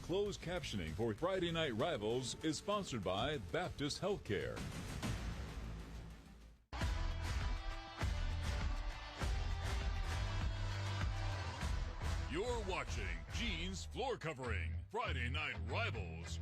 closed captioning for Friday Night Rivals is sponsored by Baptist Healthcare. You're watching Gene's Floor Covering, Friday Night Rivals.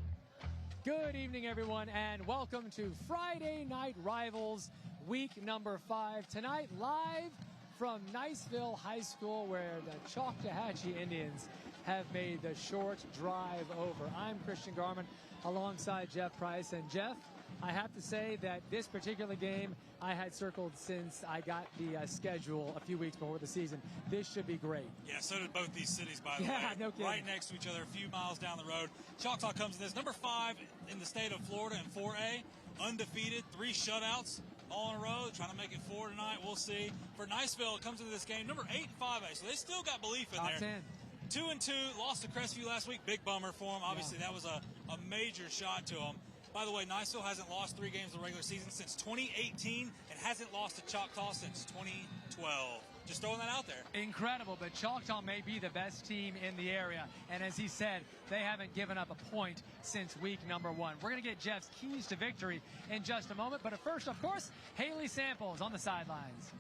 Good evening, everyone, and welcome to Friday Night Rivals, week number 5. Tonight, live from Niceville High School, where the Choctaw High Indians have made the short drive over. I'm Christian Garman alongside Jeff Price. And Jeff, I have to say that this particular game I had circled since I got the schedule a few weeks before the season. This should be great. Yeah, so did both these cities, by the way. No kidding. Right next to each other, a few miles down the road. Choctaw comes in this, number 5 in the state of Florida in 4A, undefeated, 3 shutouts all in a row, trying to make it 4 tonight. We'll see. For Niceville, it comes into this game, number 8 in 5A, so they still got belief in there. 10. 2-2, lost to Crestview last week. Big bummer for them. Obviously, that was a major shot to them. By the way, Niceville hasn't lost 3 games in the regular season since 2018 and hasn't lost to Choctaw since 2012. Just throwing that out there. Incredible, but Choctaw may be the best team in the area. And as he said, they haven't given up a point since week number 1. We're going to get Jeff's keys to victory in just a moment. But first, of course, Haley Samples on the sidelines.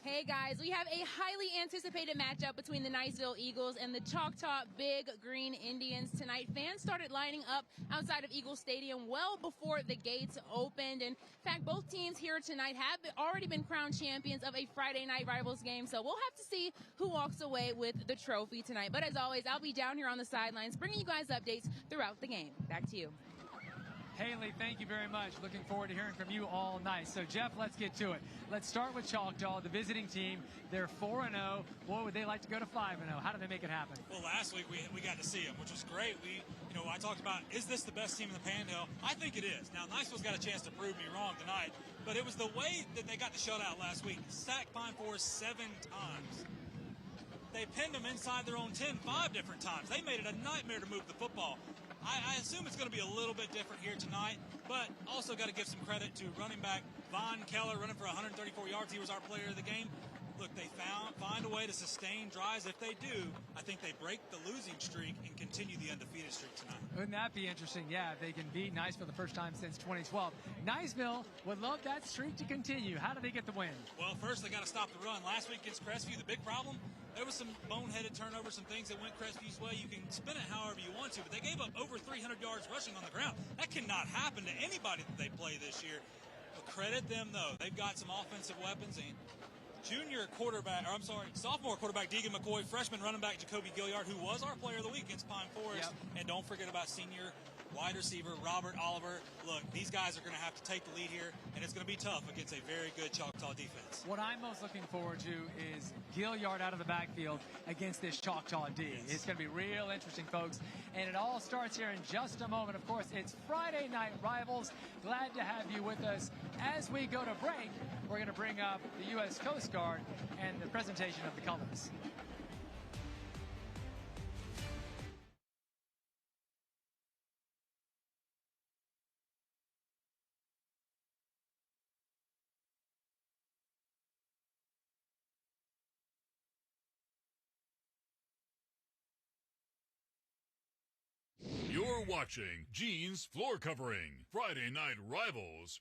Hey guys, we have a highly anticipated matchup between the Niceville Eagles and the Choctaw Big Green Indians tonight. Fans started lining up outside of Eagle Stadium well before the gates opened. In fact, both teams here tonight have already been crowned champions of a Friday Night Rivals game, so we'll have to see who walks away with the trophy tonight. But as always, I'll be down here on the sidelines bringing you guys updates throughout the game. Back to you. Haley, thank you very much. Looking forward to hearing from you all night. So, Jeff, let's get to it. Let's start with Choctaw, the visiting team. They're 4-0. Boy, would they like to go to 5-0. How do they make it happen? Well, last week we got to see them, which was great. I talked about, is this the best team in the Panhandle? I think it is. Now, Niceville's got a chance to prove me wrong tonight, but it was the way that they got the shutout last week. Sacked Pine Forest 7 times. They pinned them inside their own 10 5 different times. They made it a nightmare to move the football. I assume it's going to be a little bit different here tonight, but also got to give some credit to running back Von Keller, running for 134 yards. He was our player of the game. Look, they find a way to sustain drives. If they do, I think they break the losing streak and continue the undefeated streak tonight. Wouldn't that be interesting? Yeah, if they can beat Niceville the first time since 2012. Niceville would love that streak to continue. How do they get the win? Well, first they got to stop the run. Last week against Crestview, the big problem, there was some boneheaded turnovers, some things that went Crestview's way. You can spin it however you want to, but they gave up over 300 yards rushing on the ground. That cannot happen to anybody that they play this year. But credit them, though. They've got some offensive weapons. And sophomore quarterback Deegan McCoy, freshman running back Jacoby Gilliard, who was our player of the week against Pine Forest. Yep. And don't forget about senior wide receiver Robert Oliver. Look, these guys are going to have to take the lead here, and it's going to be tough against a very good Choctaw defense. What I'm most looking forward to is Gilliard out of the backfield against this Choctaw D. Yes. It's going to be real interesting, folks. And it all starts here in just a moment. Of course, it's Friday Night Rivals. Glad to have you with us. As we go to break, we're going to bring up the U.S. Coast Guard and the presentation of the colors. You're watching Gene's Floor Covering, Friday Night Rivals.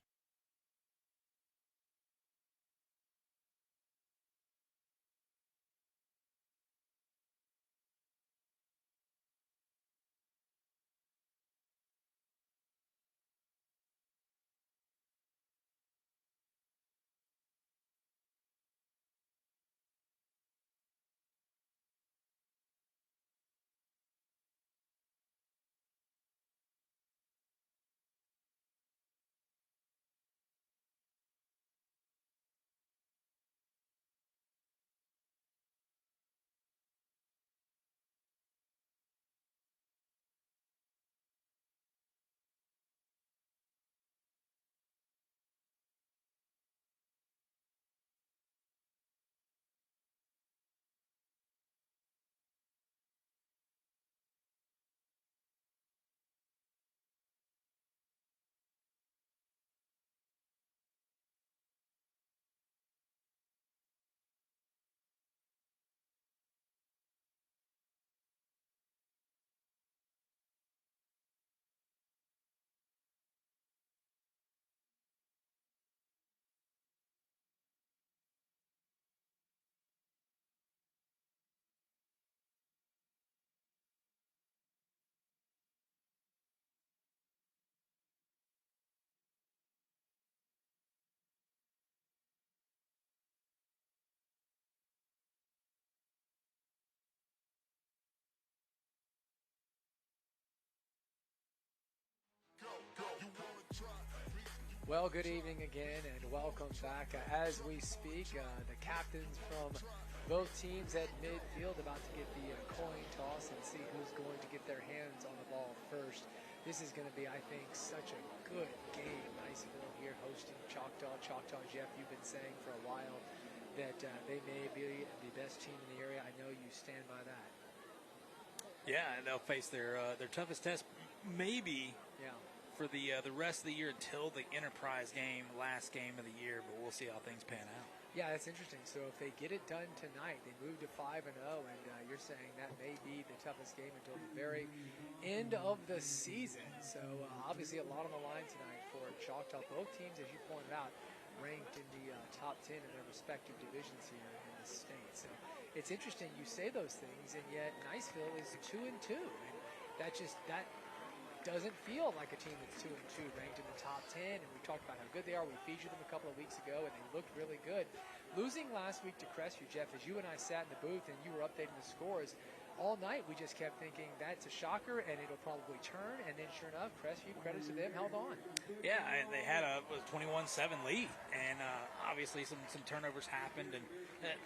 Well, good evening again, and welcome back. As we speak, the captains from both teams at midfield about to get the coin toss and see who's going to get their hands on the ball first. This is going to be, I think, such a good game. Niceville here hosting Choctaw. Choctaw, Jeff, you've been saying for a while that they may be the best team in the area. I know you stand by that. Yeah, and they'll face their toughest test, maybe. Yeah. For the rest of the year until the Enterprise game, last game of the year, but we'll see how things pan out. Yeah, that's interesting. So if they get it done tonight, they move to 5-0, and you're saying that may be the toughest game until the very end of the season. So obviously a lot on the line tonight for Choctaw. Both teams, as you pointed out, ranked in the top 10 in their respective divisions here in the state. So it's interesting you say those things, and yet Niceville is 2-2, and that doesn't feel like a team that's 2-2, ranked in the top 10, and we talked about how good they are. We featured them a couple of weeks ago, and they looked really good. Losing last week to Crestview, Jeff, as you and I sat in the booth and you were updating the scores, all night we just kept thinking that's a shocker, and it'll probably turn, and then sure enough, Crestview, credit to them, held on. Yeah, and they had a 21-7 lead, and obviously some turnovers happened, and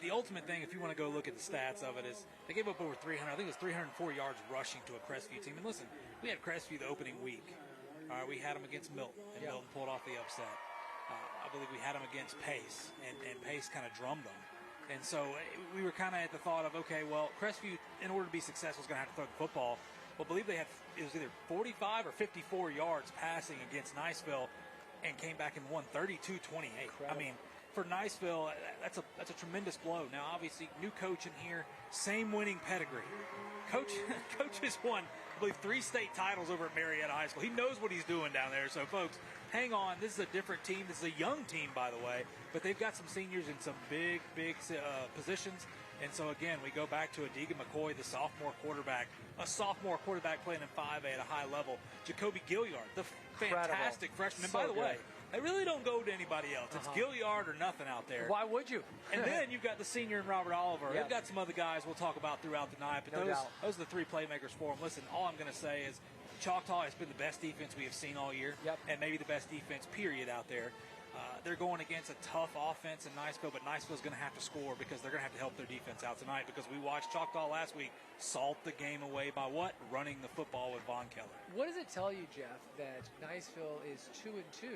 the ultimate thing, if you want to go look at the stats of it, is they gave up over 300, I think it was 304 yards rushing to a Crestview team. And listen, we had Crestview the opening week. We had them against Milton, and Milton pulled off the upset. I believe we had them against Pace, and Pace kind of drummed them. And so we were kind of at the thought of, okay, well, Crestview, in order to be successful, is going to have to throw the football. Well, I believe it was either 45 or 54 yards passing against Niceville, and came back and won 32-28. I mean, for Niceville, that's a tremendous blow. Now, obviously, new coach in here, same winning pedigree. Coach has won, I believe, 3 state titles over at Marietta High School. He knows what he's doing down there. So, folks, hang on. This is a different team. This is a young team, by the way. But they've got some seniors in some big positions. And so, again, we go back to Adiga McCoy, the sophomore quarterback, a sophomore quarterback playing in 5A at a high level. Jacoby Gilliard, the fantastic freshman. And by the way, I really don't go to anybody else. It's Gilliard or nothing out there. Why would you? And then you've got the senior in Robert Oliver. They've got some other guys we'll talk about throughout the night. But those are the 3 playmakers for them. Listen, all I'm going to say is Choctaw has been the best defense we have seen all year. And maybe the best defense, period, out there. They're going against a tough offense in Niceville, but Niceville's going to have to score because they're going to have to help their defense out tonight, because we watched Choctaw last week salt the game away by what? Running the football with Von Keller. What does it tell you, Jeff, that Niceville is 2-2,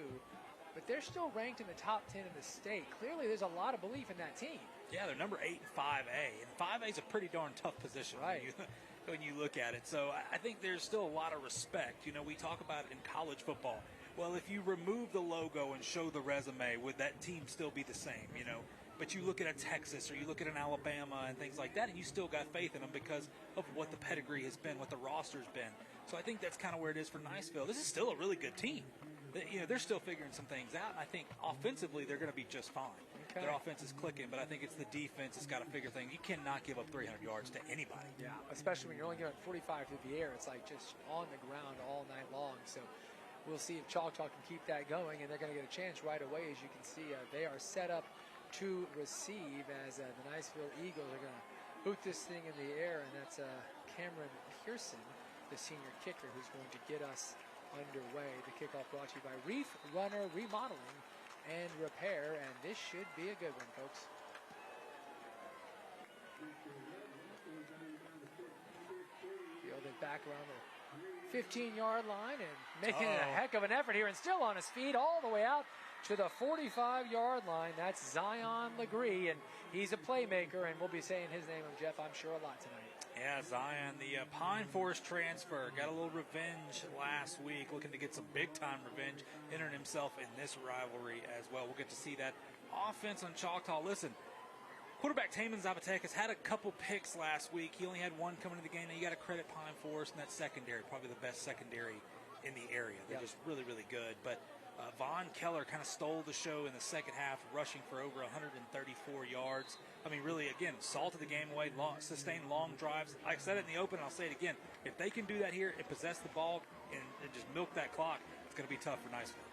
but they're still ranked in the top 10 in the state? Clearly, there's a lot of belief in that team. Yeah, they're number 8 in 5A, and 5A is a pretty darn tough position when you look at it. So I think there's still a lot of respect. You know, we talk about it in college football. Well, if you remove the logo and show the resume, would that team still be the same, you know? But you look at a Texas or you look at an Alabama and things like that, and you still got faith in them because of what the pedigree has been, what the roster's been. So I think that's kind of where it is for Niceville. This is still a really good team. You know, they're still figuring some things out. I think offensively they're going to be just fine. Okay. Their offense is clicking, but I think it's the defense that's got to figure things. You cannot give up 300 yards to anybody. Yeah, especially when you're only giving 45 through the air. It's like just on the ground all night long. So we'll see if Choctaw can keep that going, and they're going to get a chance right away. As you can see, they are set up to receive as the Niceville Eagles are going to boot this thing in the air, and that's Cameron Pearson, the senior kicker, who's going to get us underway. The kickoff brought to you by Reef Runner Remodeling and Repair, and this should be a good one, folks. Fielded back around the 15-yard line and making a heck of an effort here, and still on his feet all the way out to the 45-yard line. That's Zion Legree, and he's a playmaker, and we'll be saying his name, Jeff, I'm sure, a lot tonight. Yeah, Zion, the Pine Forest transfer, got a little revenge last week, looking to get some big-time revenge, entering himself in this rivalry as well. We'll get to see that offense on Choctaw. Listen, quarterback Taman Zabatekis had a couple picks last week. He only had one coming to the game. Now, you got to credit Pine Forest and that secondary, probably the best secondary in the area. They're just really, really good. But Von Keller kind of stole the show in the second half, rushing for over 134 yards. I mean, really, again, salted the game away, sustained long drives. Like I said it in the open, I'll say it again. If they can do that here and possess the ball and just milk that clock, it's going to be tough for Niceville.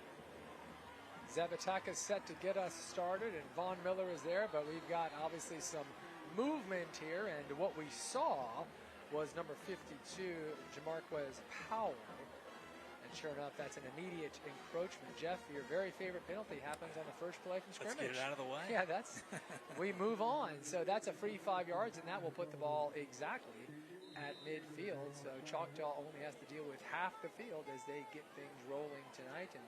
Zabatakis set to get us started, and Von Miller is there, but we've got obviously some movement here, and what we saw was number 52, Jamarquez Powell. And And sure enough, that's an immediate encroachment. Jeff, your very favorite penalty happens on the first play from scrimmage. Let's get it out of the way. Yeah, we move on. So that's a free 5 yards, and that will put the ball exactly at midfield. So Choctaw only has to deal with half the field as they get things rolling tonight. And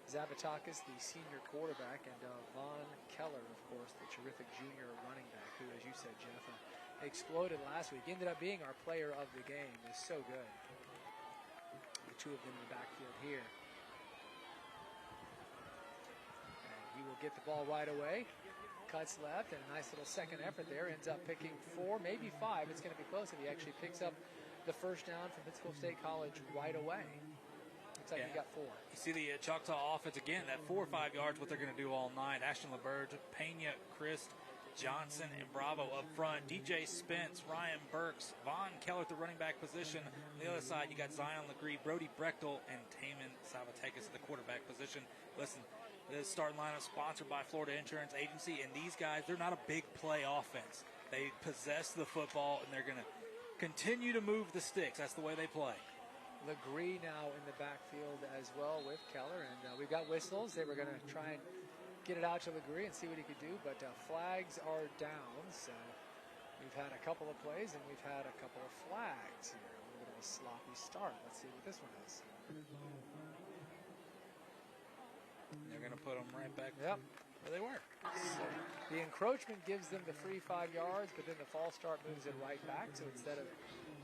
Zavatakis, the senior quarterback, and Von Keller, of course, the terrific junior running back, who, as you said, Jeff, exploded last week. Ended up being our player of the game. Is so good. The two of them in the backfield here. And he will get the ball right away. Cuts left, and a nice little second effort there. Ends up picking 4, maybe 5. It's going to be close if he actually picks up the first down from Niceville State College right away. Looks like he got 4. You see the Choctaw offense again, that 4 or 5 yards, what they're going to do all night. Ashton LaBerge, Pena, Christ, Johnson, and Bravo up front. DJ Spence, Ryan Burks, Von Keller at the running back position. On the other side, you got Zion Legree, Brody Brechtel, and Taman Savatakis at the quarterback position. Listen, the starting lineup sponsored by Florida Insurance Agency, and these guys, they're not a big play offense. They possess the football, and they're going to continue to move the sticks. That's the way they play. Legree now in the backfield as well with Keller, and we've got whistles. They were going to try and get it out to Legree and see what he could do, but flags are down, so we've had a couple of plays, and we've had a couple of flags here. A little bit of a sloppy start. Let's see what this one is. They're going to put them right back where they were. So the encroachment gives them the free 5 yards, but then the false start moves it right back. So instead of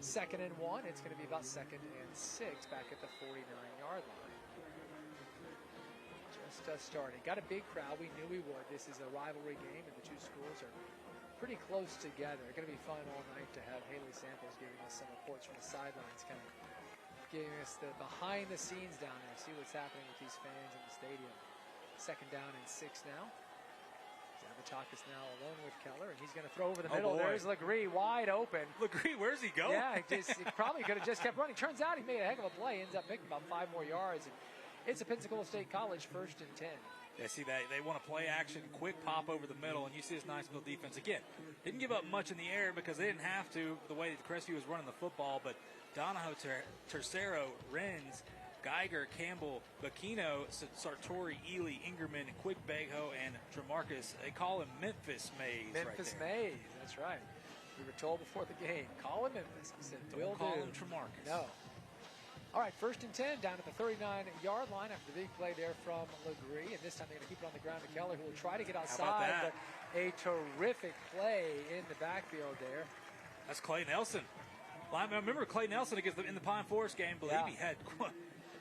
2nd and 1, it's going to be about 2nd and 6 back at the 49-yard line. Just starting. Got a big crowd. We knew we would. This is a rivalry game, and the two schools are pretty close together. It's going to be fun all night to have Haley Samples giving us some reports from the sidelines, kind of giving us the behind-the-scenes down there, see what's happening with these fans in the stadium. 2nd down and 6 now. Zavatakis now alone with Keller, and he's going to throw over the middle. There's Legree wide open. Legree, where's he going? Yeah, he probably could have just kept running. Turns out he made a heck of a play. Ends up picking about 5 more yards. And it's a Pensacola State College 1st and 10. Yeah, see that they want to play action, quick pop over the middle, and you see this Niceville defense again. Didn't give up much in the air because they didn't have to the way that Crestview was running the football, but Donahoe, Tercero, Renz, Geiger, Campbell, Bacchino, Sartori, Ely, Ingerman, Quick Bagho, and Dramarcus. They call him Memphis Mays. Memphis Mays, that's right. We were told before the game, call him Memphis. We said, don't call him Tramarcus. No. All right, 1st and 10 down at the 39-yard line after the big play there from Legree. And this time they're going to keep it on the ground to Keller, who will try to get outside. But a terrific play in the backfield there. That's Clay Nelson. Well, I remember Clay Nelson against in the Pine Forest game. I believe he had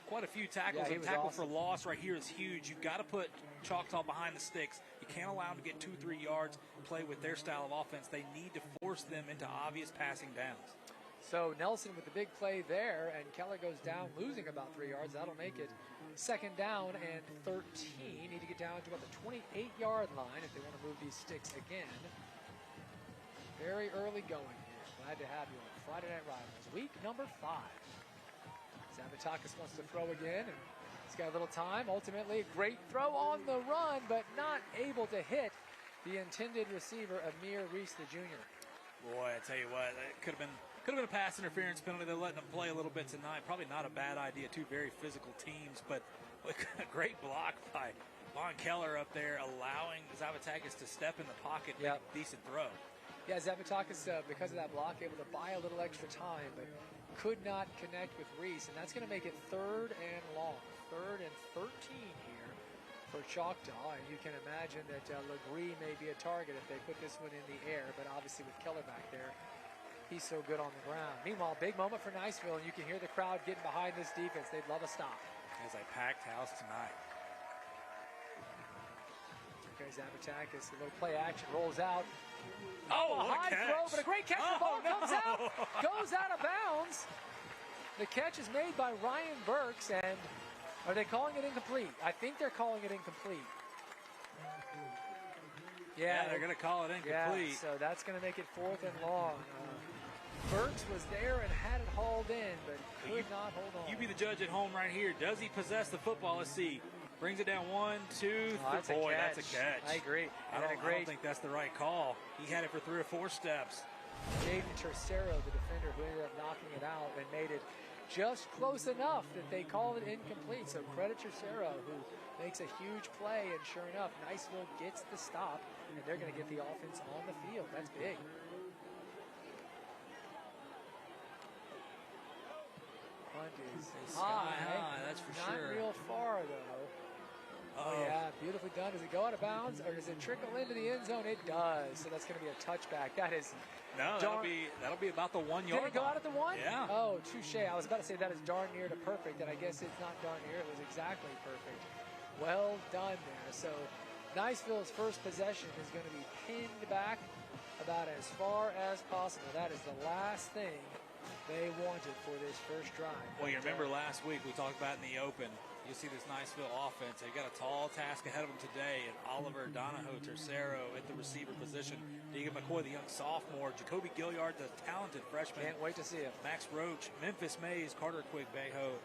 quite a few tackles. Yeah, and tackle for loss right here is huge. You've got to put Choctaw behind the sticks. You can't allow them to get 2-3 yards, play with their style of offense. They need to force them into obvious passing downs. So Nelson with the big play there, and Keller goes down, losing about 3 yards. That'll make it 2nd down and 13. Need to get down to about the 28-yard line if they want to move these sticks again. Very early going here. Glad to have you on Friday Night Rivals, week number 5. Zavatakis wants to throw again, and he's got a little time. Ultimately, a great throw on the run, but not able to hit the intended receiver, Amir Reese, the junior. Boy, I tell you what, it could have been a pass interference penalty. They're letting them play a little bit tonight. Probably not a bad idea. Two very physical teams, but a great block by Von Keller up there, allowing Zavatakis to step in the pocket and make a decent throw. Yeah, Zavatakis, because of that block, able to buy a little extra time, but could not connect with Reese, and that's going to make it 3rd and long. 3rd and 13 here for Choctaw, and you can imagine that Legree may be a target if they put this one in the air, but obviously with Keller back there, he's so good on the ground. Meanwhile, big moment for Niceville, and you can hear the crowd getting behind this defense. They'd love a stop. As a packed house tonight. Okay, Zavatakis, a little play action, rolls out. Oh, a high throw, but a great catch. The ball comes out, goes out of bounds. The catch is made by Ryan Burks, and are they calling it incomplete? I think they're calling it incomplete. Yeah, they're going to call it incomplete. Yeah, so that's going to make it 4th and long. Burks was there and had it hauled in, but could not hold on. You be the judge at home right here. Does he possess the football? Let's see. Brings it down 1, 2, 3. Boy, that's a catch. I agree. I don't think that's the right call. He had it for 3 or 4 steps. Jaden Tercero, the defender, who ended up knocking it out and made it just close enough that they call it incomplete. So credit Tercero, who makes a huge play, and sure enough, Niceville gets the stop, and they're going to get the offense on the field. That's big. Punt is high. That's for Not sure. Not real far, though. Oh, yeah, beautifully done. Does it go out of bounds, or does it trickle into the end zone? It does. So that's going to be a touchback. That is. No, that'll be about the 1 yard. Did it go out at the 1? Yeah. Oh, touche. I was about to say that is darn near to perfect, and I guess it's not darn near. It was exactly perfect. Well done there. So Niceville's first possession is going to be pinned back about as far as possible. That is the last thing they wanted for this first drive. Well, you remember last week we talked about in the open, you see this Niceville offense. They've got a tall task ahead of them today, and Oliver, Donahoe, Tercero at the receiver position. Deegan McCoy, the young sophomore. Jacoby Gilliard, the talented freshman. Can't wait to see him. Max Roach, Memphis Mays, Carter Quigbeho,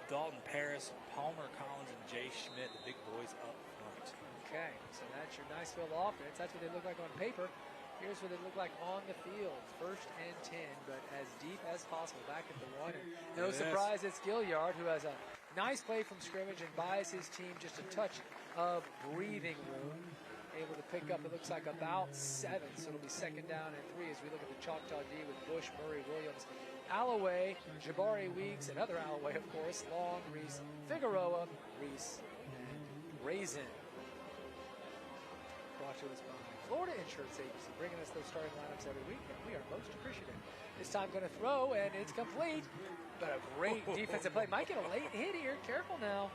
Dalton Paris, Palmer Collins, and Jay Schmidt, the big boys up front. Okay, so that's your Niceville offense. That's what they look like on paper. Here's what they look like on the field. 1st and 10, but as deep as possible back at the 1. And no surprise, it's Gilliard, who has a nice play from scrimmage and buys his team just a touch of breathing room. Able to pick up, it looks like about 7, so it'll be 2nd down and 3 as we look at the Choctaw D with Bush, Murray, Williams, Alloway, Jabari Weeks, another Alloway, of course, Long, Reese, Figueroa, Reese, and Raisin. Brought to us by Florida Insurance Agency, bringing us those starting lineups every week, and we are most appreciative. This time going to throw, and it's complete. But a great defensive play. Might get a late hit here. Careful now.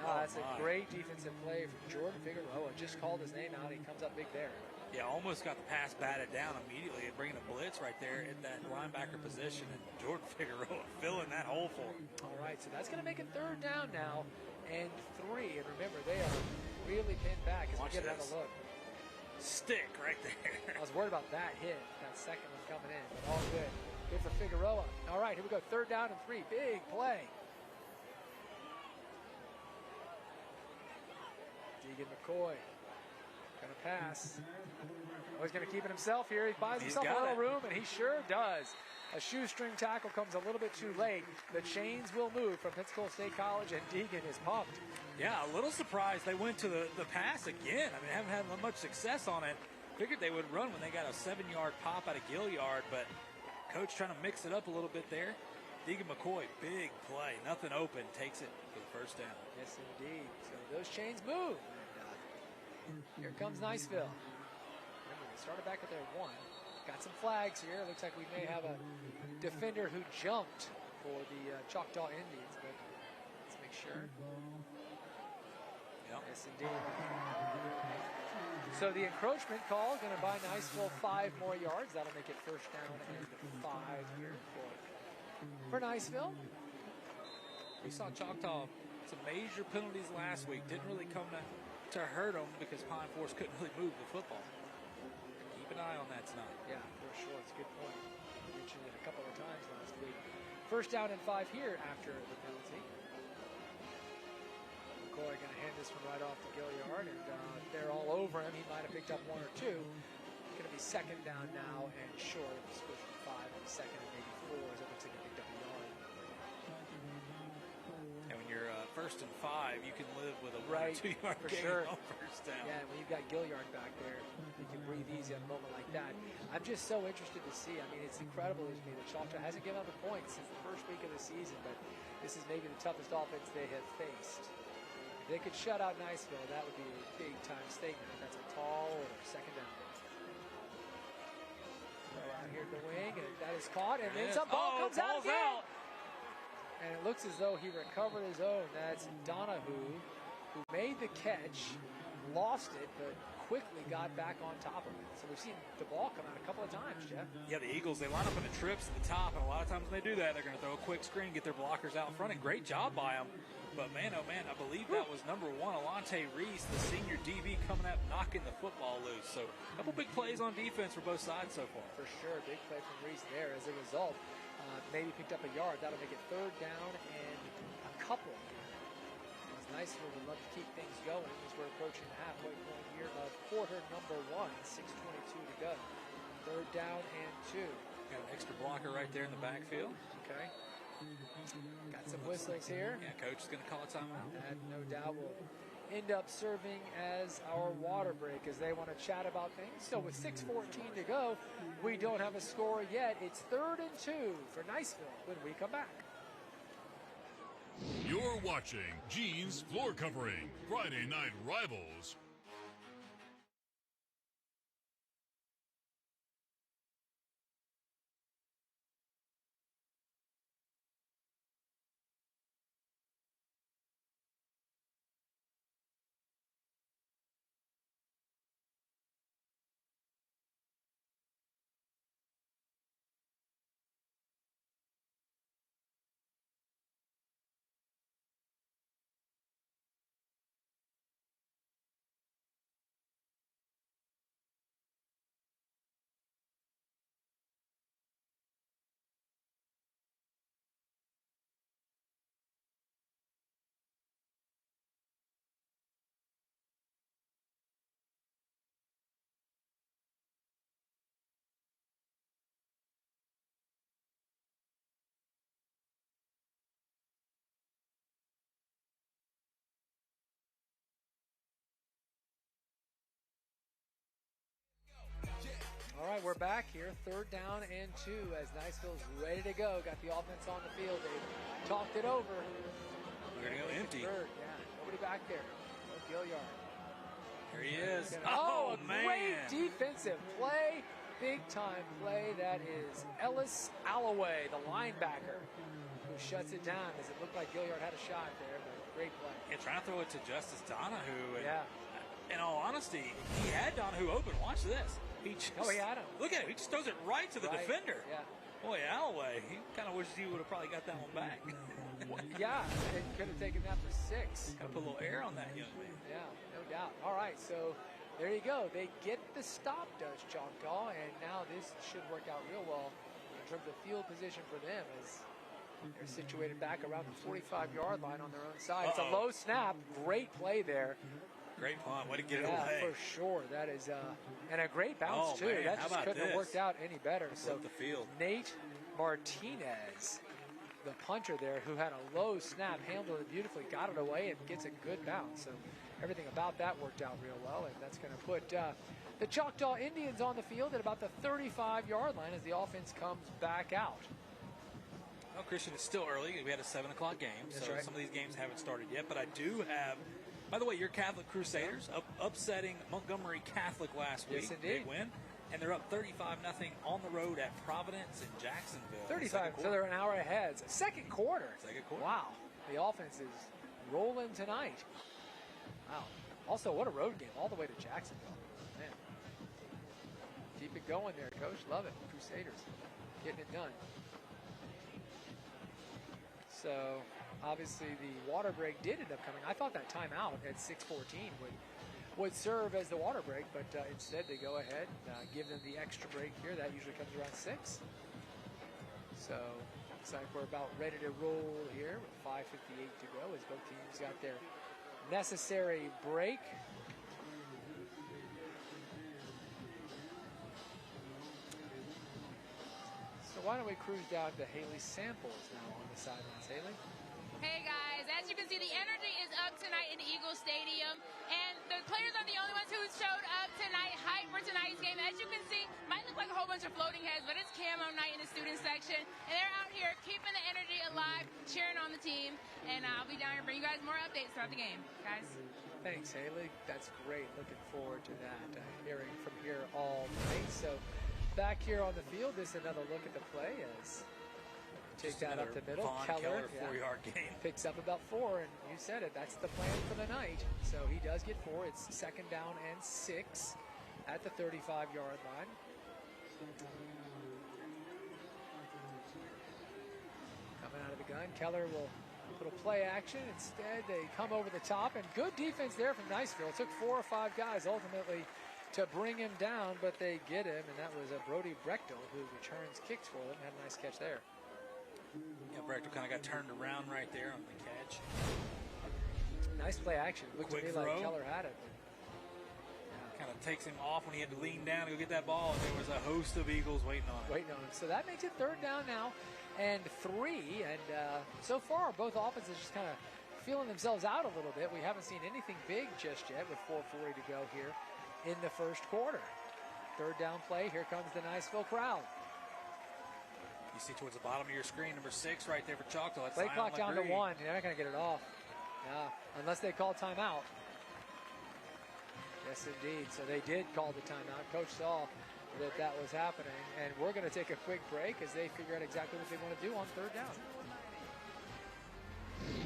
No, that's a great defensive play from Jordan Figueroa. Just called his name out. He comes up big there. Yeah, almost got the pass batted down immediately, bringing a blitz right there at that linebacker position, and Jordan Figueroa filling that hole for him. All right, so that's going to make it 3rd down now and 3. And remember, they are really pinned back as we get another look. Stick right there. I was worried about that hit, that second one coming in, but all good. Good for Figueroa. All right, here we go. 3rd down and 3. Big play. Deegan McCoy gonna pass. Oh, he's gonna keep it himself here. He buys himself a little room, and he sure does. A shoestring tackle comes a little bit too late. The chains will move from Pensacola State College, and Deegan is pumped. Yeah, a little surprised they went to the pass again. I mean, they haven't had much success on it. Figured they would run when they got a 7-yard pop out of Gilliard, but coach trying to mix it up a little bit there. Deegan McCoy, big play. Nothing open, takes it for the 1st down. Yes, indeed. So those chains move. Here comes Niceville. Remember, they started back at their 1. Got some flags here. Looks like we may have a defender who jumped for the Choctaw Indians, but let's make sure. Yep. Yes, indeed. So the encroachment call going to buy Niceville 5 more yards. That'll make it 1st down and 5 here for Niceville. We saw Choctaw some major penalties last week. Didn't really come to hurt them because Pine Forest couldn't really move the football. Keep an eye on that tonight. Yeah, for sure. It's a good point. I mentioned it a couple of times last week. 1st down and 5 here after the penalty. McCoy going to hand this one right off to Gilliard, and they're all over him. He might have picked up 1 or 2. Going to be 2nd down now and short. Switch from 5 on the 2nd and maybe 4 as it looks like he picked up a yard. And when you're 1st and 5, you can live with a 1 or 2 yard for gain sure. on 1st down. Yeah, when you've got Gilliard back there, you can breathe easy at a moment like that. I'm just so interested to see. I mean, it's incredible to me that Choctaw hasn't given up a point since the 1st week of the season, but this is maybe the toughest offense they have faced. If they could shut out Niceville, that would be a big-time statement. That's a tall order. 2nd down. Out here at the wing, and that is caught, and then some ball comes out again. And it looks as though he recovered his own. That's Donahoe, who made the catch, lost it, but quickly got back on top of it. So we've seen the ball come out a couple of times, Jeff. Yeah, the Eagles, they line up in the trips at the top, and a lot of times when they do that, they're going to throw a quick screen, get their blockers out in front, and great job by them. But man, oh man, I believe that was number 1, Alante Reese, the senior DB, coming up, knocking the football loose. So a couple big plays on defense for both sides so far. For sure, big play from Reese there. As a result, maybe picked up a yard. That'll make it 3rd down and a couple. It's nice when we love to keep things going as we're approaching the halfway point here of quarter number 1. 6:22 to go. 3rd down and 2. Got an extra blocker right there in the backfield. Okay. Got some whistles here. Yeah, coach is going to call a timeout. And no doubt will end up serving as our water break as they want to chat about things. So with 6:14 to go, we don't have a score yet. It's 3rd and 2 for Niceville when we come back. You're watching Gene's Floor Covering, Friday Night Rivals. All right, we're back here. 3rd down and 2 as Niceville's ready to go. Got the offense on the field. They talked it over. We're going to go empty. 3rd, yeah. Nobody back there. No Gilliard. Here he is. Oh, man. Great defensive play. Big time play. That is Ellis Alloway, the linebacker, who shuts it down as it looked like Gilliard had a shot there, but great play. Yeah, trying to throw it to Justice Donahue. And Yeah. in all honesty, he had Donahue open. Watch this. He had him. Look at him. He just throws it right to the defender. Yeah. Boy, Alloway, he kind of wishes he would have probably got that one back. Yeah, they could have taken that for 6. Got to put a little air on that young man. Yeah, no doubt. All right, so there you go. They get the stop, does Choctaw, and now this should work out real well in terms of field position for them as they're situated back around the 45-yard line on their own side. It's a low snap. Great play there. Great punt. Way to get it Yeah, away. for sure. That is, and a great bounce, too. Man, That how just about couldn't have this? worked out any better. So the field. Nate Martinez, the punter there, who had a low snap, handled it beautifully, got it away, and gets a good bounce. So everything about that worked out real well, and that's going to put the Choctaw Indians on the field at about the 35-yard line as the offense comes back out. Well, Christian, it's still early. We had a 7 o'clock game, That's so right. some of these games haven't started yet. But I do have, by the way, your Catholic Crusaders upsetting Montgomery Catholic last week. Yes, indeed. Big win. And they're up 35-0 on the road at Providence in Jacksonville. 35, so they're an hour ahead. So second quarter. Second quarter. Wow. The offense is rolling tonight. Wow. Also, what a road game all the way to Jacksonville. Man. Keep it going there, Coach. Love it. Crusaders getting it done. So, obviously, the water break did end up coming. I thought that timeout at 6:14 would serve as the water break, but instead they go ahead and give them the extra break here. That usually comes around 6. So, looks like we're about ready to roll here with 5:58 to go as both teams got their necessary break. So why don't we cruise down to Haley Samples now on the sidelines. Haley? Hey guys, as you can see, the energy is up tonight in Eagle Stadium, and the players are the only ones who showed up tonight, hyped for tonight's game. As you can see, might look like a whole bunch of floating heads, but it's camo night in the student section, and they're out here keeping the energy alive, cheering on the team, and I'll be down here bringing you guys more updates throughout the game, guys. Thanks, Haley. That's great. Looking forward to that. Hearing from here all night. So back here on the field, this is another look at the play as take that up the middle. Keller 4-yard gain. Picks up about 4, and you said it. That's the plan for the night. So he does get 4. It's 2nd down and 6 at the 35-yard line. Coming out of the gun, Keller will put a play action. Instead, they come over the top, and good defense there from Niceville. It took 4 or 5 guys ultimately to bring him down, but they get him, and that was Brody Brechtel who returns kicks for them. Had a nice catch there. Yeah, Brechtel kind of got turned around right there on the catch. Nice play action. Looked to Quick me throw. like Keller had it. Kind of takes him off when he had to lean down to go get that ball, and there was a host of Eagles waiting on him. Waiting on him. So that makes it 3rd down now and 3. And so far, both offenses just kind of feeling themselves out a little bit. We haven't seen anything big just yet with 4:40 to go here in the first quarter. Third down play. Here comes the Niceville crowd. You see towards the bottom of your screen, number 6 right there for Choctaw. That's Play Zion clock down to Legree. 1. They're not going to get it off. No, unless they call timeout. Yes, indeed. So they did call the timeout. Coach saw that was happening. And we're going to take a quick break as they figure out exactly what they want to do on third down.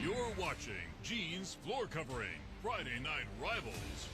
You're watching Gene's Floor Covering Friday Night Rivals.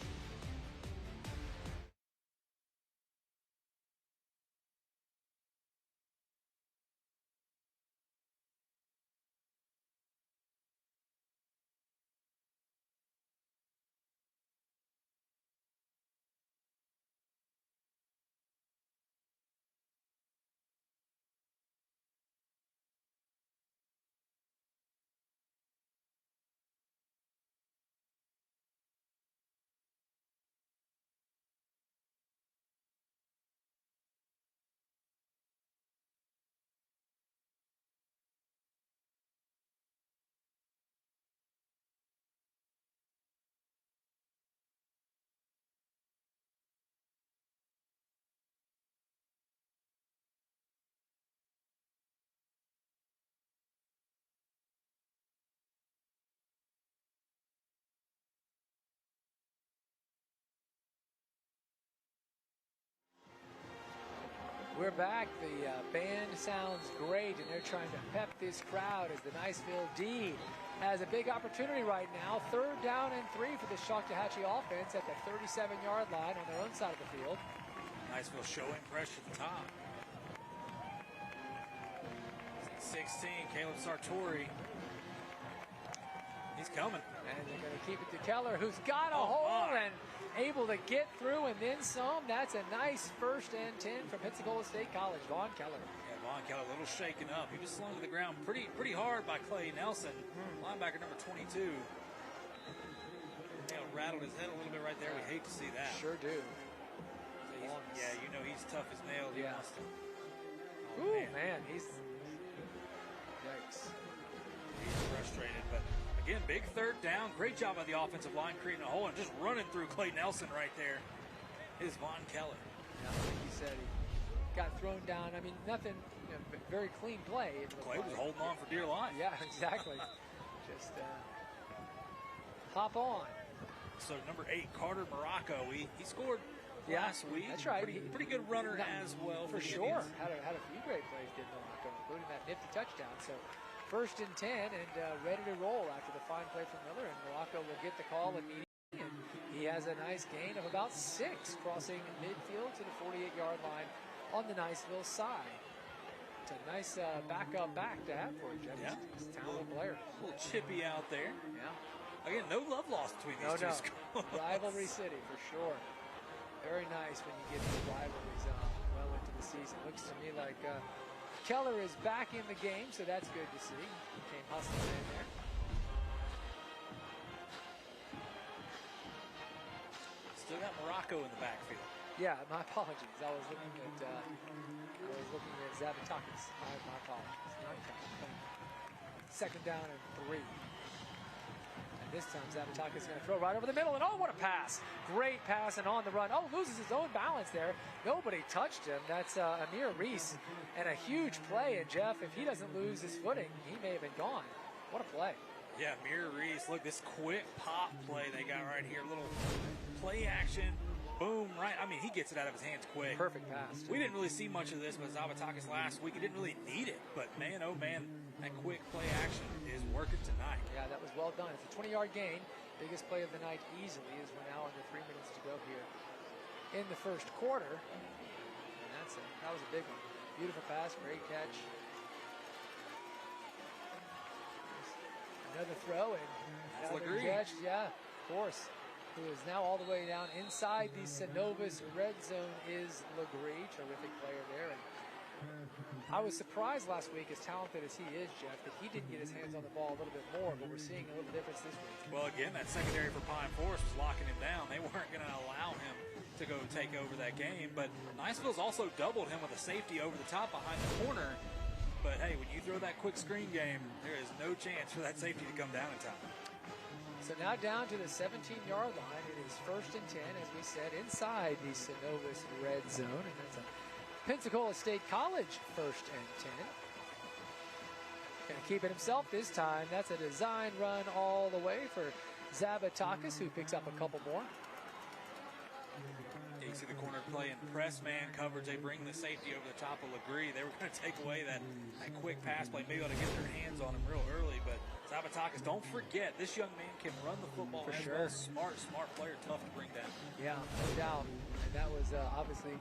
We're back. The band sounds great, and they're trying to pep this crowd as the Niceville D has a big opportunity right now. Third down and 3 for the Choctaw offense at the 37-yard line on their own side of the field. Niceville showing pressure at the top. 16, Caleb Sartori. He's coming. And they're going to keep it to Keller, who's got a hole and able to get through and then some. That's a nice 1st and 10 from Pensacola State College. Vaughn Keller. Yeah, Vaughn Keller a little shaken up. He was slung to the ground pretty hard by Clay Nelson, linebacker number 22. Rattled his head a little bit right there. We hate to see that. Sure do. So yeah, you know he's tough as nails. He wants to. Ooh, man, he's yikes. He's frustrated, but again, big third down. Great job by the offensive line creating a hole and just running through Clay Nelson right there. Is Vaughn Keller. Yeah, like you said, he got thrown down. I mean, nothing, very clean play. Clay was holding on for dear life. Yeah, exactly. Just hop on. So number 8, Carter Morocco, he scored last week. That's right. Pretty good runner as well. For sure. Had a few great plays, did Morocco, including that nifty touchdown. So 1st and 10 and ready to roll after the fine play from Miller. And Morocco will get the call immediately. And he has a nice gain of about 6, crossing midfield to the 48-yard line on the Niceville side. It's a nice backup back to have for him, Jeff. Yeah. He's a talented player. A little chippy out there. Yeah. Again, no love lost between these two schools. Rivalry city, for sure. Very nice when you get the rivalries well into the season. Looks to me like Keller is back in the game, so that's good to see. Came hustling in there. Still got Morocco in the backfield. Yeah, my apologies. I was looking at Zavatakis. My apologies. Not Keller. 2nd down and 3. This time Zavatakis is going to throw right over the middle, and oh, what a pass. Great pass and on the run. Oh, loses his own balance there. Nobody touched him. That's Amir Reese, and a huge play. And Jeff, if he doesn't lose his footing, he may have been gone. What a play. Yeah, Amir Reese. Look, this quick pop play they got right here. Little play action. Boom, right. I mean, he gets it out of his hands quick. Perfect pass. We didn't really see much of this with Zavatakis last week. He didn't really need it. But, man, oh, man, that quick play action is working tonight. Yeah, that was well done. It's a 20-yard gain. Biggest play of the night easily as we're now under 3 minutes to go here in the first quarter. And that's it. That was a big one. Beautiful pass. Great catch. Another throw. And another catch. Yeah, of course. Who is now all the way down inside the Synovus red zone is Legree. Terrific player there. And I was surprised last week, as talented as he is, Jeff, that he didn't get his hands on the ball a little bit more, but we're seeing a little difference this week. Well, again, that secondary for Pine Forest was locking him down. They weren't going to allow him to go take over that game, but Niceville's also doubled him with a safety over the top behind the corner. But hey, when you throw that quick screen game, there is no chance for that safety to come down in time. So now down to the 17-yard line. It is 1st and 10, as we said, inside the Synovus red zone. And that's a Pensacola State College 1st and 10. Going to keep it himself this time. That's a design run all the way for Zabatakis, who picks up a couple more. You see the corner play in press man coverage. They bring the safety over the top of Legree. They were going to take away that quick pass play, maybe able to get their hands on him real early. But Zabatakis, don't forget, this young man can run the football as well. Smart player, tough to bring down. Yeah, no doubt. And that was obviously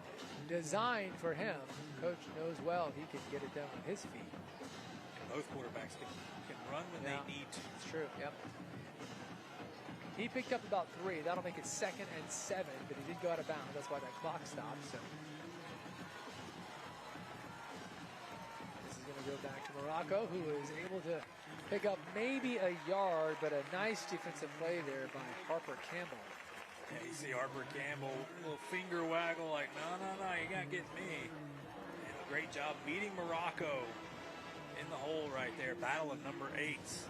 designed for him. Coach knows well he can get it done with his feet. And both quarterbacks can run when they need to. It's true, yep. He picked up about 3. That'll make it 2nd and 7, but he did go out of bounds. That's why that clock stopped. So this is going to go back to Morocco, who is able to pick up maybe a yard, but a nice defensive play there by Harper Campbell. Yeah, you see Harper Campbell, little finger waggle like, no, you got to get me. And a great job beating Morocco in the hole right there. Battle of number 8s.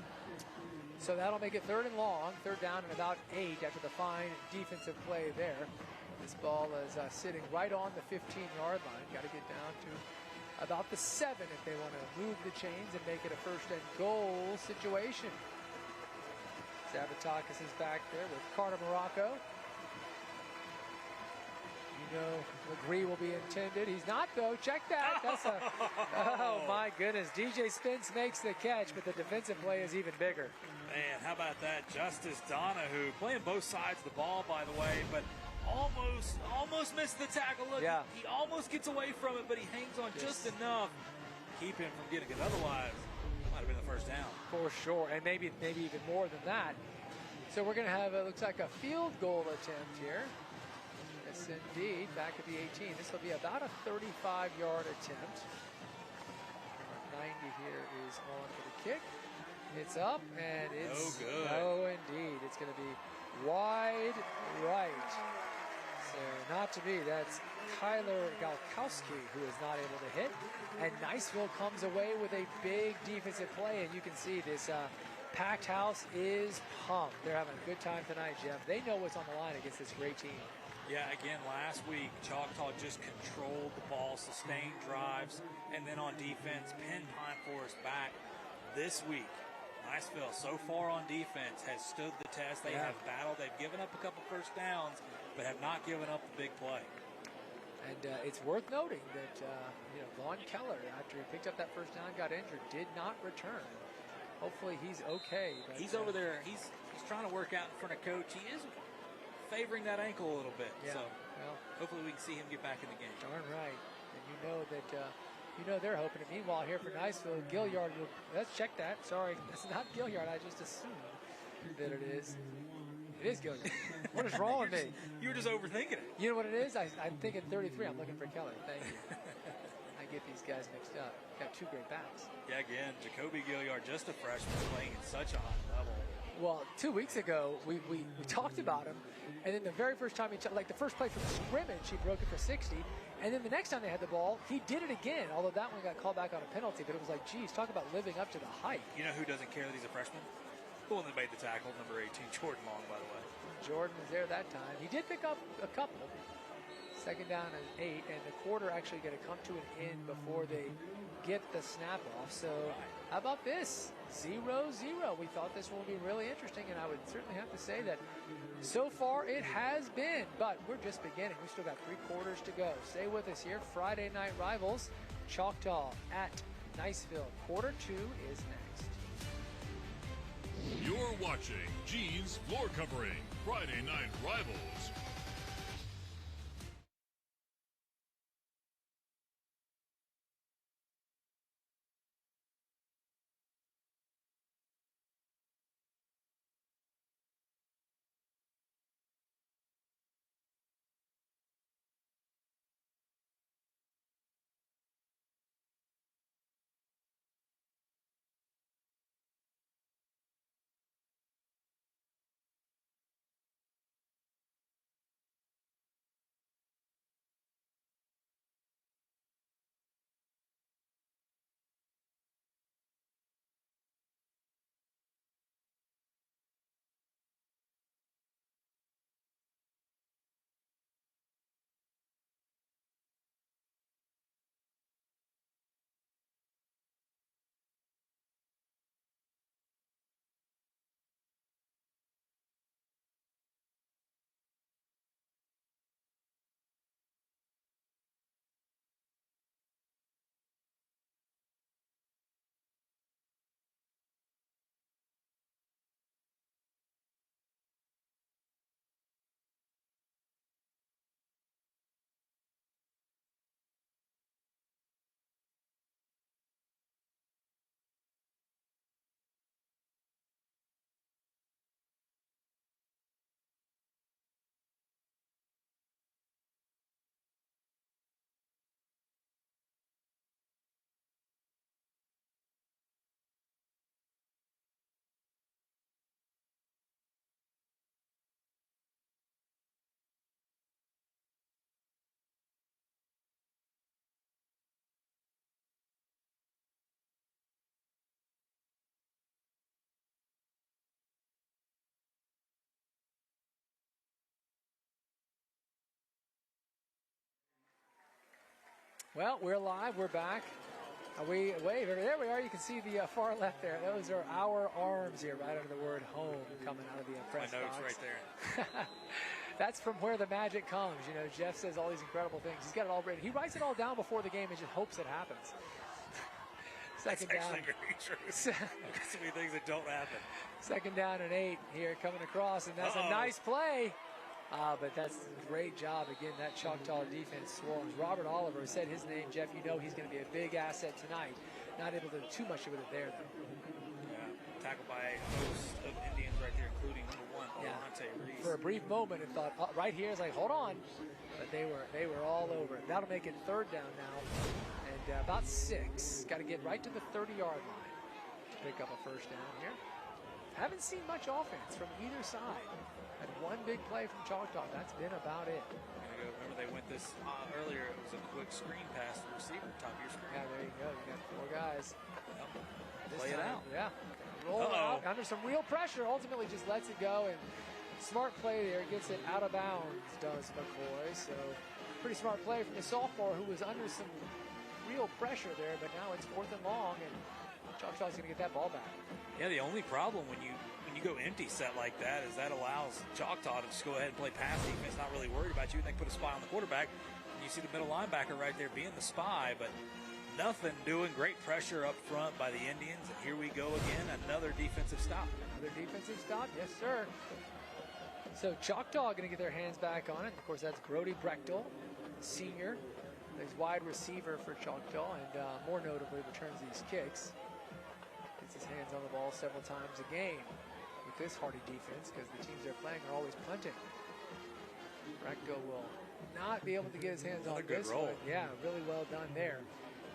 So that'll make it 3rd and long, 3rd down and about 8 after the fine defensive play there. This ball is sitting right on the 15-yard line. Got to get down to about the 7 if they want to move the chains and make it a 1st and goal situation. Zabatakis is back there with Carter Morocco. You know, Legree will be intended. He's not, though. Check that. That's a, oh, my goodness. DJ Spence makes the catch, but the defensive play is even bigger. Man, how about that? Justice Donahue playing both sides of the ball, by the way, but almost missed the tackle. Look, he almost gets away from it, but he hangs on just enough to keep him from getting it. Otherwise, might have been the 1st down. For sure, and maybe even more than that. So we're going to have, it looks like a field goal attempt here. Yes, indeed, back at the 18. This will be about a 35-yard attempt. Number 90 here is on for the kick. It's up, and it's no good. No, indeed. It's going to be wide right. So not to be. That's Kyler Galkowski who is not able to hit. And Niceville comes away with a big defensive play, and you can see this packed house is pumped. They're having a good time tonight, Jeff. They know what's on the line against this great team. Yeah, again, last week, Choctaw just controlled the ball, sustained drives, and then on defense, pinned Pine Forest back. This week, Niceville, so far on defense, has stood the test. They have battled. They've given up a couple 1st downs, but have not given up the big play. And it's worth noting that, Vaughn Keller, after he picked up that 1st down, got injured, did not return. Hopefully he's okay. But, he's over there. He's trying to work out in front of Coach. He is favoring that ankle a little bit. Yeah, so well, hopefully we can see him get back in the game. Darn right. And you know that, they're hoping. And meanwhile, here for Niceville, Gilliard, let's check that. Sorry, that's not Gilliard. I just assumed that it is. It is Gilliard. What is wrong with me? You were just overthinking it. You know what it is? I'm thinking 33. I'm looking for Keller. Thank you. I get these guys mixed up. Got 2 great backs. Yeah, again, Jacoby Gilliard, just a freshman, playing at such a high level. Well, 2 weeks ago, we talked about him, and then the very first time the first play from scrimmage, he broke it for 60, and then the next time they had the ball, he did it again, although that one got called back on a penalty, but it was like, geez, talk about living up to the hype. You know who doesn't care that he's a freshman? The one that made the tackle, number 18, Jordan Long, by the way. Jordan was there that time. He did pick up a couple. 2nd down and 8, and the quarter actually going to come to an end before they get the snap off. So how about this? 0-0. We thought this one would be really interesting, and I would certainly have to say that so far it has been, but we're just beginning. We still got 3 quarters to go. Stay with us here. Friday Night Rivals, Choctaw at Niceville. Quarter 2 is next. You're watching Gene's Floor Covering, Friday Night Rivals. Well, we're live. We're back. Wait, there we are. You can see the far left there. Those are our arms here, right under the word home coming out of the press box. My notes right there. That's from where the magic comes. You know, Jeff says all these incredible things. He's got it all written. He writes it all down before the game and just hopes it happens. Second That's down. actually very true. There's so many things that don't happen. Second down and 8 here coming across, and that's a nice play. But that's a great job. Again, that Choctaw defense swarms. Robert Oliver said his name. Jeff, you know he's going to be a big asset tonight. Not able to do too much with it there, though. Yeah, tackled by a host of Indians right there, including number 1, Alante Reese. For a brief moment, it thought, right here, it's like, hold on. But they were all over it. That'll make it third down now. And about 6. Got to get right to the 30-yard line to pick up a first down here. Haven't seen much offense from either side. Had one big play from Choctaw. That's been about it. Remember they went this earlier. It was a quick screen pass to the receiver, top of your screen. Yeah, there you go. You got 4 guys. Play it out. Yeah. Roll it out under some real pressure. Ultimately just lets it go. And smart play there. Gets it out of bounds, does McCoy. So pretty smart play from the sophomore who was under some real pressure there. But now it's 4th and long. And Choctaw's going to get that ball back. Yeah, the only problem when you go empty set like that is that allows Choctaw to just go ahead and play pass defense, not really worried about you. And they put a spy on the quarterback. And you see the middle linebacker right there being the spy, but nothing doing. Great pressure up front by the Indians. And here we go again, another defensive stop. Another defensive stop, yes, sir. So Choctaw going to get their hands back on it. Of course, that's Grody Brechtel, senior. He's wide receiver for Choctaw, and more notably returns these kicks. Gets his hands on the ball several times a game with this hardy defense because the teams they're playing are always punting. Brechtel will not be able to get his hands on this one. Yeah, really well done there.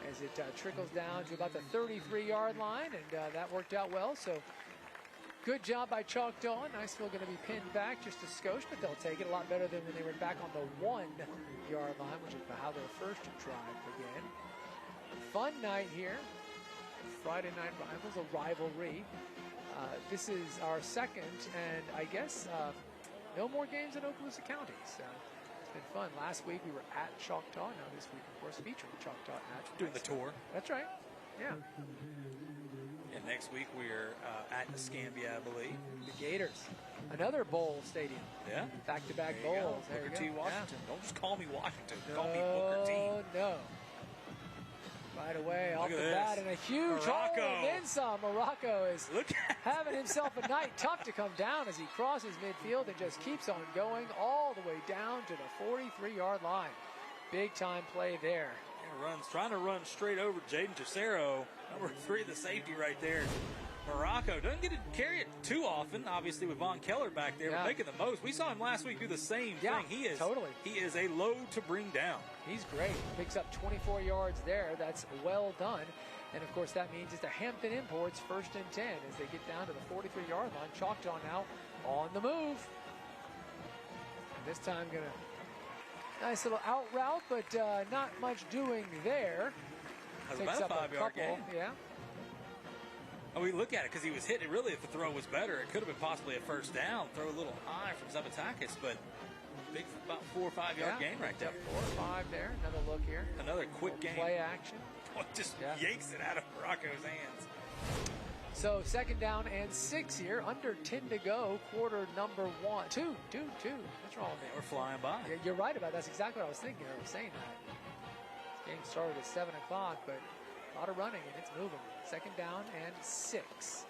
As it trickles down to about the 33-yard line, and that worked out well. So good job by Choctaw. Niceville going to be pinned back just a skosh, but they'll take it a lot better than when they were back on the 1-yard line, which is how their first drive began. Fun night here. Friday Night Rivals, a rivalry. This is our second, and I guess no more games in Okaloosa County. So it's been fun. Last week we were at Choctaw. Now this week, of course, featuring Choctaw at doing the tour. That's right. Yeah. And next week we're at Escambia, I believe. The Gators. Another bowl stadium. Yeah. Back-to-back bowls. Booker T. Washington. Yeah. Don't just call me Washington. No, call me Booker T. No. Right away, off the bat, and a huge hole, and then some. Morocco is having himself a night. Tough to come down as he crosses midfield and just keeps on going all the way down to the 43-yard line. Big-time play there. Trying to run straight over Jaden Tercero, number 3, the safety right there. Morocco doesn't get to carry it too often, obviously, with Von Keller back there, but making the most. We saw him last week do the same thing. He is a load to bring down. He's great. Picks up 24 yards there. That's well done. And, of course, that means it's a Hampton Imports 1st and 10 as they get down to the 43-yard line. Choctaw now on the move. And this time going to nice little out route, but not much doing there. That's about a 5-yard gain. Yeah. Oh, we look at it because he was hit. Really, if the throw was better, it could have been possibly a first down. Throw a little high from Zapatakis, but big, about 4 or 5 yard gain right there. 4 or 5 there. Another look here. Another quick game. Play action. Just yanks it out of Morocco's hands. So 2nd down and 6 here. Under 10 to go. Quarter number 1. 2. What's wrong with me? We're flying by. Yeah, you're right about that. That's exactly what I was thinking. I was saying that. This game started at 7 o'clock, but a lot of running and it's moving. 2nd down and 6.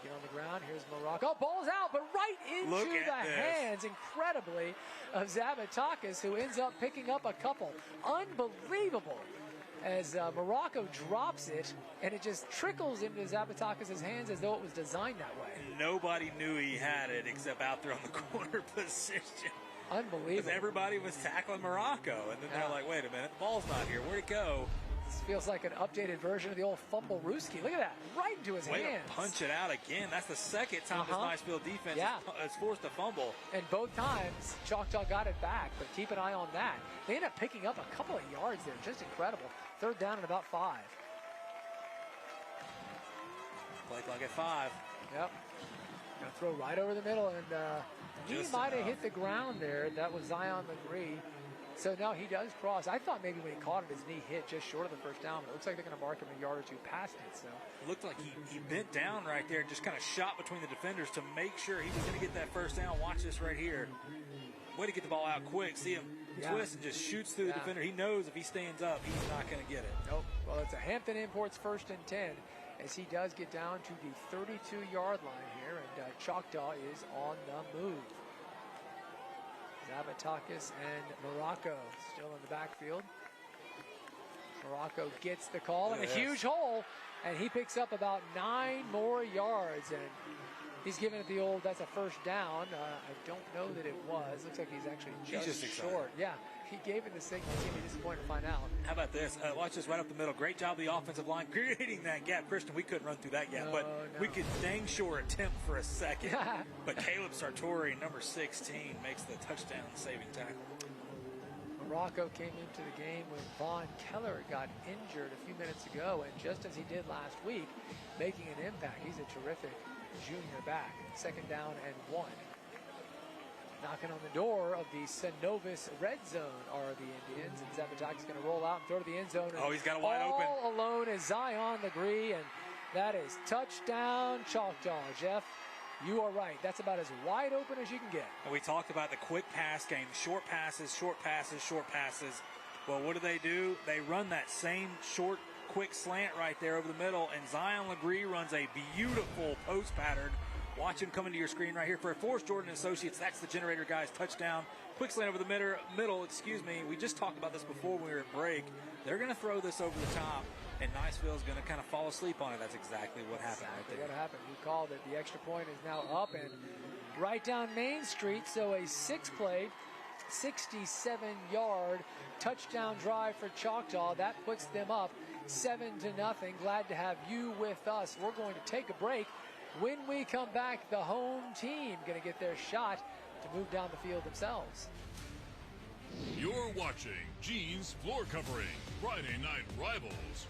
Get on the ground. Here's Morocco. Ball's out, but right into the hands, incredibly, of Zabatakis, who ends up picking up a couple. Unbelievable. As Morocco drops it, and it just trickles into Zabatakis' hands as though it was designed that way. Nobody knew he had it except out there on the corner position. Unbelievable. Because everybody was tackling Morocco, and then they're like, wait a minute, the ball's not here. Where'd it go? This feels like an updated version of the old fumble Ruski. Look at that, right into his hands. To punch it out again. That's the second time this Niceville defense has forced a fumble. And both times, Choctaw got it back, but keep an eye on that. They end up picking up a couple of yards there. Just incredible. 3rd down and about 5. Play clock at 5. Yep. Gonna throw right over the middle, and he might have hit the ground there. That was Zion Legree. So now he does cross. I thought maybe when he caught it, his knee hit just short of the first down, but it looks like they're going to mark him a yard or two past it. So it looked like he bent down right there and just kind of shot between the defenders to make sure he was going to get that first down. Watch this right here. Way to get the ball out quick. See him twist and just shoots through the defender. He knows if he stands up, he's not going to get it. Nope. Well, it's a Hampton Imports 1st and 10 as he does get down to the 32-yard line here, and Choctaw is on the move. Zavatakis and Morocco still in the backfield. Morocco gets the call in a huge hole, and he picks up about 9 more yards, and he's giving it the old, that's a first down. I don't know that it was. Looks like he's actually just short. Yeah, he gave it the signal. He's going to be disappointed to find out. How about this? Watch this right up the middle. Great job of the offensive line creating that gap. Christian, we couldn't run through that gap, but we could dang sure attempt for a second. But Caleb Sartori, number 16, makes the touchdown saving tackle. Morocco came into the game when Von Keller got injured a few minutes ago, and just as he did last week, making an impact. He's a terrific junior back. 2nd down and 1. Knocking on the door of the Synovus red zone are the Indians, and Zapatakis going to roll out and throw to the end zone. Oh, he's got it wide open. All alone is Zion Legree, and that is touchdown Choctaw. Jeff, you are right. That's about as wide open as you can get. And we talked about the quick pass game, short passes, short passes, short passes. Well, what do? They run that same short, quick slant right there over the middle, and Zion Legree runs a beautiful post pattern. Watch him come into your screen right here for a Forrest Jordan Associates. That's the generator, guys. Touchdown. Quick slant over the middle. We just talked about this before when we were at break. They're going to throw this over the top, and Niceville's going to kind of fall asleep on it. That's exactly what happened right there. What happened. We called it. The extra point is now up and right down Main Street. So a 6-play, 67-yard touchdown drive for Choctaw. That puts them up 7-0. Glad to have you with us. We're going to take a break. When we come back, the home team going to get their shot to move down the field themselves. You're watching Gene's Floor Covering, Friday Night Rivals.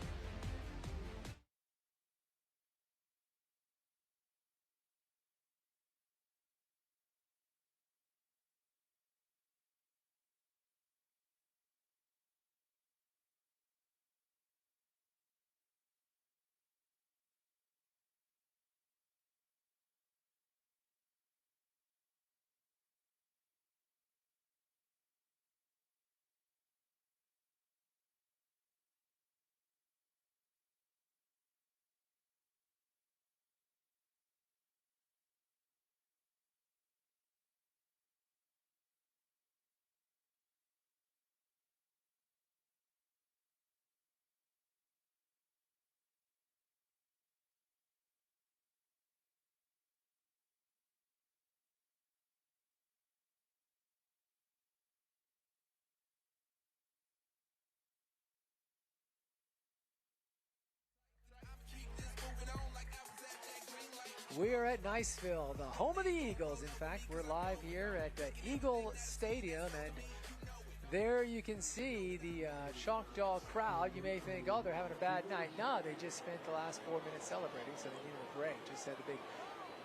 We are at Niceville, the home of the Eagles. In fact, we're live here at Eagle Stadium, and there you can see the Choctaw crowd. You may think, oh, they're having a bad night. No, they just spent the last 4 minutes celebrating, so they needed a break. Just had a big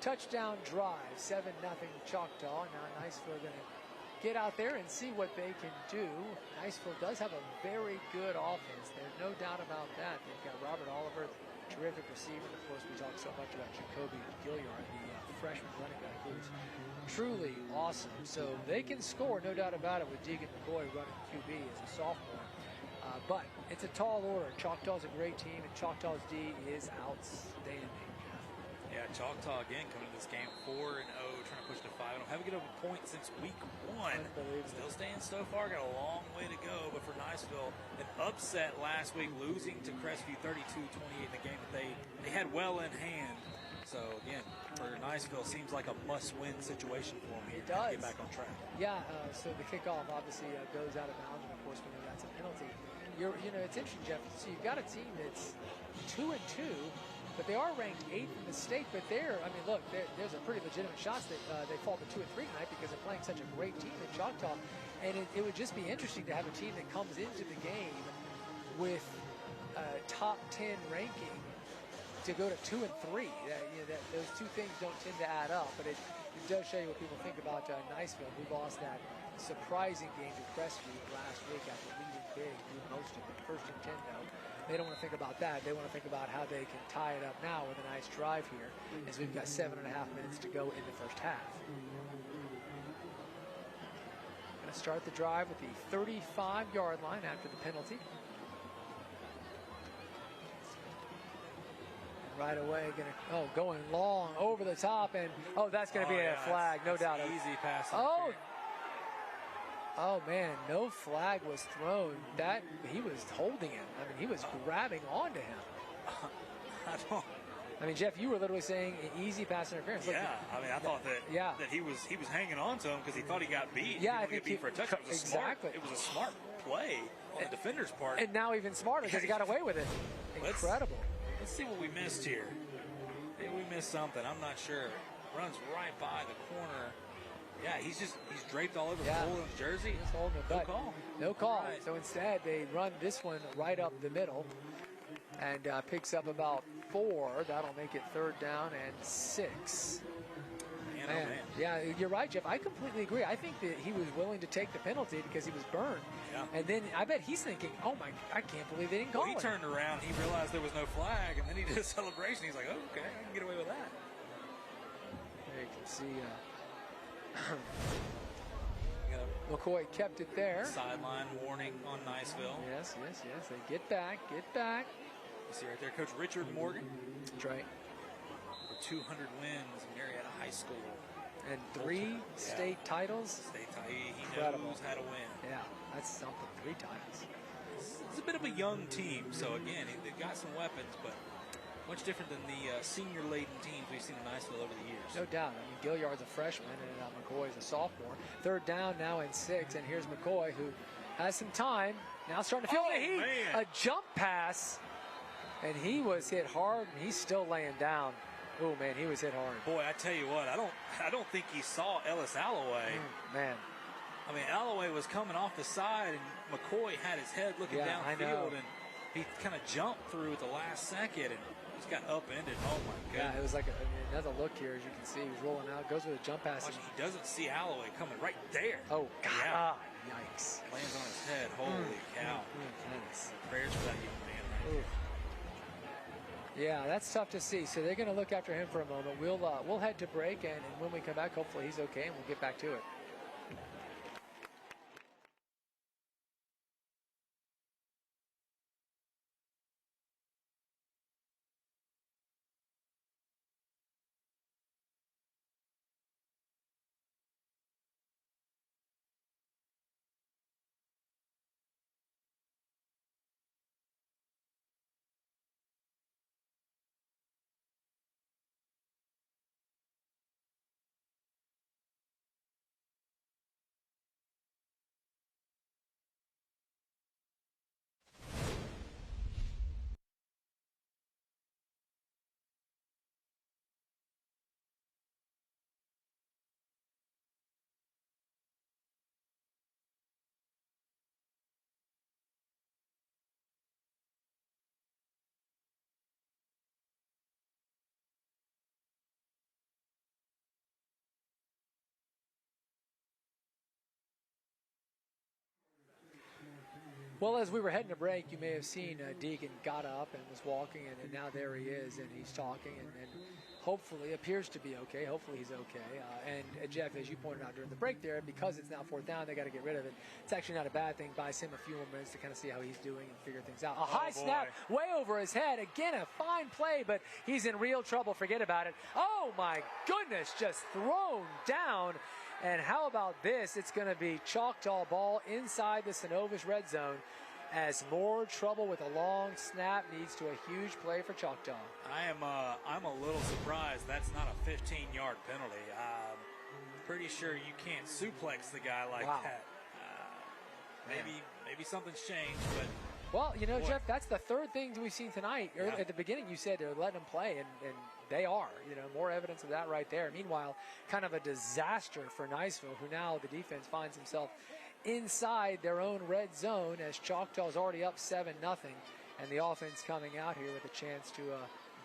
touchdown drive, 7-0 Choctaw. Now Niceville going to get out there and see what they can do. Niceville does have a very good offense. There's no doubt about that. They've got Robert Oliver, terrific receiver. Of course, we talk so much about Jacoby Gilliard, the freshman running back, who's truly awesome. So they can score, no doubt about it, with Deegan McCoy running QB as a sophomore. But it's a tall order. Choctaw's a great team, and Choctaw's D is outstanding. Yeah, Choctaw again coming to this game 4-0, trying to push to 5. Haven't given up a point since week 1. Still staying so far, got a long way to go. But for Niceville, an upset last week, losing to Crestview 32-28 in the game that they had well in hand. So again, for Niceville, seems like a must-win situation for them here. It does. To get back on track. Yeah. So the kickoff obviously goes out of bounds, and of course we know that's a penalty. It's interesting, Jeff. So you've got a team that's 2-2. But they are ranked 8th in the state. But look, there's a pretty legitimate shot that they fall to 2 and 3 tonight because they're playing such a great team in Choctaw. And it would just be interesting to have a team that comes into the game with top 10 ranking to go to 2 and 3. Those two things don't tend to add up. But it does show you what people think about Niceville, who lost that surprising game to Crestview last week after leading big, drew most of it. First and 10, though. They don't want to think about that. They want to think about how they can tie it up now with a nice drive here, as we've got 7.5 minutes to go in the first half. Going to start the drive with the 35-yard line after the penalty. Right away, going long over the top, and that's going to be a flag, no doubt. Easy pass. Oh man, no flag was thrown. That he was holding him. I mean, he was grabbing onto him. I mean, Jeff, you were literally saying an easy pass interference. Yeah, I mean, I thought that he was hanging on to him because he thought he got beat. Yeah, I think he for a touchdown. It was a smart play on the defender's part. And now even smarter because he got away with it. Incredible. Let's see what we missed here. Maybe we missed something. I'm not sure. Runs right by the corner. Yeah, he's draped all over the hole in his jersey. He's holding it, no call. No call. Right. So instead, they run this one right up the middle and picks up about 4. That'll make it 3rd down and 6. Man. Yeah, you're right, Jeff. I completely agree. I think that he was willing to take the penalty because he was burned. Yeah. And then I bet he's thinking, oh my, I can't believe they didn't call it. He turned around, he realized there was no flag, and then he did a celebration. He's like, oh, okay, I can get away with that. There you can see McCoy kept it there. Sideline warning on Niceville. Yes. They get back. You see right there, Coach Richard Morgan. That's right. For 200 wins, Marietta High School. And 3 state titles. He knows how to win. Yeah, that's something. 3 titles. It's a bit of a young team, so again, they've got some weapons, but much different than the senior-laden teams we've seen in Niceville over the years. No doubt. I mean, Gilliard's a freshman, and McCoy's a sophomore. 3rd down now and 6, and here's McCoy, who has some time. Now starting to feel the heat. Man. A jump pass, and he was hit hard, and he's still laying down. Oh man, he was hit hard. Boy, I tell you what, I don't think he saw Ellis Alloway. Man. I mean, Alloway was coming off the side, and McCoy had his head looking downfield, and he kind of jumped through at the last second, and just got upended. Oh my goodness. Yeah, it was like another look here, as you can see. He's rolling out, goes with a jump pass. Watch, he doesn't see Alloway coming right there. Oh, God. Yeah. Yikes. Lands on his head. Holy cow. Prayers for that young man right there. Yeah, that's tough to see. So they're going to look after him for a moment. We'll head to break, and when we come back, hopefully he's okay, and we'll get back to it. Well, as we were heading to break, you may have seen Deegan got up and was walking, and now there he is, and he's talking, and hopefully appears to be okay. Hopefully he's okay. And Jeff, as you pointed out during the break there, because it's now 4th down, they got to get rid of it. It's actually not a bad thing. Buys him a few more minutes to kind of see how he's doing and figure things out. A high snap way over his head. Again, a fine play, but he's in real trouble. Forget about it. Oh, my goodness, just thrown down. And how about this? It's going to be Choctaw ball inside the Synovus red zone as more trouble with a long snap leads to a huge play for Choctaw. I'm a little surprised that's not a 15-yard penalty. Pretty sure you can't suplex the guy like that. Maybe something's changed, but. Well, you know, Jeff, that's the 3rd thing we've seen tonight. Yeah. At the beginning, you said they're letting them play, and they are. You know, more evidence of that right there. Meanwhile, kind of a disaster for Niceville, who now the defense finds himself inside their own red zone as Choctaw's already up 7-0, and the offense coming out here with a chance to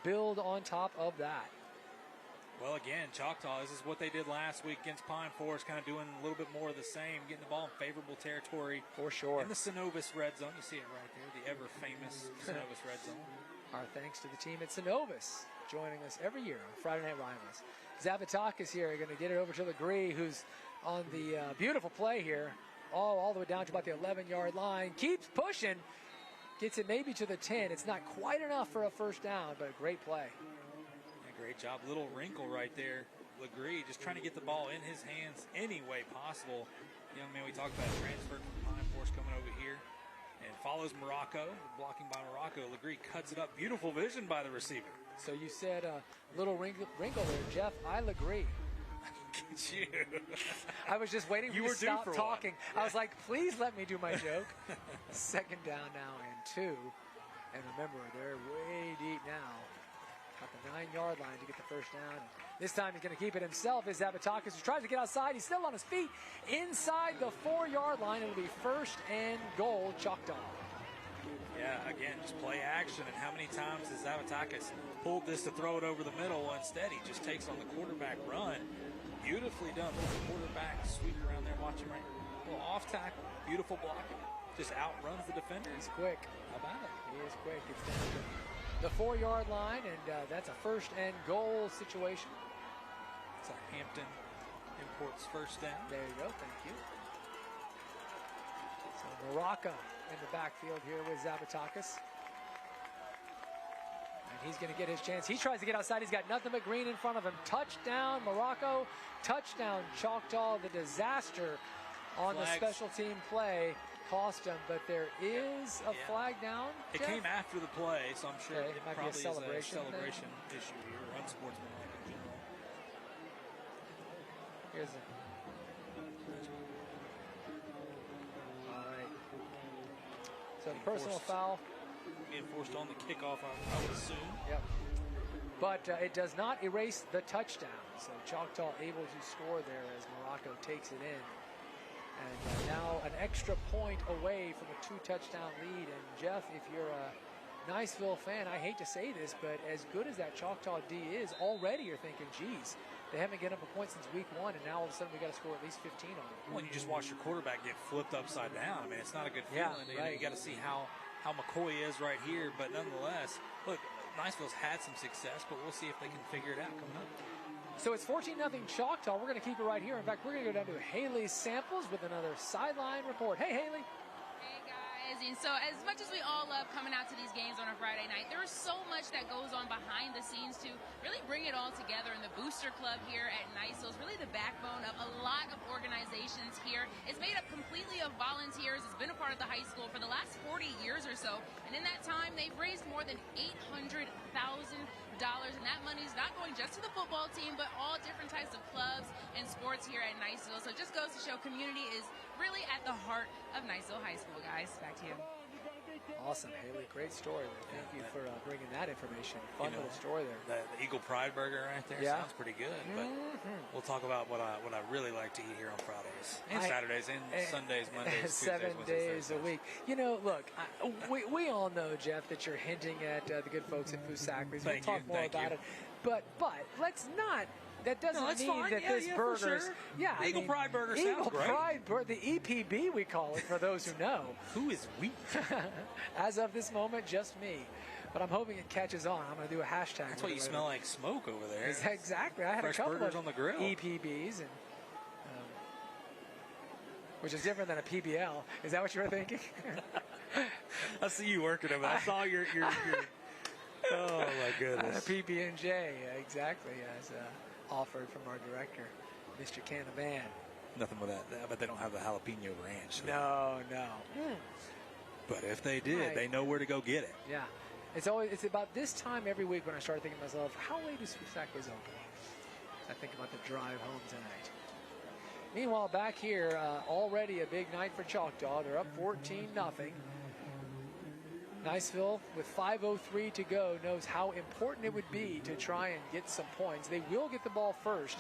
build on top of that. Well, again, Choctaw, this is what they did last week against Pine Forest, kind of doing a little bit more of the same, getting the ball in favorable territory. For sure. In the Synovus red zone. You see it right there, the ever-famous Synovus red zone. Our thanks to the team at Synovus, joining us every year on Friday Night Rivals. Zavatakis here, going to get it over to Legree, who's on the beautiful play here, all the way down to about the 11-yard line. Keeps pushing, gets it maybe to the 10. It's not quite enough for a first down, but a great play. Great job. Little wrinkle right there. Legree just trying to get the ball in his hands any way possible. Young man we talked about transferred from Pine Forest coming over here and follows Morocco. Blocking by Morocco. Legree cuts it up. Beautiful vision by the receiver. So you said a little wrinkle there, Jeff. I agree. Get you. I was just waiting for you to stop talking. I was like, please let me do my joke. Second down now and 2. And remember, they're way deep now. At the 9-yard line to get the first down. This time he's going to keep it himself. Is Zavatakis, who tries to get outside. He's still on his feet inside the 4-yard line. It'll be first and goal, Choctaw. Yeah, again, just play action. And how many times has Zavatakis pulled this to throw it over the middle? Instead, he just takes on the quarterback run. Beautifully done. Little quarterback sweep around there. Watch him right here. Little off tackle. Beautiful blocking. Just outruns the defender. He's quick. How about it? He is quick. It's down to the 4-yard line, and that's a first and goal situation. It's a Hampton Imports first down. There you go. Thank you. So Morocco in the backfield here with Zavatakis. And he's going to get his chance. He tries to get outside. He's got nothing but green in front of him. Touchdown, Morocco. Touchdown, Choctaw. The disaster on the special team play cost him, but there is a flag down. It came after the play, so I'm sure it might probably be a celebration issue here. Unsportsmanlike in general. Here's it. All right. So personal foul. Being forced on the kickoff, I would assume. Yep. But it does not erase the touchdown. So Choctaw able to score there as Morocco takes it in. And now an extra point away from a 2-touchdown lead. And Jeff, if you're a Niceville fan, I hate to say this, but as good as that Choctaw D is, already you're thinking, geez, they haven't given up a point since week 1, and now all of a sudden we got to score at least 15 on them. Well, you just watch your quarterback get flipped upside down. I mean, it's not a good feeling. Right. You got to see how McCoy is right here. But nonetheless, look, Niceville's had some success, but we'll see if they can figure it out coming up. So it's 14-0 Choctaw. We're going to keep it right here. In fact, we're going to go down to Haley Samples with another sideline report. Hey, Haley. Hey, guys. And so as much as we all love coming out to these games on a Friday night, there is so much that goes on behind the scenes to really bring it all together. And the Booster Club here at Niceville is really the backbone of a lot of organizations here. It's made up completely of volunteers. It's been a part of the high school for the last 40 years or so. And in that time, they've raised more than $800,000. And that money is not going just to the football team, but all different types of clubs and sports here at Niceville. So it just goes to show community is really at the heart of Niceville High School, guys. Back to you. Awesome, Haley. Great story there. Thank you for bringing that information. Fun little story there. The Eagle Pride Burger right there sounds pretty good. But we'll talk about what I really like to eat here on Fridays and Saturdays and Sundays, Mondays, 7 days a week. You know, look, we all know, Jeff, that you're hinting at the good folks at Foosackers. We'll talk more about it. But let's not. That doesn't mean that this burger's... Sure. Yeah, Eagle Pride Burger sounds Eagle great. Pride Burger, the EPB we call it, for those who know. Who is we? As of this moment, just me. But I'm hoping it catches on. I'm going to do a hashtag. That's why you smell like smoke over there. Exactly. I had Fresh a couple burgers of on the grill. EPBs, and which is different than a PBL. Is that what you were thinking? I see you working over. I saw your oh my goodness. A PB&J, exactly, as offered from our director, Mr. Canavan. Nothing with that. I bet they don't have the jalapeno ranch. No. But if they did, they know where to go get it. Yeah. It's about this time every week when I start thinking to myself, how late is Foosackers open? I think about the drive home tonight. Meanwhile, back here, already a big night for Choctaw. They're up 14-0. Niceville, with 5:03 to go, knows how important it would be to try and get some points. They will get the ball first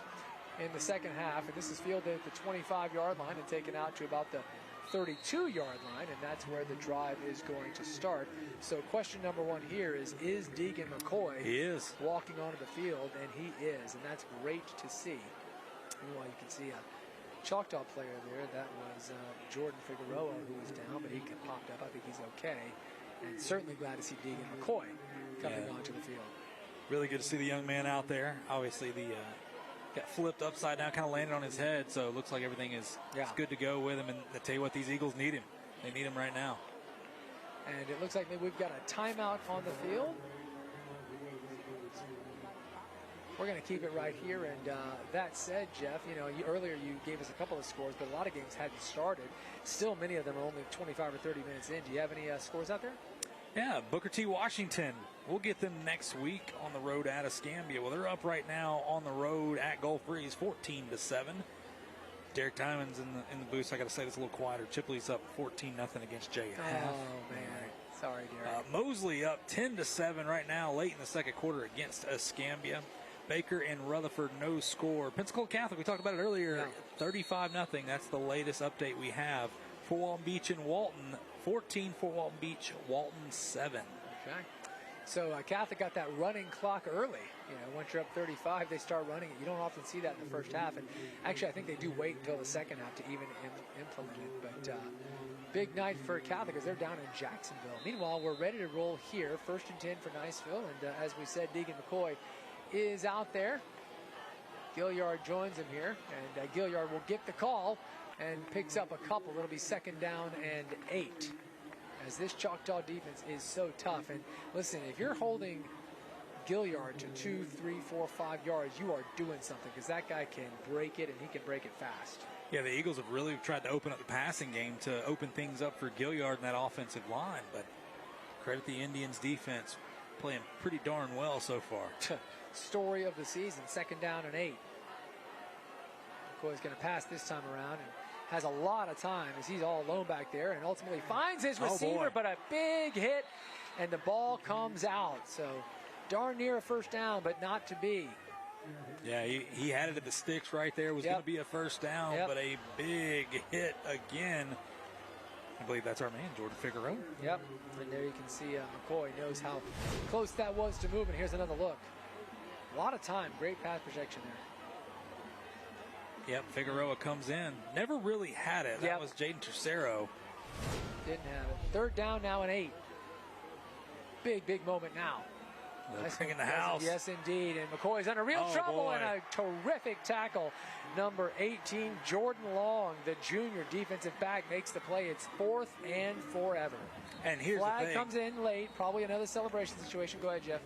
in the second half, and this is fielded at the 25-yard line and taken out to about the 32-yard line, and that's where the drive is going to start. So question number one here is Deegan McCoy He is walking onto the field? And he is, and that's great to see. Meanwhile, you can see a Choctaw player there. That was Jordan Figueroa, who was down, but he popped up. I think he's okay. And certainly glad to see Deegan McCoy coming onto the field. really good to see the young man out there. Obviously, the got flipped upside down, kind of landed on his head, so it looks like everything is good to go with him. And I tell you what, these Eagles need him. They need him right now. And it looks like maybe we've got a timeout on the field. We're going to keep it right here. And that said, Jeff, earlier you gave us a couple of scores, but a lot of games hadn't started. Still, many of them are only 25 or 30 minutes in. Do you have any scores out there? Yeah, Booker T. Washington. We'll get them next week on the road at Escambia. Well, they're up right now on the road at Gulf Breeze, 14-7. Derek Diamond's in the booth. I got to say this a little quieter. Chipley's up 14-0 against Jay. Oh man, sorry, Derek. Mosley up 10-7 right now, late in the second quarter against Escambia. Baker and Rutherford, no score. Pensacola Catholic, we talked about it earlier, 35-0. That's the latest update we have. For Walton Beach and Walton, 14 for Walton Beach, Walton 7. Okay. So Catholic got that running clock early. Once you're up 35, they start running it. You don't often see that in the first half. And actually, I think they do wait until the second half to even implement it. But big night for Catholic as they're down in Jacksonville. Meanwhile, we're ready to roll here. 1st and 10 for Niceville. And as we said, Deegan McCoy is out there. Gilliard joins him here. And Gilliard will get the call and picks up a couple. It'll be 2nd down and 8. As this Choctaw defense is so tough. And listen, if you're holding Gilliard to 2, 3, 4, 5 yards, you are doing something, because that guy can break it, and he can break it fast. Yeah, the Eagles have really tried to open up the passing game to open things up for Gilliard and that offensive line. But credit the Indians defense, playing pretty darn well so far. Story of the season, 2nd down and 8. McCoy's going to pass this time around and has a lot of time as he's all alone back there, and ultimately finds his receiver, but a big hit, and the ball comes out. So darn near a 1st down, but not to be. Yeah, he had it at the sticks right there. It was going to be a 1st down, but a big hit again. I believe that's our man, Jordan Figueroa. Yep, and there you can see McCoy knows how close that was to move, and here's another look. A lot of time, great pass projection there. Yep, Figueroa comes in. Never really had it. That was Jaden Tercero. Didn't have it. 3rd down now and 8. Big moment now. Nice in the house. Yes, indeed. And McCoy's under real trouble, and a terrific tackle. Number 18, Jordan Long, the junior defensive back, makes the play. It's 4th and forever. And here's the thing. Flag comes in late. Probably another celebration situation. Go ahead, Jeff.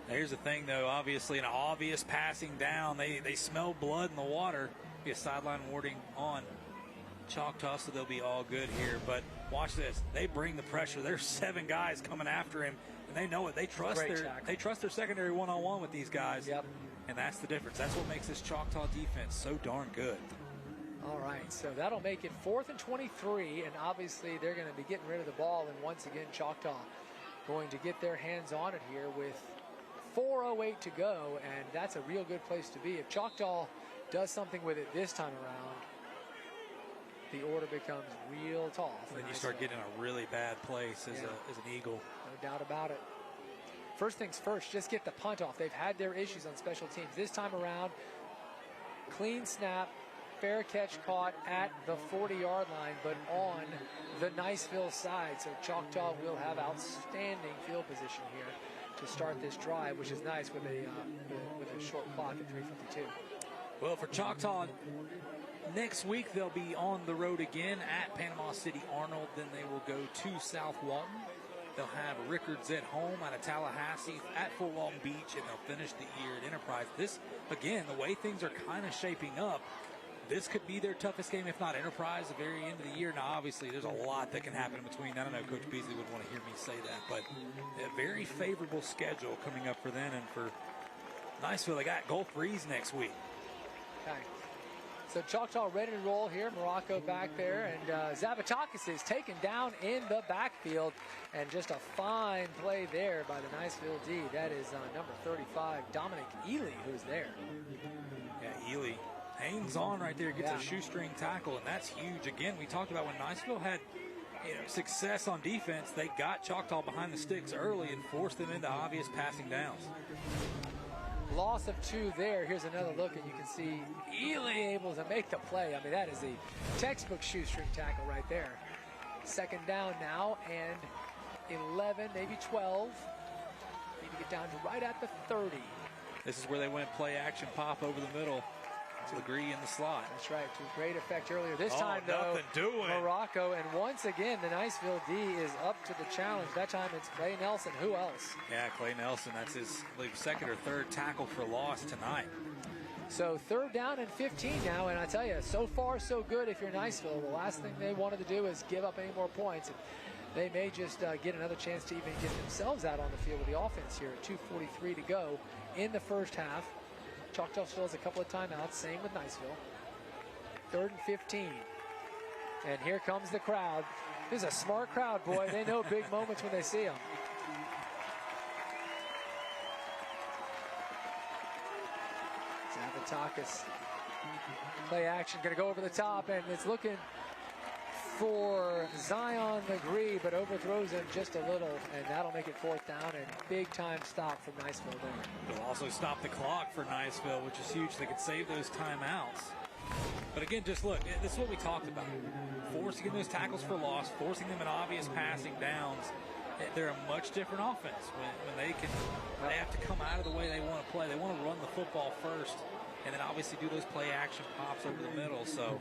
Here's the thing, though. Obviously, an obvious passing down. They smell blood in the water. Be a sideline warning on Choctaw, so they'll be all good here. But watch this. They bring the pressure. There's 7 guys coming after him, and they know it. They trust their secondary one-on-one with these guys. Yep. And that's the difference. That's what makes this Choctaw defense so darn good. All right, so that'll make it 4th and 23, and obviously they're going to be getting rid of the ball. And once again, Choctaw going to get their hands on it here with 4:08 to go, and that's a real good place to be. If Choctaw does something with it this time around, the order becomes real tall. Then you start getting a really bad place as an Eagle. No doubt about it. First things first, just get the punt off. They've had their issues on special teams. This time around, clean snap, fair catch caught at the 40-yard line, but on the Niceville side. So Choctaw will have outstanding field position here to start this drive, which is nice with a short clock at 3:52. Well, for Choctaw, next week they'll be on the road again at Panama City Arnold. Then they will go to South Walton. They'll have Rickards at home out of Tallahassee, at Fort Walton Beach, and they'll finish the year at Enterprise. This, again, the way things are kind of shaping up, this could be their toughest game, if not Enterprise, the very end of the year. Now, obviously, there's a lot that can happen in between. I don't know, Coach Beasley would want to hear me say that, but a very favorable schedule coming up for them. And for Niceville, they got Gulf Breeze next week. Okay. So Choctaw ready to roll here. Morocco back there, and Zavatakis is taken down in the backfield, and just a fine play there by the Niceville D. That is number 35, Dominic Ely, who's there. Yeah, Ely hangs on right there, gets Yeah. a shoestring tackle, and that's huge. Again, we talked about when Niceville had success on defense, they got Choctaw behind the sticks early and forced them into obvious passing downs. Loss of 2 there. Here's another look, and you can see Ely able to make the play. I mean, that is a textbook shoestring tackle right there. 2nd down now, and 11, maybe 12. Need to get down to right at the 30. This is where they went play action pop over the middle. Legree in the slot. That's right, to great effect earlier. This time, though, nothing doing. Morocco, and once again, the Niceville D is up to the challenge. That time it's Clay Nelson. Who else? Yeah, Clay Nelson. That's his, I believe, 2nd or 3rd tackle for loss tonight. So 3rd down and 15 now, and I tell you, so far so good if you're Niceville. The last thing they wanted to do is give up any more points. And they may just get another chance to even get themselves out on the field with the offense here. 2:43 to go in the first half. Choctaw still has a couple of timeouts, same with Niceville. 3rd and 15. And here comes the crowd. This is a smart crowd, boy. They know big moments when they see them. Zavatakis. Play action, going to go over the top, and it's looking for Zion Legree, but overthrows him just a little, and that'll make it 4th down, and big time stop from Niceville there. It'll also stop the clock for Niceville, which is huge. They could save those timeouts. But again, just look, this is what we talked about. Forcing in those tackles for loss, forcing them in obvious passing downs. They're a much different offense when they have to come out of the way they want to play. They want to run the football first, and then obviously do those play action pops over the middle. So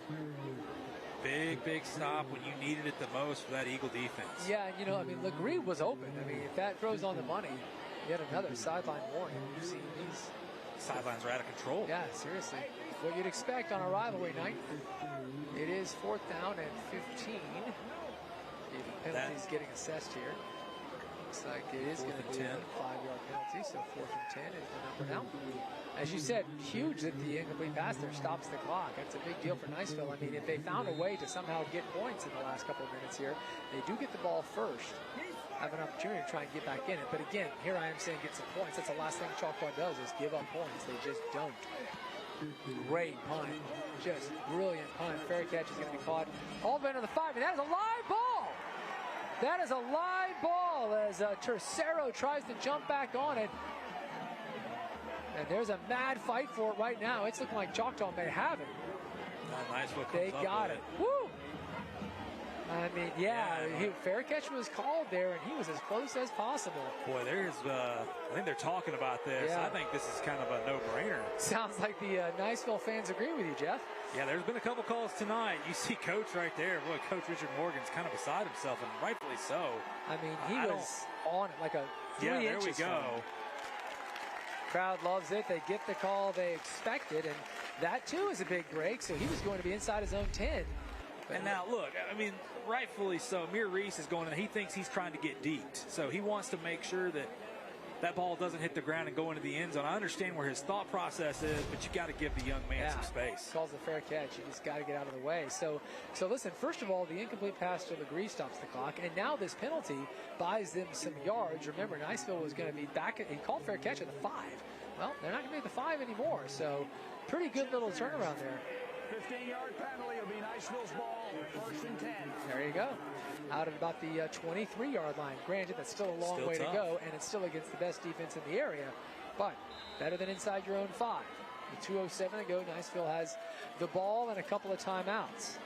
big stop when you needed it the most for that Eagle defense. Yeah, and I mean, Legree was open. I mean, if that throws on the money, yet another sideline warning. You've seen these. Sidelines are out of control. Yeah, seriously. What you'd expect on a rivalry night. It is 4th down and 15. The penalty's getting assessed here. Looks like it is going to be a 5-yard penalty, so 4th and 10 is the number now. As you said, huge that the incomplete pass there stops the clock. That's a big deal for Niceville. I mean, if they found a way to somehow get points in the last couple of minutes here, they do get the ball first, have an opportunity to try and get back in it. But again, here I am saying get some points. That's the last thing Choctaw does is give up points. They just don't. Great punt. Just brilliant punt. Fair catch is going to be caught all the way to the 5, and that is a live ball. That is a live ball as Tercero tries to jump back on it. And there's a mad fight for it right now. It's looking like Choctaw may have it. They got it. Woo! I mean, fair catch was called there, and he was as close as possible. Boy, I think they're talking about this. Yeah. I think this is kind of a no-brainer. Sounds like the Niceville fans agree with you, Jeff. Yeah, there's been a couple calls tonight. You see Coach right there. Boy, Coach Richard Morgan's kind of beside himself, and rightfully so. I mean, he was on it like a 3 Yeah, there inches we go. Crowd loves it. They get the call they expected, and that too is a big break. So he was going to be inside his own 10. And now, look, I mean, rightfully so. Amir Reese is going in. He thinks he's trying to get deked. So he wants to make sure that that ball doesn't hit the ground and go into the end zone. I understand where his thought process is, but you got to give the young man some space. Calls a fair catch. You just got to get out of the way. So listen, first of all, the incomplete pass to Legree stops the clock, and now this penalty buys them some yards. Remember, Niceville was going to be back. He called fair catch at the 5. Well, they're not going to be at the 5 anymore. So pretty good little turnaround there. 15-yard penalty will be Niceville's ball, 1st and 10. There you go. Out at about the 23-yard line. Granted, that's still a long way to go, and it's still against the best defense in the area, but better than inside your own 5. With 2:07 to go, Niceville has the ball and a couple of timeouts.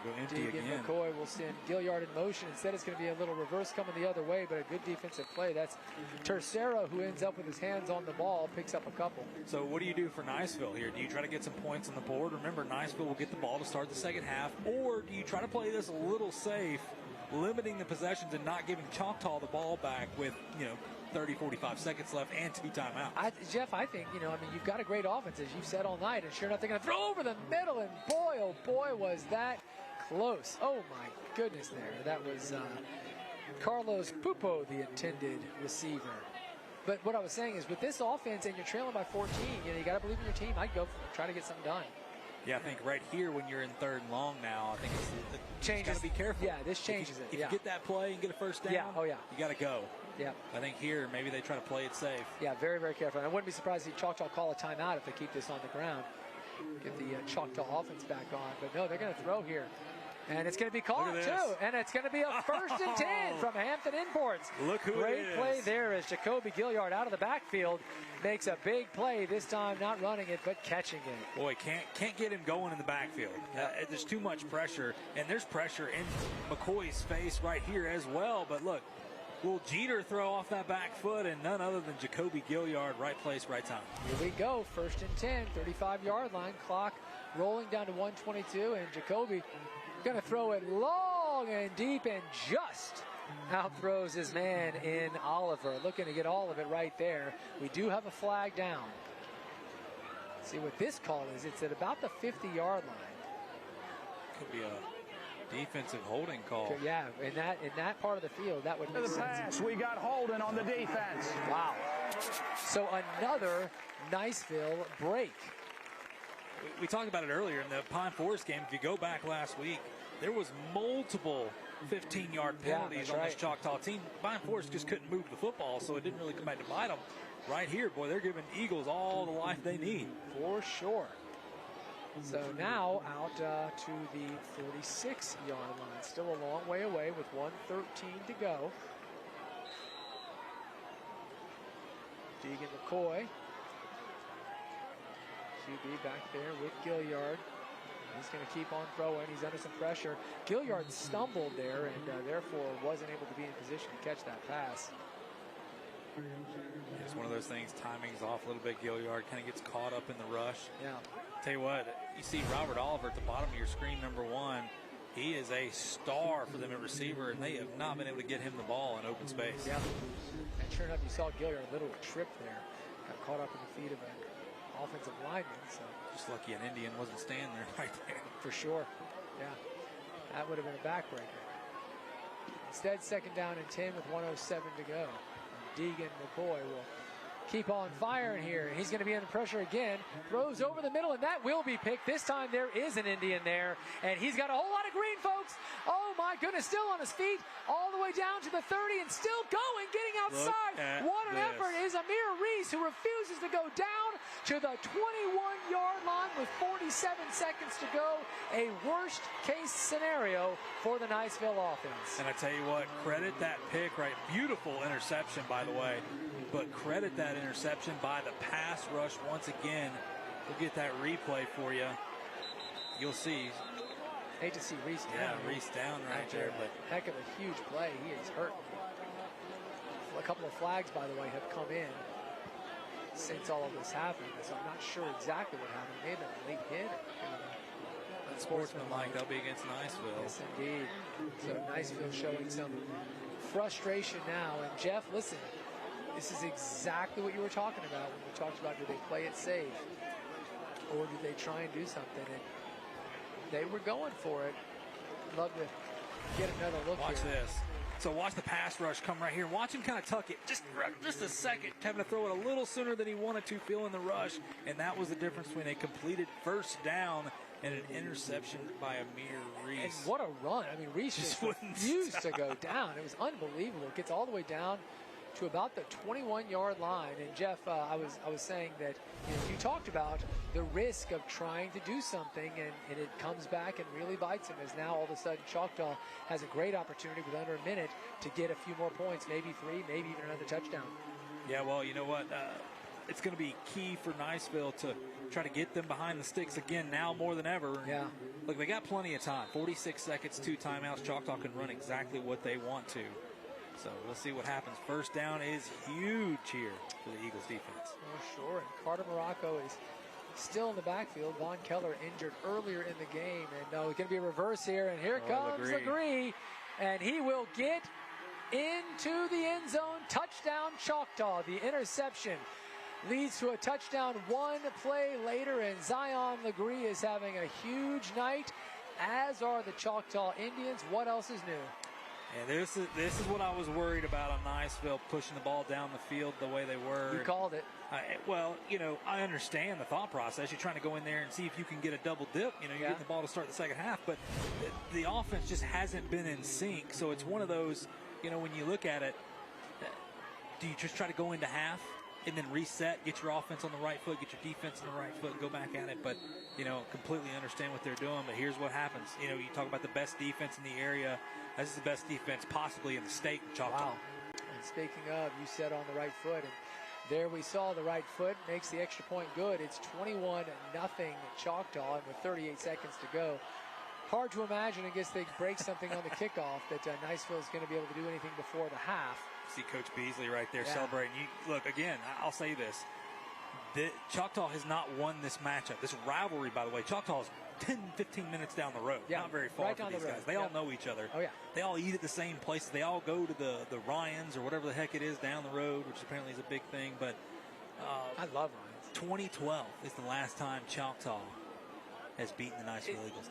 Go empty Deegan again. McCoy will send Gilliard in motion. Instead, it's going to be a little reverse coming the other way, but a good defensive play. That's Tercero, who ends up with his hands on the ball, picks up a couple. So what do you do for Niceville here? Do you try to get some points on the board? Remember, Niceville will get the ball to start the second half. Or do you try to play this a little safe, limiting the possessions and not giving Choctaw the ball back with, 30, 45 seconds left and 2 timeouts? Jeff, I think, you've got a great offense, as you've said all night, and sure enough, they're going to throw over the middle, and boy, oh boy, was that close. Oh my goodness there. That was Carlos Pupo, the intended receiver. But what I was saying is with this offense and you're trailing by 14, you got to believe in your team. I'd go for it. Try to get something done. Yeah, I think right here when you're in 3rd and long now, I think it's got to be careful. Yeah, this changes If you get that play and get a first down, you got to go. Yeah. I think here maybe they try to play it safe. Yeah, very, very careful. And I wouldn't be surprised if Choctaw call a timeout if they keep this on the ground. Get the Choctaw offense back on. But no, they're going to throw here. And it's going to be caught, too. And it's going to be a 1st and 10 from Hampton Imports. Look who Great it is. play there as Jacoby Gilliard out of the backfield makes a big play. This time not running it, but catching it. Boy, can't get him going in the backfield. There's too much pressure. And there's pressure in McCoy's face right here as well. But look, will Jeter throw off that back foot? And none other than Jacoby Gilliard, right place, right time. Here we go. 1st and 10, 35-yard line. Clock rolling down to 122. And Jacoby going to throw it long and deep and just outthrows his man in Oliver. Looking to get all of it right there. We do have a flag down. Let's see what this call is. It's at about the 50-yard line. Could be a defensive holding call. Yeah, in that part of the field, that would make To the sense. pass, we got holding on the defense. Wow. So another Niceville break. We talked about it earlier in the Pine Forest game. If you go back last week, there was multiple 15-yard penalties on this Choctaw team. Pine Forest just couldn't move the football, so it didn't really come back to bite them. Right here, boy, they're giving Eagles all the life they need. For sure. So now out to the 46-yard line. Still a long way away with 1:13 to go. Deegan McCoy. QB back there with Gilliard. He's going to keep on throwing. He's under some pressure. Gilliard stumbled there and therefore wasn't able to be in position to catch that pass. It's one of those things, timing's off a little bit. Gilliard kind of gets caught up in the rush. Yeah. Tell you what, you see Robert Oliver at the bottom of your screen, number 1. He is a star for them at receiver, and they have not been able to get him the ball in open space. Yeah. And sure enough, you saw Gilliard a little trip there. Got caught up in the feet of an offensive lineman. So just lucky an Indian wasn't standing there right there. For sure. Yeah. That would have been a backbreaker. Instead, 2nd down and 10 with 1:07 to go. Deegan McCoy will keep on firing here. He's going to be under pressure again. Throws over the middle, and that will be picked. This time there is an Indian there, and he's got a whole lot of green, folks. Oh, my goodness, still on his feet, all the way down to the 30, and still going, getting outside. What an effort is Amir Reese, who refuses to go down to the 21-yard line with 47 seconds to go. A worst-case scenario for the Niceville offense. And I tell you what, credit that pick, right? Beautiful interception, by the way. But credit that interception by the pass rush once again. We'll get that replay for you. You'll see. Hate to see Reese down. Yeah, Reese down right there. But heck of a huge play. He is hurt. A couple of flags, by the way, have come in since all of this happened. So I'm not sure exactly what happened. Maybe a late hit. Sportsmanlike, they'll be against Niceville. Yes, indeed. So Niceville showing some frustration now. And Jeff, listen, this is exactly what you were talking about when we talked about, do they play it safe or do they try and do something? And they were going for it. Love to get another look Watch here. this. So watch the pass rush come right here. Watch him kind of tuck it just a second. Having to throw it a little sooner than he wanted to, feeling the rush. And that was the difference between a completed 1st down and an interception by Amir Reese. And what a run. I mean, Reese just refused to go down. It was unbelievable. It gets all the way down to about the 21-yard line. And Jeff, I was saying that you talked about the risk of trying to do something, and it comes back and really bites him, as now all of a sudden Choctaw has a great opportunity with under a minute to get a few more points, maybe 3, maybe even another touchdown. Yeah, well, you know what? It's going to be key for Niceville to try to get them behind the sticks again now more than ever. Yeah. Look, they got plenty of time. 46 seconds, 2 timeouts. Choctaw can run exactly what they want to. So we'll see what happens. 1st down is huge here for the Eagles defense. Oh, sure. And Carter Morocco is still in the backfield. Von Keller injured earlier in the game. And it's going to be a reverse here. And here comes Legree. And he will get into the end zone. Touchdown, Choctaw. The interception leads to a touchdown one play later. And Zion Legree is having a huge night, as are the Choctaw Indians. What else is new? And this is what I was worried about on Niceville, pushing the ball down the field the way they were. You called it. Well, I understand the thought process. You're trying to go in there and see if you can get a double dip. You're getting the ball to start the second half. But the offense just hasn't been in sync. So it's one of those, when you look at it, do you just try to go into half and then reset, get your offense on the right foot, get your defense on the right foot, and go back at it? But, completely understand what they're doing. But here's what happens. You talk about the best defense in the area. This is the best defense possibly in the state in Choctaw. Wow. And speaking of, you said on the right foot, and there we saw the right foot makes the extra point good. It's 21-0 Choctaw, and with 38 seconds to go. Hard to imagine, I guess, they break something on the kickoff that Niceville is going to be able to do anything before the half. See Coach Beasley right there celebrating. Look, again, I'll say this. Choctaw has not won this matchup. This rivalry, by the way, Choctaw is 10, 15 minutes down the road. Yeah, not very far for these guys. They all know each other. Oh, yeah. They all eat at the same places. They all go to the Ryans or whatever the heck it is down the road, which apparently is a big thing. But I love Ryans. 2012 is the last time Choctaw has beaten the Niceville Eagles.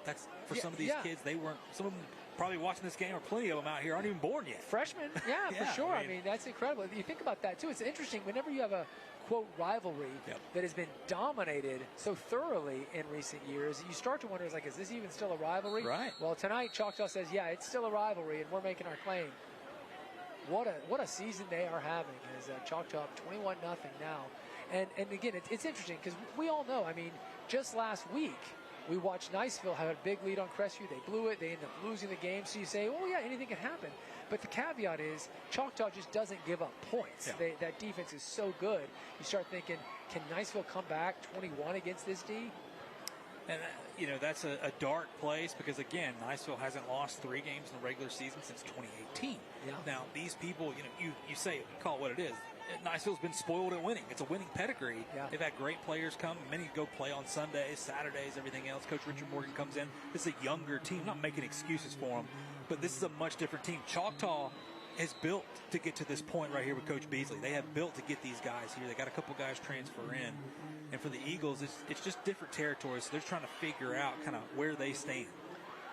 That's for some of these kids. They weren't. Some of them probably watching this game, or plenty of them out here aren't even born yet. Freshmen, yeah, for sure. I mean, that's incredible. You think about that too. It's interesting whenever you have a quote rivalry that has been dominated so thoroughly in recent years. You start to wonder, is this even still a rivalry? Right. Well, tonight Choctaw says, yeah, it's still a rivalry, and we're making our claim. What a season they are having as Choctaw up 21-0 now. And again, it's interesting because we all know, I mean, just last week, we watched Niceville have a big lead on Crestview. They blew it. They ended up losing the game. So you say, oh, yeah, anything can happen. But the caveat is Choctaw just doesn't give up points. Yeah. That defense is so good. You start thinking, can Niceville come back 21 against this D? And, that's a dark place because, again, Niceville hasn't lost 3 games in the regular season since 2018. Yeah. Now, these people, you say, you call it what it is. Niceville's been spoiled at winning. It's a winning pedigree. Yeah. They've had great players come. Many go play on Sundays, Saturdays, everything else. Coach Richard Morgan comes in. This is a younger team. I'm not making excuses for them, but this is a much different team. Choctaw has built to get to this point right here with Coach Beasley. They have built to get these guys here. They got a couple guys transfer in. And for the Eagles, it's just different territories. So they're trying to figure out kind of where they stand.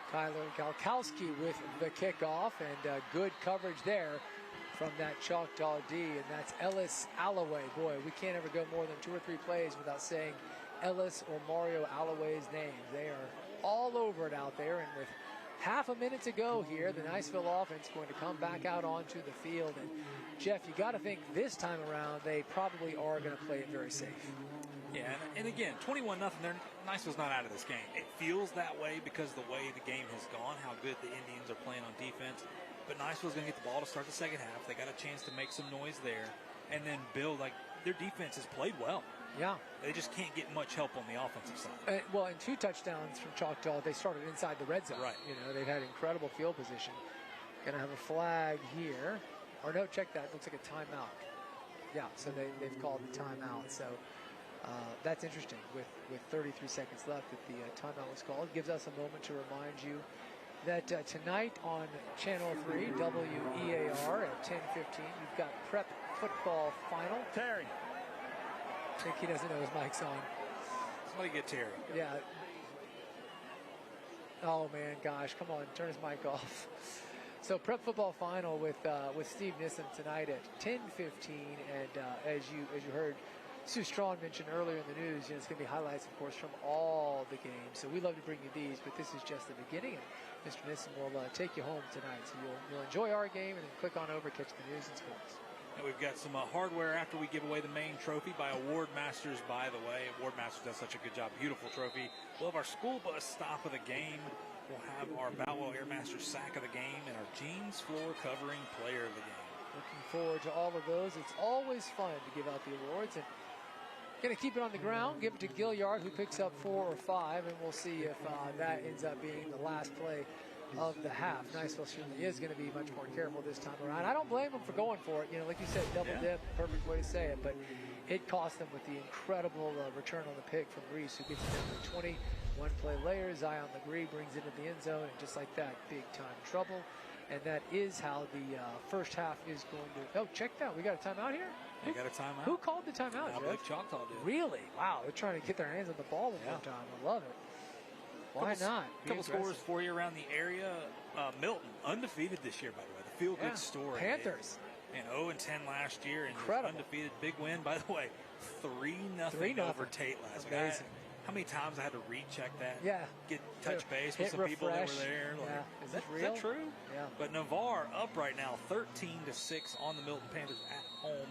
Tyler Galkowski with the kickoff, and good coverage there from that Choctaw D, and that's Ellis Alloway. Boy, we can't ever go more than 2 or 3 plays without saying Ellis or Mario Alloway's names. They are all over it out there, and with half a minute to go here, the Niceville offense going to come back out onto the field. And Jeff, you got to think this time around they probably are going to play it very safe. Yeah, and again, 21-0. Niceville's not out of this game. It feels that way because the way the game has gone, how good the Indians are playing on defense. But Niceville's going to get the ball to start the second half. They got a chance to make some noise there and then build. Like, their defense has played well. Yeah. They just can't get much help on the offensive side. Well, and 2 touchdowns from Choctaw, they started inside the red zone. Right. They've had incredible field position. Going to have a flag here. Or no, check that. Looks like a timeout. Yeah, so they've called the timeout. So that's interesting. With 33 seconds left, that the timeout was called. It gives us a moment to remind you that tonight on Channel 3, WEAR at 10:15, you've got prep football final. Terry. I think he doesn't know his mic's on. Somebody get Terry. Yeah. Oh, man, gosh, come on, turn his mic off. So prep football final with Steve Nissen tonight at 10:15, and as you heard Sue Strawn mentioned earlier in the news, it's going to be highlights, of course, from all the games. So we love to bring you these, but this is just the beginning. And Mr. Nissen will take you home tonight. So you'll enjoy our game and then click on over, catch the news and sports. And we've got some hardware after we give away the main trophy by Award Masters, by the way. Award Masters does such a good job. Beautiful trophy. We'll have our school bus stop of the game. We'll have our Boutwell Airmaster sack of the game and our jeans floor covering player of the game. Looking forward to all of those. It's always fun to give out the awards. And going to keep it on the ground, give it to Gilliard, who picks up 4 or 5, and we'll see if that ends up being the last play of the half. Niceville certainly is going to be much more careful this time around. I don't blame them for going for it. Like you said, double dip, perfect way to say it, but it cost them with the incredible return on the pick from Reese, who gets it down to 20. One play later, Zion Legree brings it into the end zone, and just like that, big time trouble. And that is how the first half is going to. Oh, check that. We got a timeout here? They got a timeout. Who called the timeout, I believe Choctaw did. Really? Wow. They're trying to get their hands on the ball one more time. I love it. Why not? A couple scores for you around the area. Milton, undefeated this year, by the way. The feel-good story. Panthers. And 0-10 last year. And incredible. Undefeated. Big win, by the way. 3-0 over Tate last week. Amazing. how many times I had to recheck that? Yeah. Get touch base with Hit some people that refresh. were there. Like, Yeah. is this that true? Yeah. But Navarre up right now, 13-6 on the Milton Panthers at home.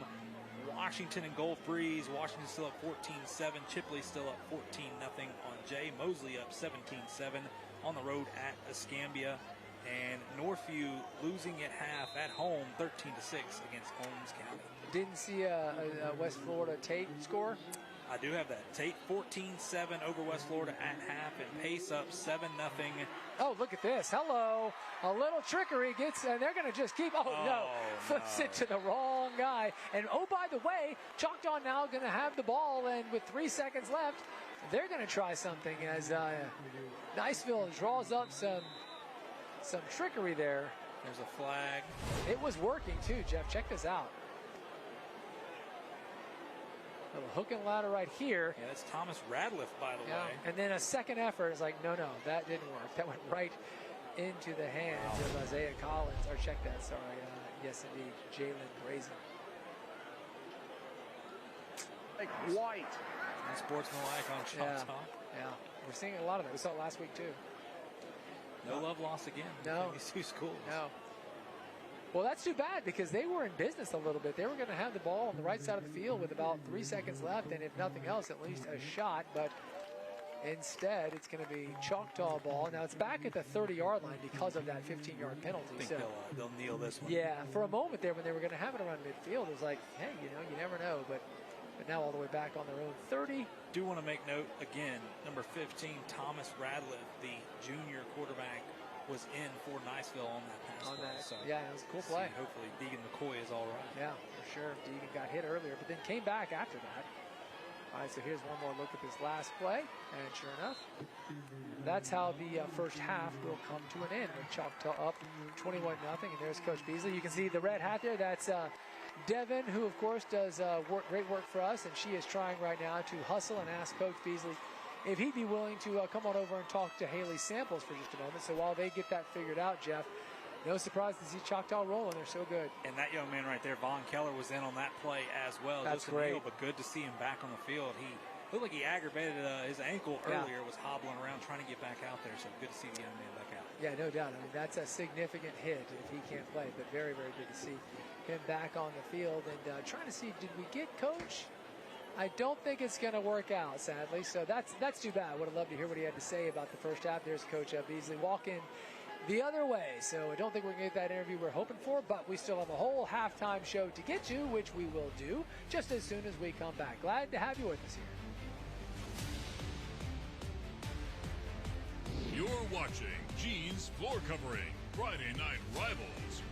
Washington and Gulf Breeze. Washington still up 14-7. Chipley still up 14-0 on Jay. Mosley up 17-7 on the road at Escambia. And Northview losing at half at home, 13-6 against Holmes County. Didn't see a West Florida Tate score. I do have that. Tate 14-7 over West Florida at half, and Pace up 7-0. Oh, look at this. Hello. A little trickery gets, and they're going to just keep, no. Flips it to the wrong guy. And oh, by the way, Choctaw now going to have the ball, and with 3 seconds left, they're going to try something as Niceville draws up some trickery there. There's a flag. It was working too, Jeff. Check this out. A little hook and ladder right here. Yeah, that's Thomas Radliff, by the way. And then a second effort is like, no, that didn't work. That went right into the hands of Isaiah Collins. Or check that, sorry. Yes, indeed, Jalen Brazen. White. Unsportsmanlike on Choctaw. Yeah, we're seeing a lot of that. We saw it last week too. No love lost again. No. These two schools. No. Well, that's too bad because they were in business a little bit. They were going to have the ball on the right side of the field with about 3 seconds left, and if nothing else, at least a shot. But instead, it's going to be Choctaw ball. Now, it's back at the 30-yard line because of that 15-yard penalty. I think they'll kneel this one. Yeah, for a moment there when they were going to have it around midfield, it was like, hey, you never know. But now all the way back on their own 30. Do want to make note, again, number 15, Thomas Radliff, the junior quarterback, was in for Niceville on that pass play. So yeah, it was a cool play. Hopefully Deegan McCoy is all right. Yeah, for sure. Deegan got hit earlier, but then came back after that. All right, so here's one more look at this last play. And sure enough, that's how the first half will come to an end with Choctaw up 21-0. And there's Coach Beasley. You can see the red hat there. That's Devin, who, of course, does great work for us. And she is trying right now to hustle and ask Coach Beasley if he'd be willing to come on over and talk to Haley Samples for just a moment. So while they get that figured out, Jeff, no surprise to see Choctaw rolling. They're so good. And that young man right there, Von Keller, was in on that play as well. That's just great. But good to see him back on the field. He looked like he aggravated his ankle earlier, was hobbling around trying to get back out there. So good to see the young man back out. Yeah, no doubt. I mean, that's a significant hit if he can't play. But very, very good to see him back on the field. And trying to see, did we get Coach? I don't think it's going to work out, sadly. So that's too bad. Would have loved to hear what he had to say about the first half. There's Coach Beasley walking the other way. So I don't think we're going to get that interview we're hoping for, but we still have a whole halftime show to get to, which we will do just as soon as we come back. Glad to have you with us here. You're watching Gene's Floor Covering Friday Night Rivals.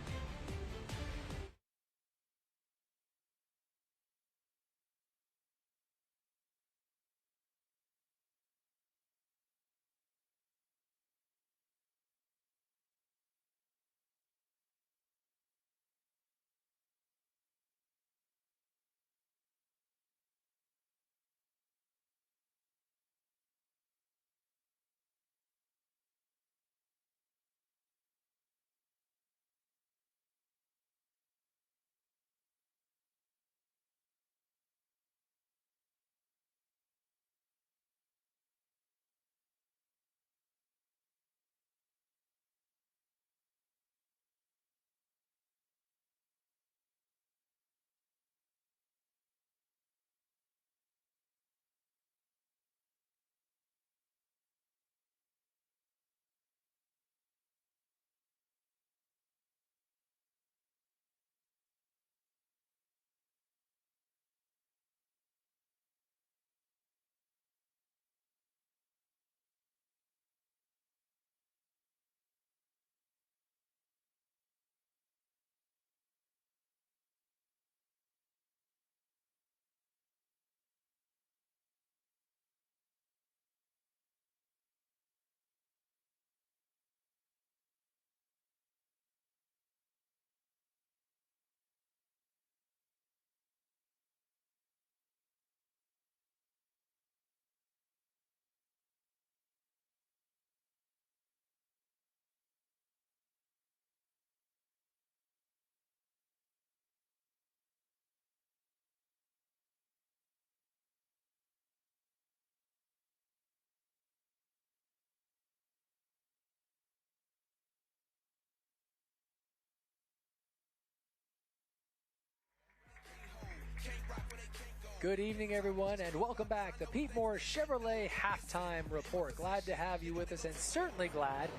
Good evening, everyone, and welcome back to Pete Moore's Chevrolet Halftime Report. Glad to have you with us, and certainly glad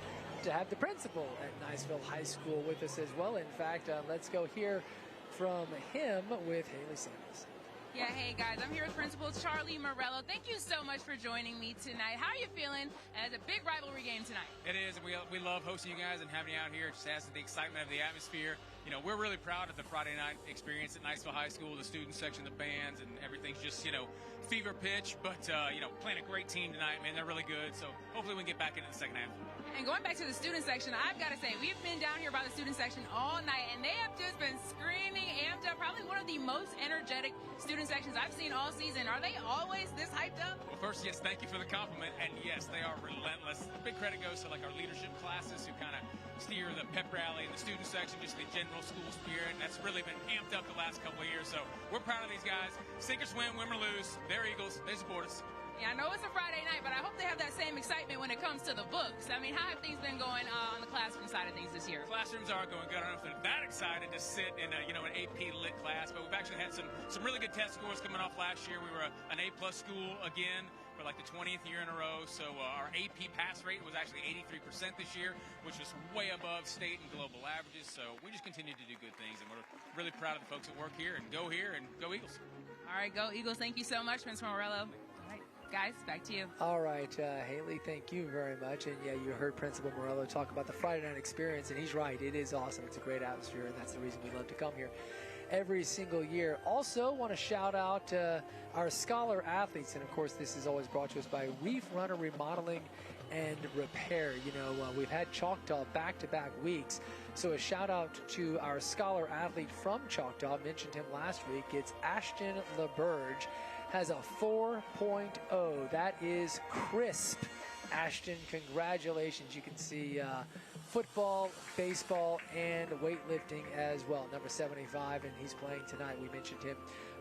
to have the principal at Niceville High School with us as well. In fact, let's go hear from him with Haley Sanders. Yeah, hey guys, I'm here with Principal Charlie Morello. Thank you so much for joining me tonight. How are you feeling as a big rivalry game tonight? It is. We love hosting you guys and having you out here. It just adds to the excitement of the atmosphere. You know, we're really proud of the Friday night experience at Niceville High School, the student section, the bands, and everything's just, fever pitch. But, playing a great team tonight, man. They're really good. So hopefully we can get back into the second half. And going back to the student section, I've got to say, we've been down here by the student section all night, and they have just been screaming, amped up. Probably one of the most energetic student sections I've seen all season. Are they always this hyped up? Well, first, yes, thank you for the compliment. And, yes, they are relentless. Big credit goes to, our leadership classes who kind of steer the pep rally and the student section, just the general school spirit. And that's really been amped up the last couple of years. So we're proud of these guys. Sink or swim, win or lose. They're Eagles. They support us. Yeah, I know it's a Friday night, but I hope they have that same excitement when it comes to the books. I mean, how have things been going on the classroom side of things this year? Classrooms are going good. I don't know if they're that excited to sit in an AP lit class, but we've actually had some really good test scores coming off last year. We were an A-plus school again for the 20th year in a row. So our AP pass rate was actually 83% this year, which was way above state and global averages. So we just continue to do good things, and we're really proud of the folks that work here, and go Eagles. All right, go Eagles. Thank you so much, Principal Morello. Guys, back to you. All right, Haley, thank you very much. And, yeah, you heard Principal Morello talk about the Friday night experience, and he's right. It is awesome. It's a great atmosphere, and that's the reason we love to come here every single year. Also, want to shout out our scholar athletes, and, of course, this is always brought to us by Reef Runner Remodeling and Repair. We've had Choctaw back-to-back weeks, so a shout-out to our scholar athlete from Choctaw. I mentioned him last week. It's Ashton LaBerge. Has a 4.0. That is crisp. Ashton, congratulations. You can see football, baseball, and weightlifting as well. Number 75, and he's playing tonight. We mentioned him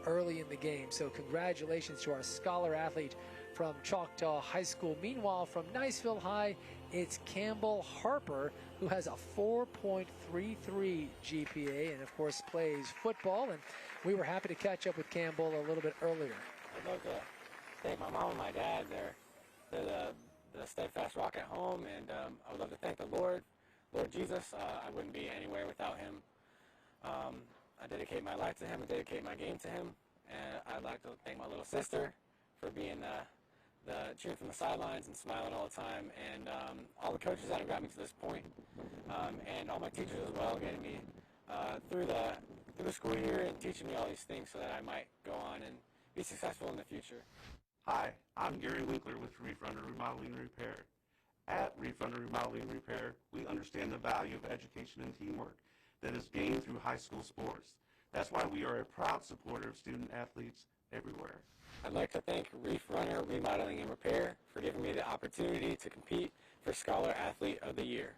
early in the game. So congratulations to our scholar athlete from Choctaw High School. Meanwhile, from Niceville High, it's Campbell Harper, who has a 4.33 GPA and, of course, plays football. And we were happy to catch up with Campbell a little bit earlier. I'd love to thank my mom and my dad. They're the steadfast rock at home, and I would love to thank the Lord Jesus. I wouldn't be anywhere without him. I dedicate my life to him. I dedicate my game to him. And I'd like to thank my little sister for being the cheering from the sidelines and smiling all the time, and all the coaches that have got me to this point, and all my teachers as well, getting me through the school year and teaching me all these things so that I might go on and be successful in the future. Hi, I'm Gary Winkler with Reef Runner Remodeling and Repair. At Reef Runner Remodeling and Repair, we understand the value of education and teamwork that is gained through high school sports. That's why we are a proud supporter of student athletes everywhere. I'd like to thank Reef Runner Remodeling and Repair for giving me the opportunity to compete for Scholar Athlete of the Year.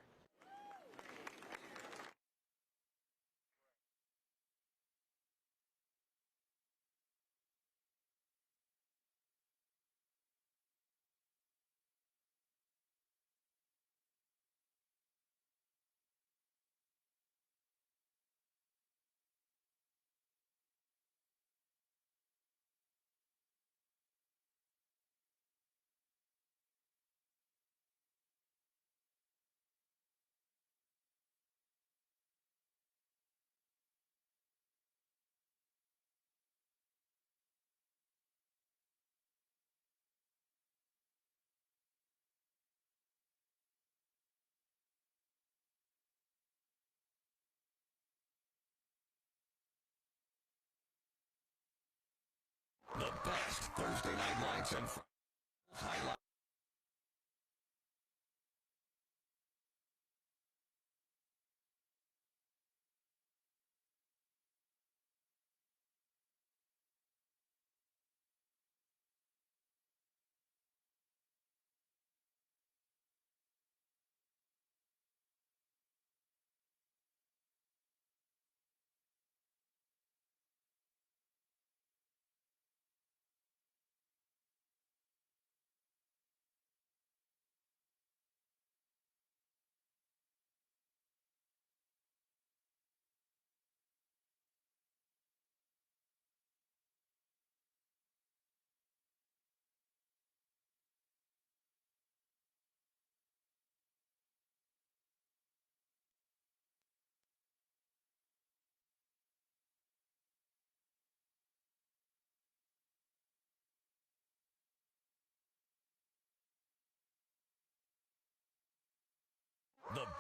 The best Thursday night lights and highlights.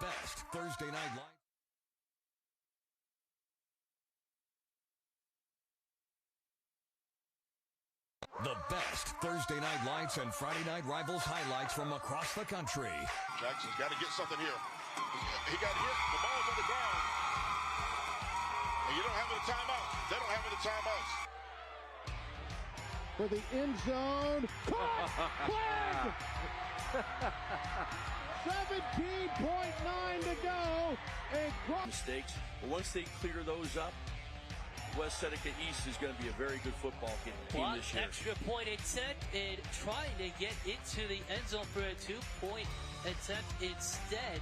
best Thursday night live. The best Thursday night lights and Friday night rivals highlights from across the country. Jackson's got to get something here. He got hit. The ball's on the ground. And you don't have any timeouts. They don't have any timeouts. For the end zone. Caught! Flag! 17.9 to go. And mistakes. But once they clear those up, West Seneca East is going to be a very good football team this year. Extra point attempt and trying to get into the end zone for a 2-point attempt. Instead,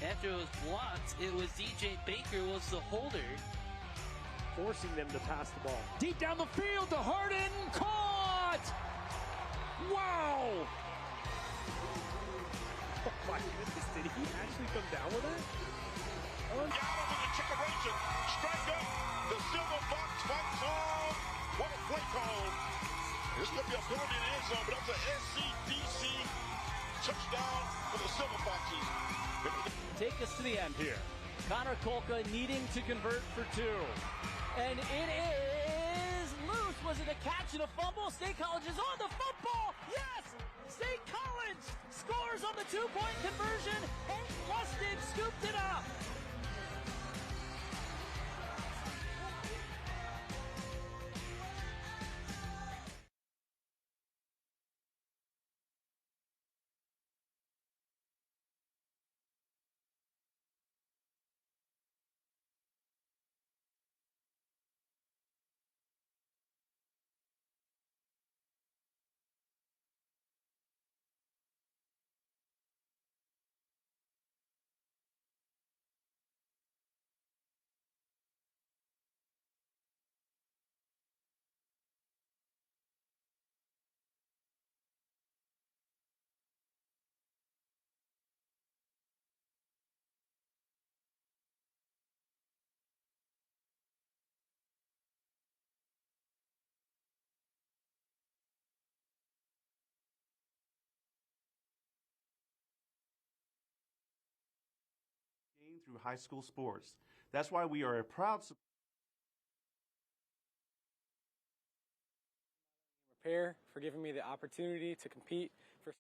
after it was blocked, it was DJ Baker was the holder. Forcing them to pass the ball. Deep down the field to Harden. Caught! Wow! Oh my goodness, did he actually come down with that? Got over the checkeration. Strike up. The Silver Fox fights on. What a play call. This could be a penalty in the end zone, but that's an SCDC touchdown for the Silver Foxes. Take us to the end here. Connor Kolka needing to convert for 2. And it is loose. Was it a catch and a fumble? State College is on the football. Yes! State College scores on the 2-point conversion, and Lustig scooped it up. Through high school sports. That's why we are a proud Repair for giving me the opportunity to compete for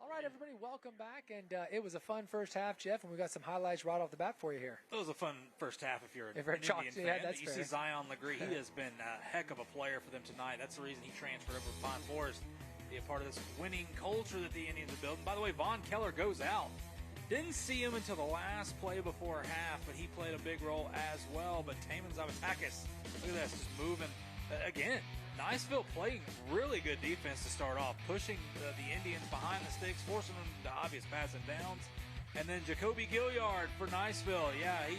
All right, everybody, welcome back. And it was a fun first half, Jeff, and we got some highlights right off the bat for you here. It was a fun first half if you're an Indian fan. Yeah, that's you fair. see Zion Legree. He has been a heck of a player for them tonight. That's the reason he transferred over to Pine Forest, be a part of this winning culture that the Indians are building. By the way, Von Keller goes out. Didn't see him until the last play before half, but he played a big role as well. But Taman Zavatakis, look at this, just moving. Again, Niceville playing really good defense to start off, pushing the Indians behind the sticks, forcing them to obvious pass and downs. And then Jacoby Gilliard for Niceville. Yeah, he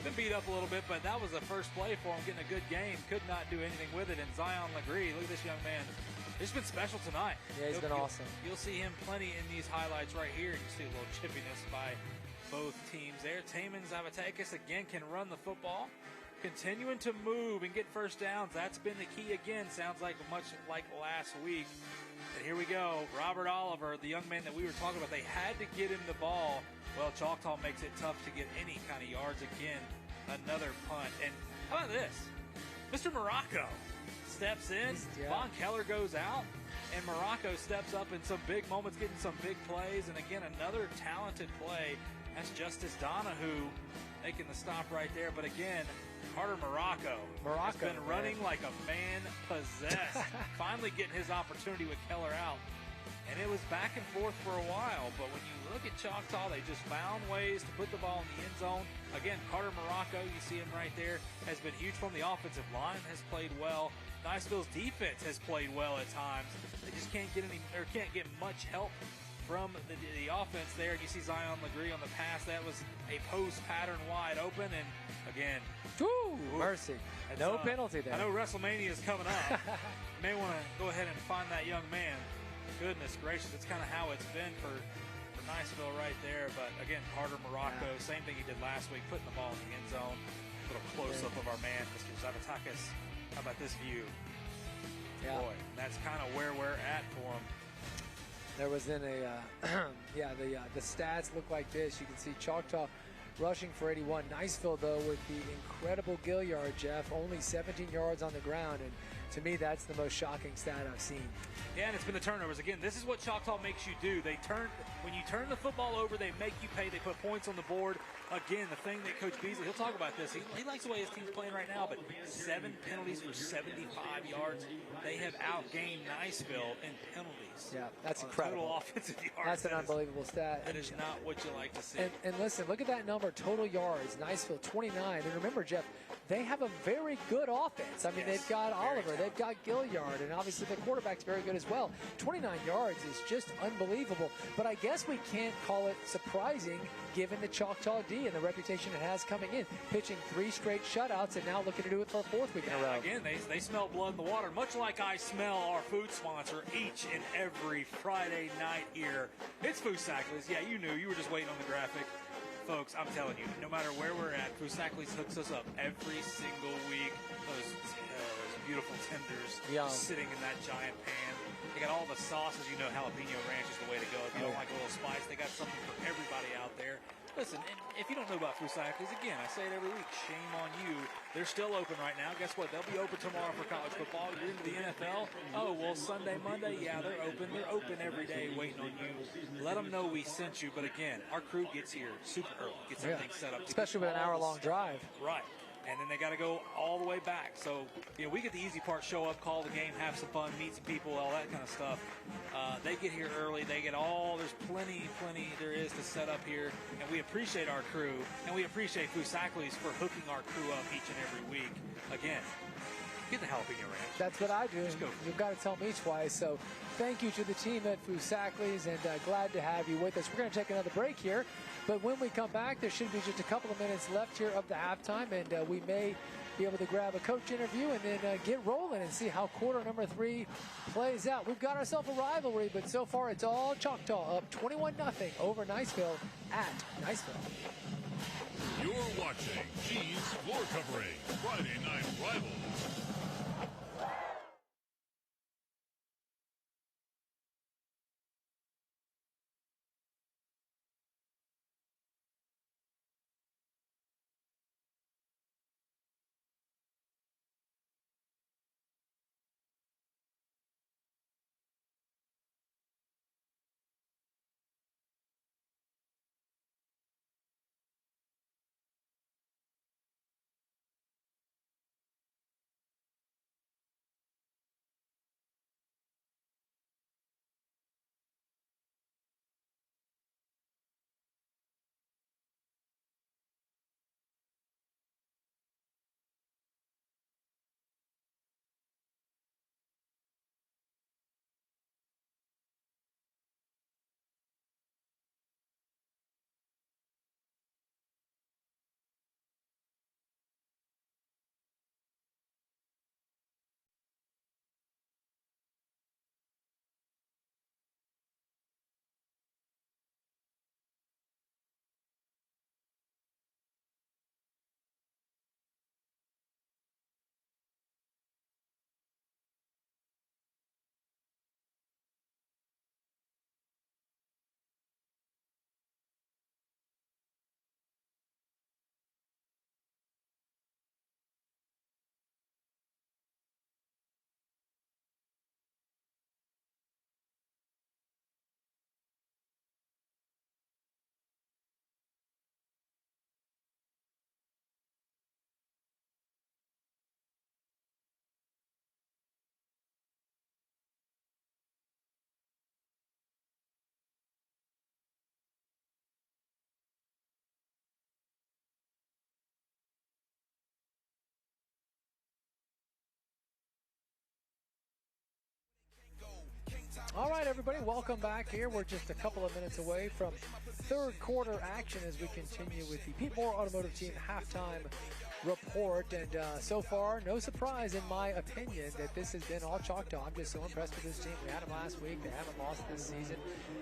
been beat up a little bit, but that was the first play for him, getting a good game. Could not do anything with it. And Zion Legree, look at this young man. He's been special tonight. Yeah, he's been awesome. You'll see him plenty in these highlights right here. You see a little chippiness by both teams there. Taman Zavatakis, again, can run the football. Continuing to move and get first downs. That's been the key again. Sounds like much like last week. And here we go. Robert Oliver, the young man that we were talking about, they had to get him the ball. Well, Choctaw makes it tough to get any kind of yards again. Another punt. And how about this? Mr. Morocco steps in. Von Keller goes out. And Morocco steps up in some big moments, getting some big plays. And again, another talented play That's Justice Donahue making the stop right there. But again, Carter Morocco has been running like a man possessed. Finally getting his opportunity with Keller out. And it was back and forth for a while. But when you look at Choctaw, they just found ways to put the ball in the end zone. Again, Carter Morocco, you see him right there, has been huge from the offensive line, has played well. Niceville's defense has played well at times. They just can't get much help from the offense there. And you see Zion Legree on the pass. That was a post pattern wide open. And again, mercy. No penalty there. I know WrestleMania is coming up. You may want to go ahead and find that young man. Goodness gracious, it's kind of how it's been for Niceville right there. But again, Carter Morocco, same thing he did last week, putting the ball in the end zone. A little close-up of our man, Mr. Zavatakis. How about this view? Yeah. Boy, that's kind of where we're at for him. There was then the stats look like this. You can see Choctaw rushing for 81. Niceville, though, with the incredible Gilliard, Jeff, only 17 yards on the ground. And to me, that's the most shocking stat I've seen. Yeah, and it's been the turnovers. Again, this is what Choctaw makes you do. When you turn the football over, they make you pay. They put points on the board. Again, the thing that Coach Beasley, he'll talk about this. He likes the way his team's playing right now, but 7 penalties for 75 yards. They have outgained Niceville in penalties. Yeah, that's incredible. Total offensive yards. That's an unbelievable stat. That is not what you like to see. And listen, look at that number, total yards. Niceville, 29. And remember, Jeff, they have a very good offense. I mean, they've got Oliver, they've got Gilliard, and obviously the quarterback's very good as well. 29 yards is just unbelievable. But I guess we can't call it surprising given the Choctaw D and the reputation it has coming in. Pitching 3 straight shutouts and now looking to do it for a 4th week in a row. Again, they smell blood in the water, much like I smell our food sponsor each and every Friday night here. It's Fusaklis. Yeah, you knew. You were just waiting on the graphic. Folks, I'm telling you, no matter where we're at, Fusaklis hooks us up every single week. Those beautiful tenders sitting in that giant pan. They got all the sauces. You know, jalapeno ranch is the way to go. If you don't like a little spice, they got something for everybody out there. Listen, and if you don't know about Fusaklis, again, I say it every week, shame on you. They're still open right now. Guess what? They'll be open tomorrow for college football. You're into the NFL. Oh, well, Sunday, Monday, yeah, they're open. They're open every day waiting on you. Let them know we sent you. But again, our crew gets here super early, gets everything set up. Especially with an hour-long drive. Right. And then they got to go all the way back. So, you know, we get the easy part, show up, call the game, have some fun, meet some people, all that kind of stuff. They get here early. They get there's plenty there is to set up here. And we appreciate our crew. And we appreciate Fusaklis for hooking our crew up each and every week. Again, get the jalapeno ranch. That's what I do. You've got to tell me twice. So thank you to the team at Fusaklis, and glad to have you with us. We're going to take another break here. But when we come back, there should be just a couple of minutes left here of the halftime, and we may be able to grab a coach interview and then get rolling and see how quarter number 3 plays out. We've got ourselves a rivalry, but so far it's all Choctaw up 21-0 over Niceville at Niceville. You're watching G's Floor Covering Friday Night Rivals. everybody. Welcome back here. We're just a couple of minutes away from third quarter action as we continue with the Pete Moore Automotive Team halftime report. And so far, no surprise in my opinion that this has been all Choctaw. I'm just so impressed with this team. We had them last week. They haven't lost this season.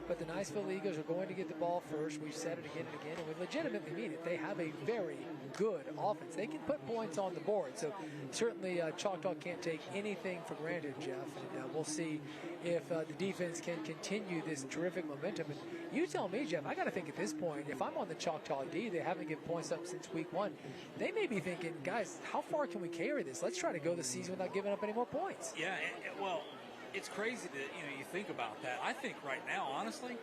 But the Niceville Eagles are going to get the ball first. We've said it again and again, and we legitimately mean it. They have a very good offense. They can put points on the board. So certainly Choctaw can't take anything for granted, Jeff. And we'll see if the defense can continue this terrific momentum. And you tell me, Jeff, I got to think at this point, if I'm on the Choctaw D, they haven't given points up since week 1. They may be thinking, guys, how far can we carry this? Let's try to go the season without giving up any more points. Yeah, well, it's crazy that you think about that. I think right now, honestly,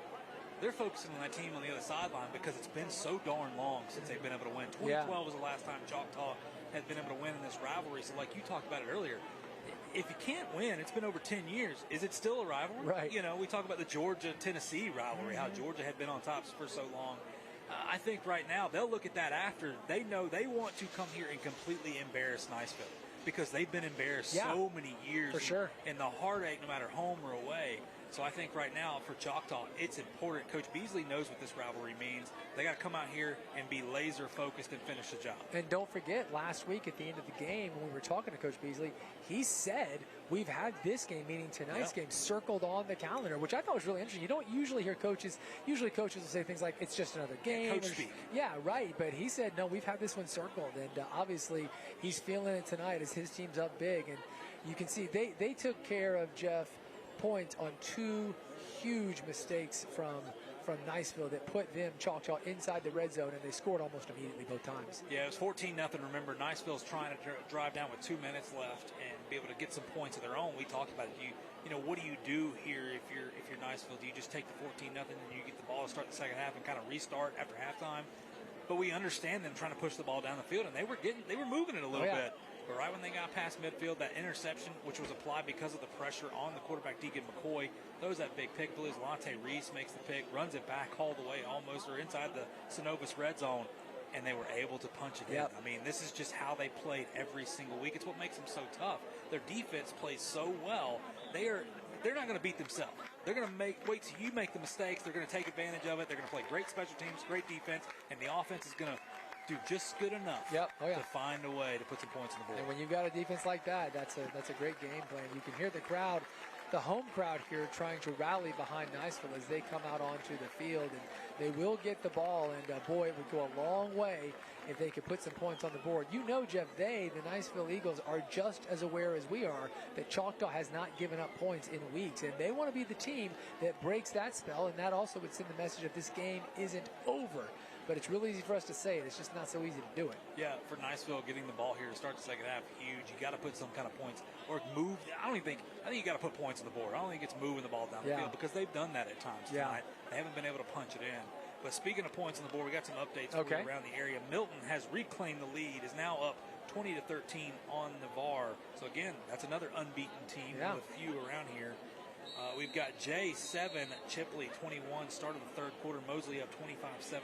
they're focusing on that team on the other sideline because it's been so darn long since they've been able to win. 2012 was the last time Choctaw had been able to win in this rivalry. So like you talked about it earlier, if you can't win, it's been over 10 years. Is it still a rivalry? Right. We talk about the Georgia-Tennessee rivalry, how Georgia had been on top for so long. I think right now they'll look at that after they know they want to come here and completely embarrass Niceville because they've been embarrassed so many years. For sure. And the heartache, no matter home or away. So I think right now for Choctaw, it's important. Coach Beasley knows what this rivalry means. They got to come out here and be laser focused and finish the job. And don't forget, last week at the end of the game, when we were talking to Coach Beasley, he said we've had this game, meaning tonight's game, circled on the calendar, which I thought was really interesting. You don't usually hear coaches. Usually coaches will say things like, it's just another game. Coach speak. Yeah, right. But he said, no, we've had this one circled. And obviously he's feeling it tonight as his team's up big. And you can see they took care of Jeff points on 2 huge mistakes from Niceville that put them, Choctaw, inside the red zone, and they scored almost immediately both times. Yeah, it was 14-0. Remember, Niceville's trying to drive down with 2 minutes left and be able to get some points of their own. We talked about it. What do you do here if you're Niceville? Do you just take the 14-0 and you get the ball to start the second half and kind of restart after halftime? But we understand them trying to push the ball down the field, and they were moving it a little bit. But right when they got past midfield, that interception, which was applied because of the pressure on the quarterback, Deacon McCoy, throws that big pick. Believes Lonte Reese makes the pick, runs it back all the way almost, or inside the Synovus red zone, and they were able to punch it in. I mean, this is just how they played every single week. It's what makes them so tough. Their defense plays so well. They're not going to beat themselves. They're going to wait till you make the mistakes. They're going to take advantage of it. They're going to play great special teams, great defense, and the offense is going to do just good enough to find a way to put some points on the board. And when you've got a defense like that, that's a great game plan. You can hear the crowd, the home crowd here, trying to rally behind Niceville as they come out onto the field, and they will get the ball. And boy, it would go a long way if they could put some points on the board. Jeff, the Niceville Eagles, are just as aware as we are that Choctaw has not given up points in weeks, and they want to be the team that breaks that spell, and that also would send the message that this game isn't over. But it's really easy for us to say it. It's just not so easy to do it. Yeah, for Niceville, getting the ball here to start the second half, huge. You got to put some kind of points or move. I think you got to put points on the board. I don't think it's moving the ball down the field because they've done that at times tonight. They haven't been able to punch it in. But speaking of points on the board, we got some updates for you around the area. Milton has reclaimed the lead, is now up 20-13 on Navarre. So again, that's another unbeaten team with a few around here. We've got J7, Chipley 21, start of the third quarter. Mosley up 25-7.5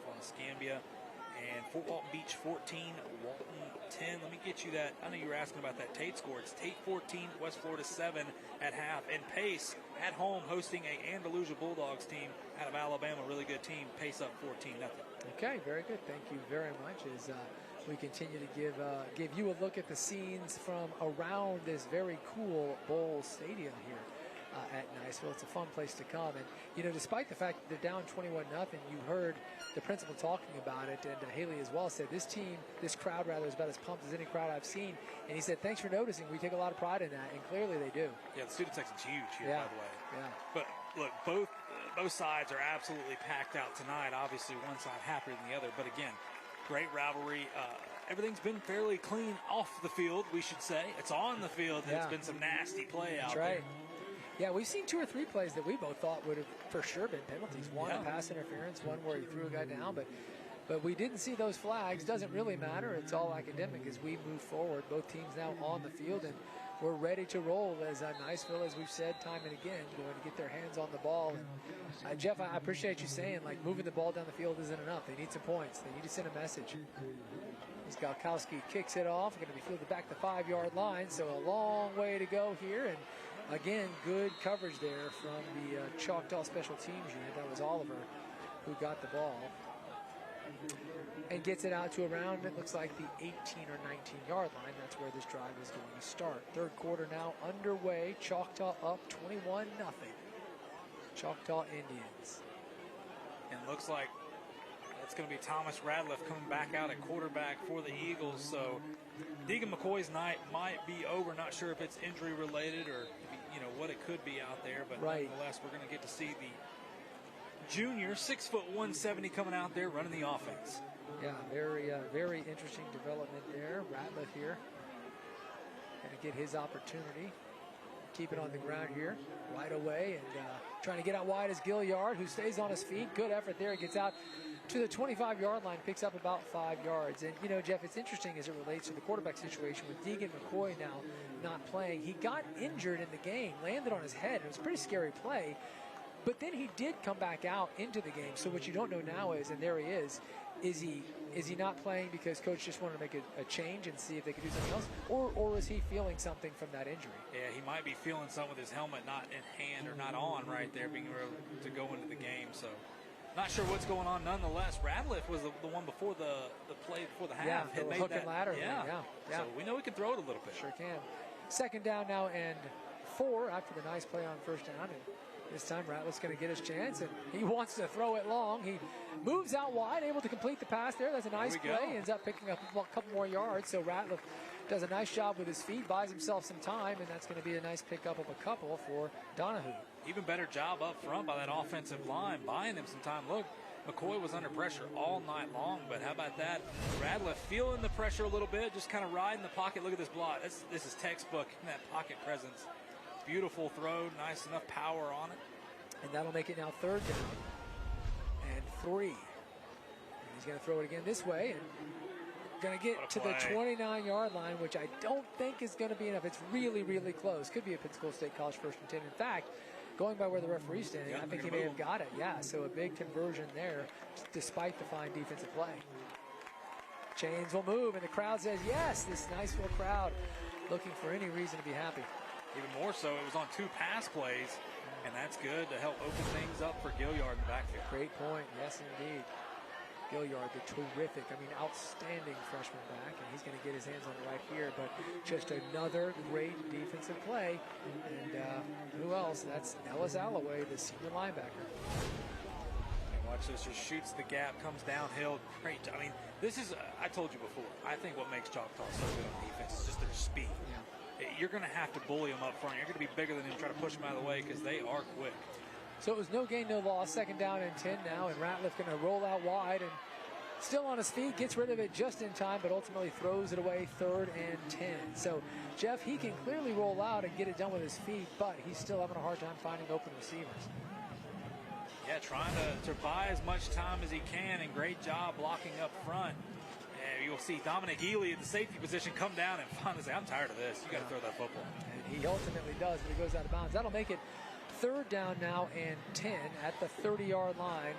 on Escambia. And Fort Walton Beach 14, Walton 10. Let me get you that. I know you were asking about that Tate score. It's Tate 14, West Florida 7 at half. And Pace at home hosting a Andalusia Bulldogs team out of Alabama. Really good team. Pace up 14-0. Okay, very good. Thank you very much. As we continue to give you a look at the scenes from around this very cool bowl stadium here at Niceville. It's a fun place to come. And, despite the fact that they're down 21-0, you heard the principal talking about it, and Haley as well said this crowd is about as pumped as any crowd I've seen. And he said, thanks for noticing. We take a lot of pride in that, and clearly they do. Yeah, the student section's huge here, by the way. Yeah. But, look, both sides are absolutely packed out tonight. Obviously, one side happier than the other. But, again, great rivalry. Everything's been fairly clean off the field, we should say. It's on the field. There's been some nasty play out there. Yeah, we've seen 2 or 3 plays that we both thought would have for sure been penalties. One, a pass interference, one where he threw a guy down. But we didn't see those flags. Doesn't really matter. It's all academic as we move forward. Both teams now on the field, and we're ready to roll as Niceville, as we've said time and again, going to get their hands on the ball. And, Jeff, I appreciate you saying, moving the ball down the field isn't enough. They need some points. They need to send a message. As Galkowski kicks it off, going to be fielded back the 5-yard line, so a long way to go here. And Again, good coverage there from the Choctaw Special Teams unit. That was Oliver who got the ball and gets it out to around, it looks like, the 18 or 19-yard line. That's where this drive is going to start. Third quarter now underway. Choctaw up 21-0. Choctaw Indians. And looks like it's going to be Thomas Radliff coming back out at quarterback for the Eagles. So Deegan McCoy's night might be over. Not sure if it's injury related or what it could be out there, but nonetheless, we're going to get to see the junior, 6 foot 170, coming out there running the offense. Yeah, very interesting development there. Ratliff here going to get his opportunity. Keep it on the ground here right away, and trying to get out wide is Gilliard, who stays on his feet. Good effort there. Gets out to the 25-yard line, picks up about 5 yards. And, Jeff, it's interesting as it relates to the quarterback situation with Deegan McCoy now not playing. He got injured in the game, landed on his head. It was a pretty scary play. But then he did come back out into the game. So what you don't know now is, and there he is he not playing because coach just wanted to make a change and see if they could do something else? Or is he feeling something from that injury? Yeah, he might be feeling something with his helmet not in hand or not on right there, being able to go into the game. So not sure what's going on. Nonetheless, Radliff was the one before the play before the half. Yeah, had made hook that, and ladder. Yeah. Yeah. So we know he can throw it a little bit. Sure can. Second down now and 4 after the nice play on first down. And this time Ratliff's going to get his chance, and he wants to throw it long. He moves out wide, able to complete the pass there. That's a nice play. Ends up picking up a couple more yards. So Ratliff does a nice job with his feet, buys himself some time, and that's going to be a nice pickup of a couple for Donahue. Even better job up front by that offensive line, buying him some time. Look, McCoy was under pressure all night long, but how about that? Radliff feeling the pressure a little bit, just kind of riding the pocket. Look at this block. This is textbook in that pocket presence. Beautiful throw, nice enough power on it. And that'll make it now third down and 3. And he's going to throw it again this way and going to get to the 29-yard line, which I don't think is going to be enough. It's really, really close. Could be a Pensacola State College 1st and 10. In fact, going by where the referee's standing, I think he may have got it. Yeah, so a big conversion there despite the fine defensive play. Chains will move, and the crowd says yes. This Niceville crowd looking for any reason to be happy. Even more so, it was on 2 pass plays, and that's good to help open things up for Gilliard in the backfield. Great point. Yes, indeed. Gilliard, the terrific, outstanding freshman back, and he's going to get his hands on it right here. But just another great defensive play. And who else? That's Ellis Alloway, the senior linebacker. And watch this, just shoots the gap, comes downhill. Great. This is, I told you before, I think what makes Choctaw so good on defense is just their speed. Yeah. You're going to have to bully them up front. You're going to be bigger than them, try to push them out of the way because they are quick. So it was no gain, no loss. Second down and 10 now, and Ratliff going to roll out wide and still on his feet, gets rid of it just in time, but ultimately throws it away 3rd and 10. So, Jeff, he can clearly roll out and get it done with his feet, but he's still having a hard time finding open receivers. Yeah, trying to buy as much time as he can, and great job blocking up front. You'll see Dominic Ely at the safety position come down and finally say, I'm tired of this. You got to throw that football. And he ultimately does, but he goes out of bounds. That'll make it third down now and 10 at the 30-yard line.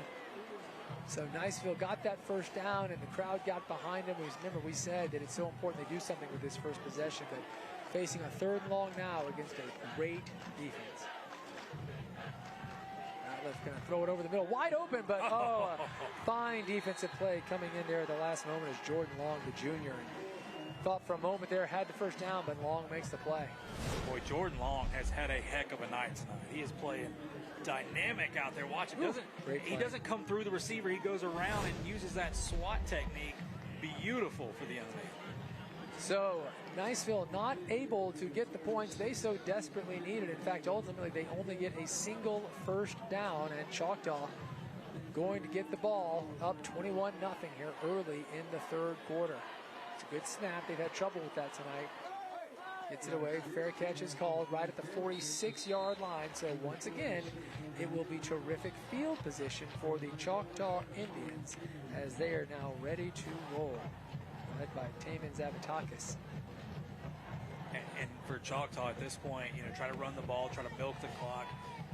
So Niceville got that first down, and the crowd got behind him. Remember, we said that it's so important they do something with this first possession, but facing a 3rd and long now against a great defense. Going to throw it over the middle, wide open, but a fine defensive play coming in there at the last moment as Jordan Long, the junior. Thought for a moment there, had the first down, but Long makes the play. Boy, Jordan Long has had a heck of a night tonight. He is playing dynamic out there. Watch him. He doesn't come through the receiver. He goes around and uses that SWAT technique. Beautiful for the young man. So Niceville not able to get the points they so desperately needed. In fact, ultimately they only get a single first down, and Choctaw going to get the ball up 21-0 here early in the 3rd quarter. It's a good snap. They've had trouble with that tonight. Gets it away. Fair catch is called right at the 46-yard line. So once again, it will be terrific field position for the Choctaw Indians as they are now ready to roll. Led by Taman Zavatakis. And for Choctaw at this point, try to run the ball, try to milk the clock,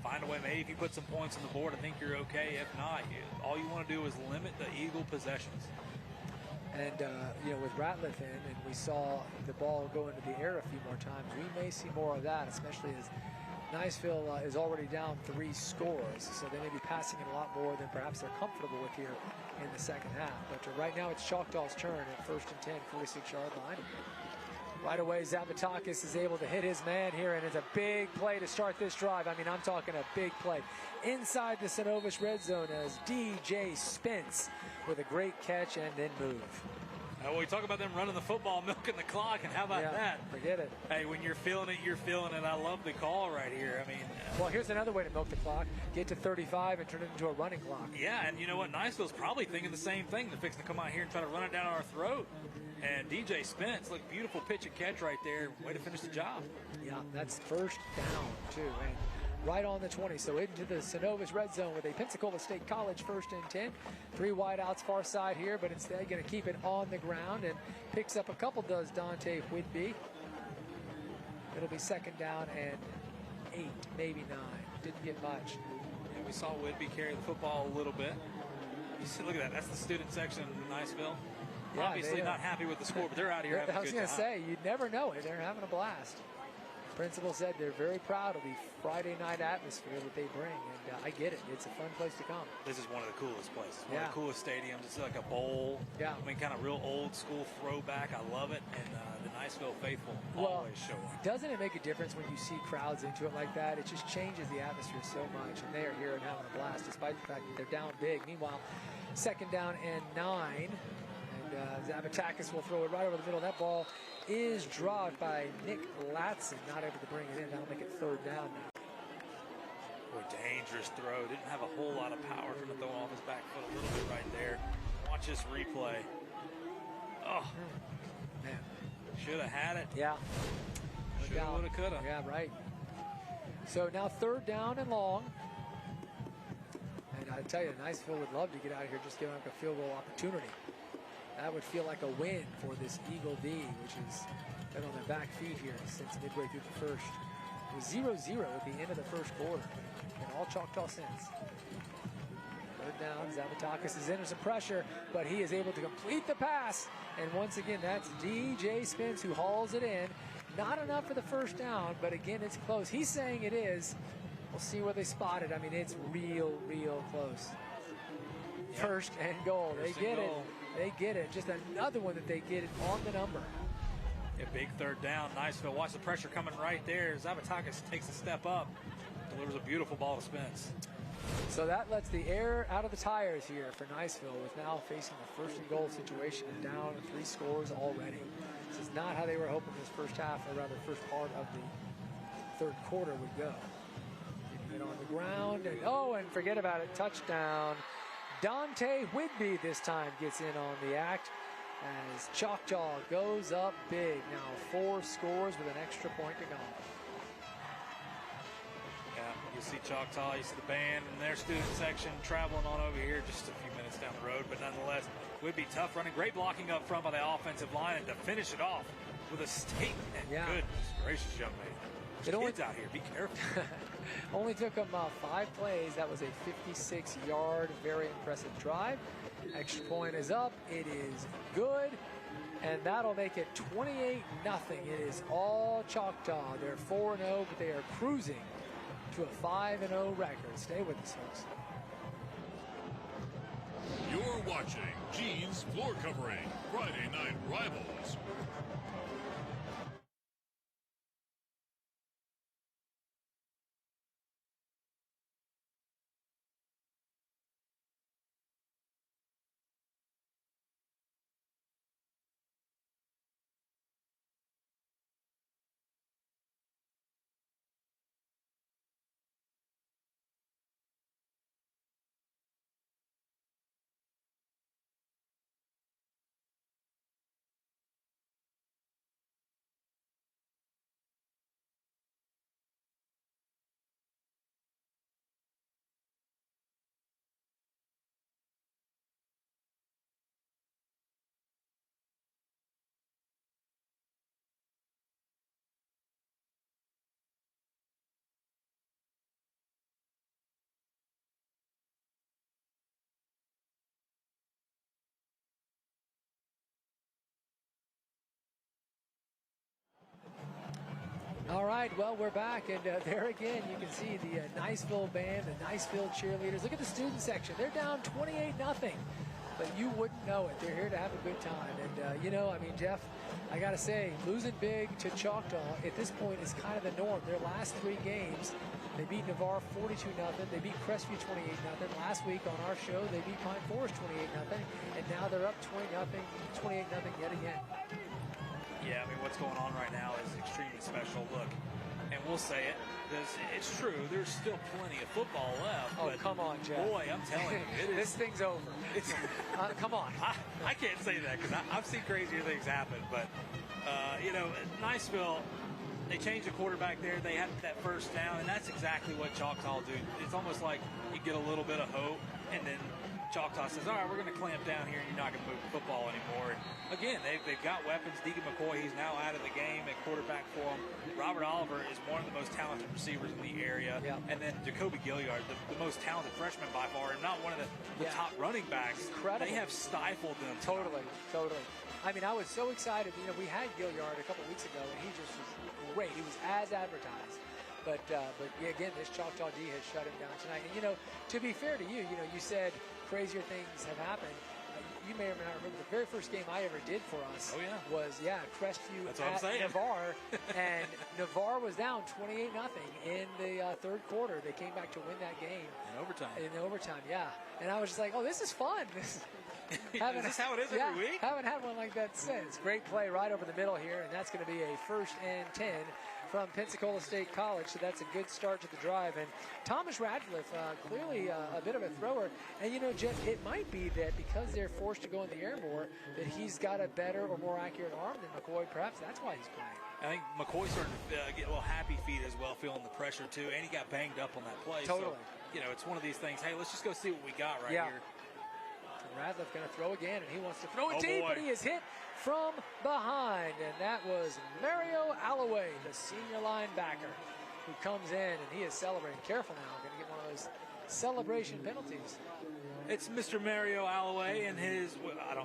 find a way. Maybe if you put some points on the board, I think you're okay. If not, all you want to do is limit the Eagle possessions. And, with Ratliff in, and we saw the ball go into the air a few more times, we may see more of that, especially as Niceville is already down 3 scores, so they may be passing it a lot more than perhaps they're comfortable with here in the second half. But right now it's Choctaw's turn at 1st and 10, 46-yard line. Right away, Zapatakis is able to hit his man here, and it's a big play to start this drive. I mean, I'm talking a big play. Inside the Synovus red zone as DJ Spence with a great catch and then move. Well, we talk about them running the football, milking the clock, and how about that? Forget it. Hey, when you're feeling it, you're feeling it. I love the call right here. I mean, well, here's another way to milk the clock. Get to 35 and turn it into a running clock. Yeah, and you know what? Niceville's probably thinking the same thing. They're fixing to come out here and try to run it down our throat. And DJ Spence, look, beautiful pitch and catch right there. Way to finish the job. Yeah, that's first down, too. And right on the 20, so into the Synovus red zone with a Pensacola State College 1st and 10. 3 wideouts far side here, but instead going to keep it on the ground and picks up a couple, does Dante Whitby. It'll be 2nd down and 8, maybe 9. Didn't get much. Yeah, we saw Whitby carry the football a little bit. You see, look at that. That's the student section in Niceville. Yeah, obviously not happy with the score, but they're out here having a good time. I was going to say, you'd never know it. They're having a blast. Principal said they're very proud of the Friday night atmosphere that they bring, and I get it. It's a fun place to come. This is one of the coolest places. One of the coolest stadiums. It's like a bowl. Yeah. I mean, kind of real old school throwback. I love it, and the Niceville faithful always show up. Doesn't it make a difference when you see crowds into it like that? It just changes the atmosphere so much, and they are here and having a blast, despite the fact that they're down big. Meanwhile, 2nd down and 9. Zapatakis will throw it right over the middle. That ball is dropped by Nick Latson, not able to bring it in. That'll make it 3rd down now. Boy, dangerous throw. Didn't have a whole lot of power from the throw off his back foot a little bit right there. Watch this replay. Oh, man. Should have had it. Yeah. Shoulda, woulda, coulda. Yeah, right. So now 3rd down and long. And I tell you, Niceville would love to get out of here, just giving up a field goal opportunity. That would feel like a win for this Eagle D, which has been on their back feet here since midway through the first. It was 0-0 at the end of the first quarter, and all Choctaw since. 3rd down, Zapatakis is under some pressure, but he is able to complete the pass. And once again, that's DJ Spence who hauls it in. Not enough for the 1st down, but again, it's close. He's saying it is. We'll see where they spot it. I mean, it's real close. Yep. 1st and goal. They get it. They get it. Just another one that they get it on the number. A big 3rd down. Niceville. Watch the pressure coming right there. Zapatakis takes a step up. Delivers a beautiful ball to Spence. So that lets the air out of the tires here for Niceville, with now facing the 1st and goal situation and down 3 scores already. This is not how they were hoping this first half, or rather first part of the 3rd quarter would go. Getting it on the ground. And forget about it. Touchdown. Dante Whitby this time gets in on the act as Choctaw goes up big. Now 4 scores with an extra point to go. Yeah, you see Choctaw, you see the band and their student section traveling on over here just a few minutes down the road, but nonetheless, Whitby tough running, great blocking up front by the offensive line, and to finish it off with a statement. Yeah. Goodness gracious, young man. There's kids out here, be careful. Only took them 5 plays. That was a 56-yard, very impressive drive. Extra point is up. It is good. And that'll make it 28-0. It is all Choctaw. They're 4-0, but they are cruising to a 5-0 record. Stay with us, folks. You're watching Gene's Floor Covering Friday Night Rivals. All right, well, we're back, and there again, you can see the Niceville band, the Niceville cheerleaders. Look at the student section. They're down 28-0, but you wouldn't know it. They're here to have a good time. And, you know, I mean, Jeff, I got to say, losing big to Choctaw at this point is kind of the norm. Their last 3 games, they beat Navarre 42-0. They beat Crestview 28-0. Last week on our show, they beat Pine Forest 28-0. And now they're up 28-0 yet again. Yeah, I mean, what's going on right now is extremely special. Look, and we'll say it, because it's true, there's still plenty of football left. Oh, but come on, Jeff. Boy, I'm telling you, it is. This thing's over. It's, come on. I can't say that because I've seen crazier things happen. But, you know, Niceville, they changed the quarterback there. They had that first down, and that's exactly what Choctaw do. It's almost like you get a little bit of hope, and then Choctaw says, all right, we're going to clamp down here, and you're not going to move the football anymore. And again, they've got weapons. Deacon McCoy, he's now out of the game at quarterback for them. Robert Oliver is one of the most talented receivers in the area. Yeah. And then Jacoby Gilliard, the most talented freshman by far, and not one of the top running backs. Incredible. They have stifled them. Totally. I mean, I was so excited. You know, we had Gilliard a couple weeks ago, and he just was great. He was as advertised. But yeah, again, this Choctaw D has shut him down tonight. And, you know, to be fair to you, you know, you said crazier things have happened. You may or may not remember the very first game I ever did for us was, Crestview at Navarre. And Navarre was down 28-0 in the third quarter. They came back to win that game. In overtime, yeah. And I was just like, oh, this is fun. Is this how it is every week? Haven't had one like that since. Great play right over the middle here, and that's going to be a 1st and 10 from Pensacola State College, so that's a good start to the drive. And Thomas Radcliffe, clearly a bit of a thrower. And, you know, Jeff, it might be that because they're forced to go in the air more, that he's got a better or more accurate arm than McCoy. Perhaps that's why he's playing. I think McCoy started to get a little happy feet as well, feeling the pressure, too, and he got banged up on that play. Totally. So, you know, it's one of these things, hey, let's just go see what we got here. Radcliffe going to throw again, and he wants to throw it deep, but he is hit from behind. And that was Mario Alloway, the senior linebacker, who comes in, and he is celebrating. Careful now, going to get one of those celebration penalties. It's Mr. Mario Alloway and his,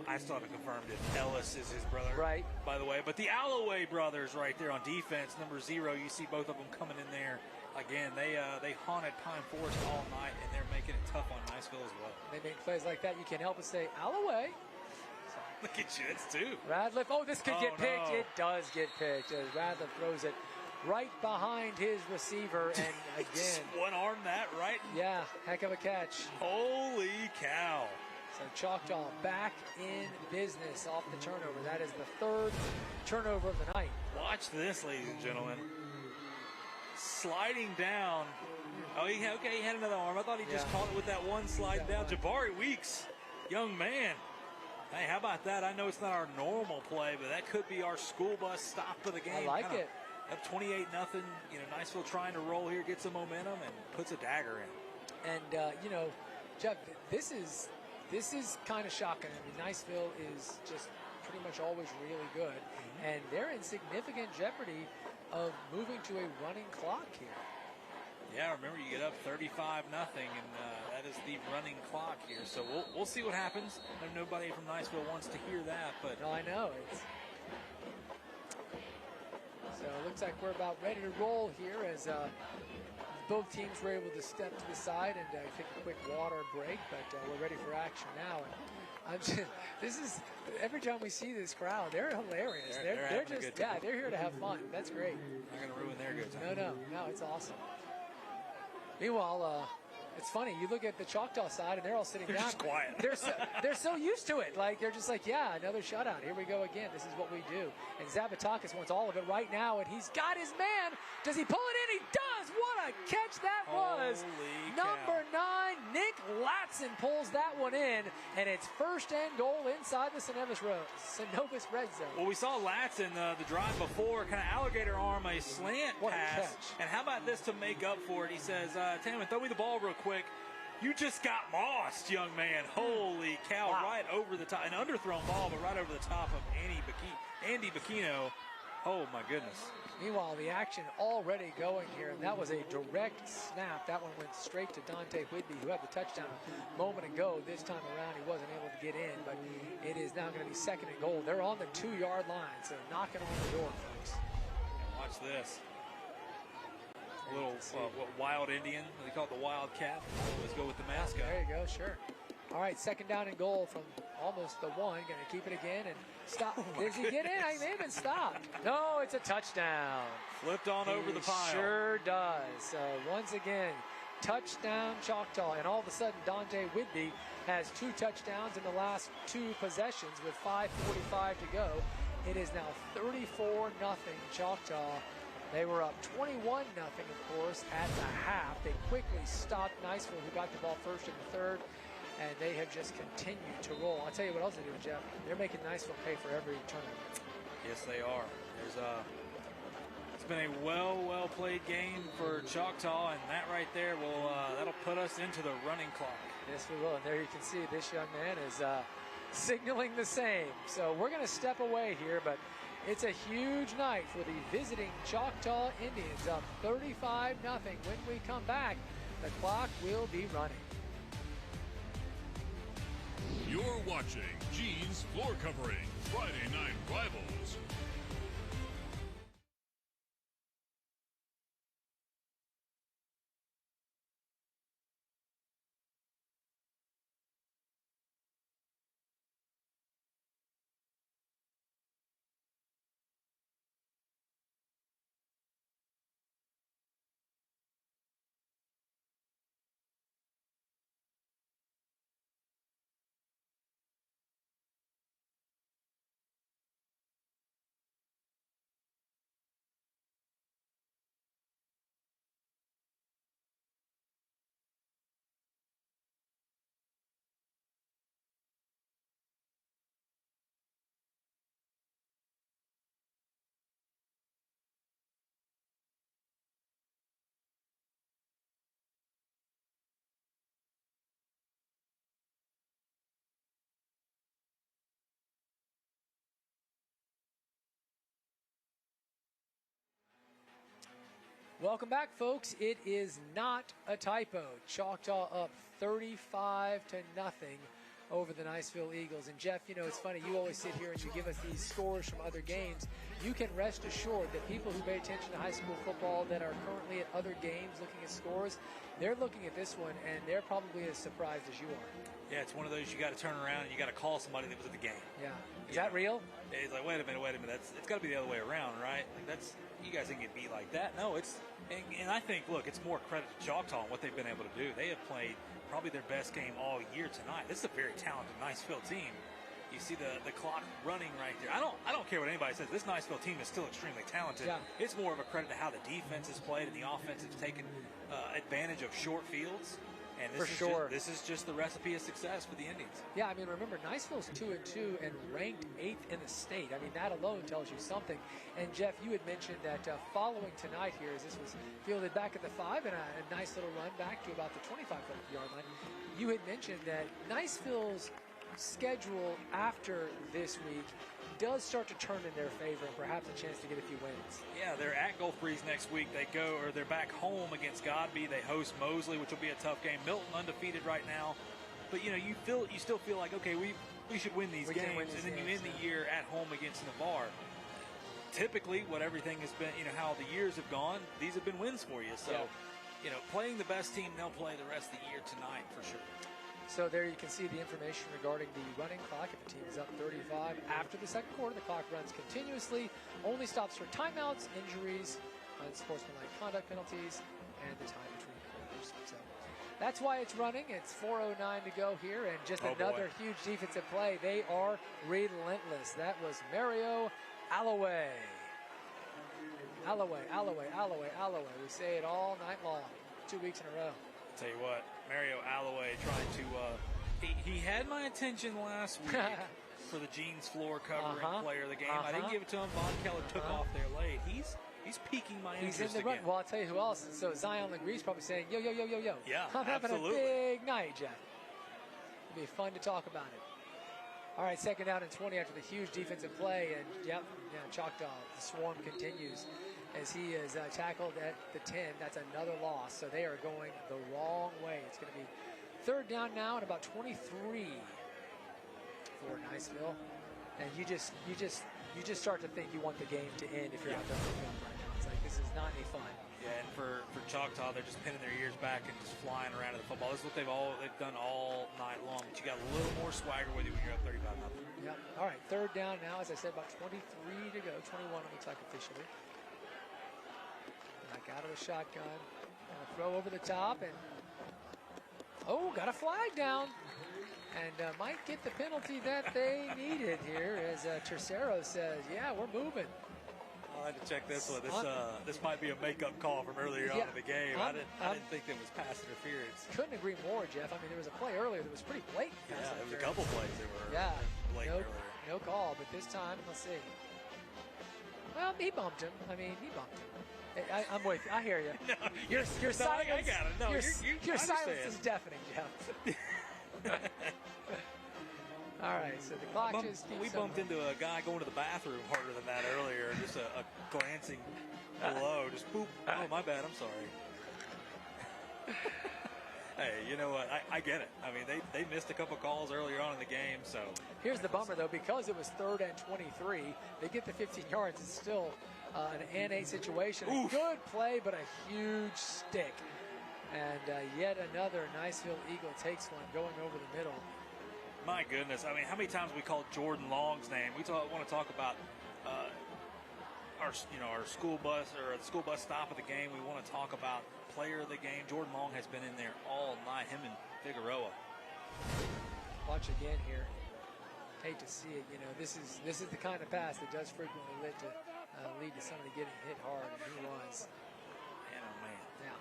I still haven't confirmed if Ellis is his brother. Right. By the way, but the Alloway brothers right there on defense, number 0, you see both of them coming in there. Again, they haunted Pine Forest all night, and they're making it tough on Niceville as well. They make plays like that. You can't help but say, Alloway. Look at you, it's 2. Radcliffe, this could get picked. No. It does get picked as Radcliffe throws it right behind his receiver, and again. One arm that, right? Yeah, heck of a catch. Holy cow. So Choctaw back in business off the turnover. That is the 3rd turnover of the night. Watch this, ladies and gentlemen. Sliding down. Oh, he had another arm. I thought he just caught it with that one slide down. Jabari Weeks, young man. Hey, how about that? I know it's not our normal play, but that could be our school bus stop of the game. I like it. Up 28-0. You know, Niceville trying to roll here, get some momentum, and puts a dagger in. And you know, Jeff, this is kind of shocking. I mean, Niceville is just pretty much always really good, and they're in significant jeopardy of moving to a running clock here. Yeah, remember you get up 35-0, and that is the running clock here. So we'll see what happens. I know nobody from Niceville wants to hear that, but no, I know it's. So it looks like we're about ready to roll here as both teams were able to step to the side and take a quick water break, but we're ready for action now. And I'm just, every time we see this crowd, they're hilarious. They're just, they're here to have fun. That's great. Not going to ruin their good time. No, it's awesome. Meanwhile, it's funny. You look at the Choctaw side, and they're all sitting down. Just quiet. They're so used to it. Like, they're just like, yeah, another shutout. Here we go again. This is what we do. And Zabatakis wants all of it right now, and he's got his man. Does he pull it in? He does. What a catch that was. Number 9, Nick Latson pulls that one in, and it's 1st and goal inside the Synovus red zone. Well, we saw Latson the drive before, kind of alligator arm, a slant pass. And how about this to make up for it? He says, Taman, throw me the ball real quick. You just got mossed, young man. Holy cow, right over the top. An underthrown ball, but right over the top of Andy Bacchino. Oh, my goodness. Meanwhile, the action already going here, and that was a direct snap. That one went straight to Dante Whitby, who had the touchdown a moment ago. This time around, he wasn't able to get in, but it is now going to be 2nd and goal. They're on the 2-yard line, so knocking on the door, folks. Watch this. A little wild Indian. They call it the Wildcat. Let's go with the mascot. There you go, sure. All right, second down and goal from almost the 1. Going to keep it again and stop. Does he get in? He may have been stopped. No, it's a touchdown. Flipped on over the pile. Sure does. Once again, touchdown Choctaw. And all of a sudden, Dante Whitby has 2 touchdowns in the last 2 possessions with 5:45 to go. It is now 34-0 Choctaw. They were up 21-0, of course, at the half. They quickly stopped Niceville, who got the ball first in the 3rd, and they have just continued to roll. I'll tell you what else they're doing, Jeff. They're making Niceville pay for every tournament. Yes, they are. It's been a well played game for Choctaw, and that right there that'll put us into the running clock. Yes, we will. And there you can see this young man is signaling the same. So we're going to step away here, but it's a huge night for the visiting Choctaw Indians, up 35-0. When we come back, the clock will be running. You're watching Gene's Floor Covering, Friday Night Rivals. Welcome back, folks. It is not a typo. Choctaw up 35-0 over the Niceville Eagles. And Jeff, you know, it's funny, you always sit here and you give us these scores from other games. You can rest assured that people who pay attention to high school football that are currently at other games looking at scores, they're looking at this one and they're probably as surprised as you are. Yeah, it's one of those you got to turn around and you got to call somebody that was at the game. Yeah. Is that real? It's like, wait a minute. It's got to be the other way around, right? Like you guys didn't get beat like that. No, and I think, look, it's more credit to Choctaw and what they've been able to do. They have played probably their best game all year tonight. This is a very talented Niceville team. You see the clock running right there. I don't care what anybody says. This Niceville team is still extremely talented. Yeah. It's more of a credit to how the defense has played and the offense has taken advantage of short fields. And this is just the recipe of success for the Indians. Yeah, I mean, remember, Niceville's 2-2 and ranked 8th in the state. I mean, that alone tells you something. And Jeff, you had mentioned that following tonight here, as this was fielded back at the 5 and a nice little run back to about the 25-yard line, you had mentioned that Niceville's schedule after this week does start to turn in their favor and perhaps a chance to get a few wins. Yeah, they're at Gulf Breeze next week. They're back home against Godby. They host Mosley, which will be a tough game. Milton undefeated right now. But, you know, you still feel like, okay, we should win these games. And then you end the year at home against Navarre. Typically, what everything has been, you know, how the years have gone, these have been wins for you. So, you know, playing the best team, they'll play the rest of the year tonight for sure. So there you can see the information regarding the running clock. If the team is up 35 after the second quarter, the clock runs continuously, only stops for timeouts, injuries, unsportsmanlike conduct penalties, and the time between quarters. So that's why it's running. It's 4:09 to go here, and just another huge defensive play. They are relentless. That was Mario Alloway. Alloway. We say it all night long, 2 weeks in a row. Tell you what, Mario Alloway trying to he had my attention last week for the Gene's Floor Covering player of the game. I didn't give it to him. Von Keller took off there late. He's piquing my interest. He's in the run. Well, I'll tell you who else. So Zion Legree's probably saying, yo. Yeah, I'm having absolutely. a big night, Jeff. It'll be fun to talk about it. All right, second down and 20 after the huge defensive play. And, Choctaw, the swarm continues as he is tackled at the 10. That's another loss. So they are going the wrong way. It's going to be third down now and about 23 for Niceville. And you just start to think you want the game to end if you're out there right now. It's like, this is not any fun. Yeah, and for Choctaw, they're just pinning their ears back and just flying around to the football. This is what they've done all night long. But you got a little more swagger with you when you're up 35-0. Yep. All right, third down now. As I said, about 23 to go. 21 it looks like officially. Back out of the shotgun. Gonna throw over the top and got a flag down. And might get the penalty that they needed here, as Tercero says, yeah, we're moving. I had to check this one. This might be a makeup call from earlier on in the game. I didn't think that was pass interference. Couldn't agree more, Jeff. I mean, there was a play earlier that was pretty blatant. Yeah, there was a couple plays that were blatant earlier. No call, but this time, let's see. Well, he bumped him. I mean, he bumped him. I'm with you. I hear you. No, your silence, I got it. No, your silence is deafening, Jeff. All right, so the clock just keeps. We bumped into a guy going to the bathroom harder than that earlier. Just a glancing blow. Just boop. Oh, my bad. I'm sorry. Hey, you know what? I get it. I mean, they missed a couple calls earlier on in the game, so. Here's the bummer, though. Because it was 3rd and 23, they get the 15 yards. It's still an N8 situation. A good play, but a huge stick. And yet another Niceville Eagle takes one going over the middle. My goodness. I mean, how many times we called Jordan Long's name? We want to talk about our school bus or the school bus stop of the game. We want to talk about player of the game. Jordan Long has been in there all night, him and Figueroa. Watch again here. Hate to see it. You know, this is the kind of pass that does frequently lead to somebody getting hit hard, and he was. Man, oh man. Yeah.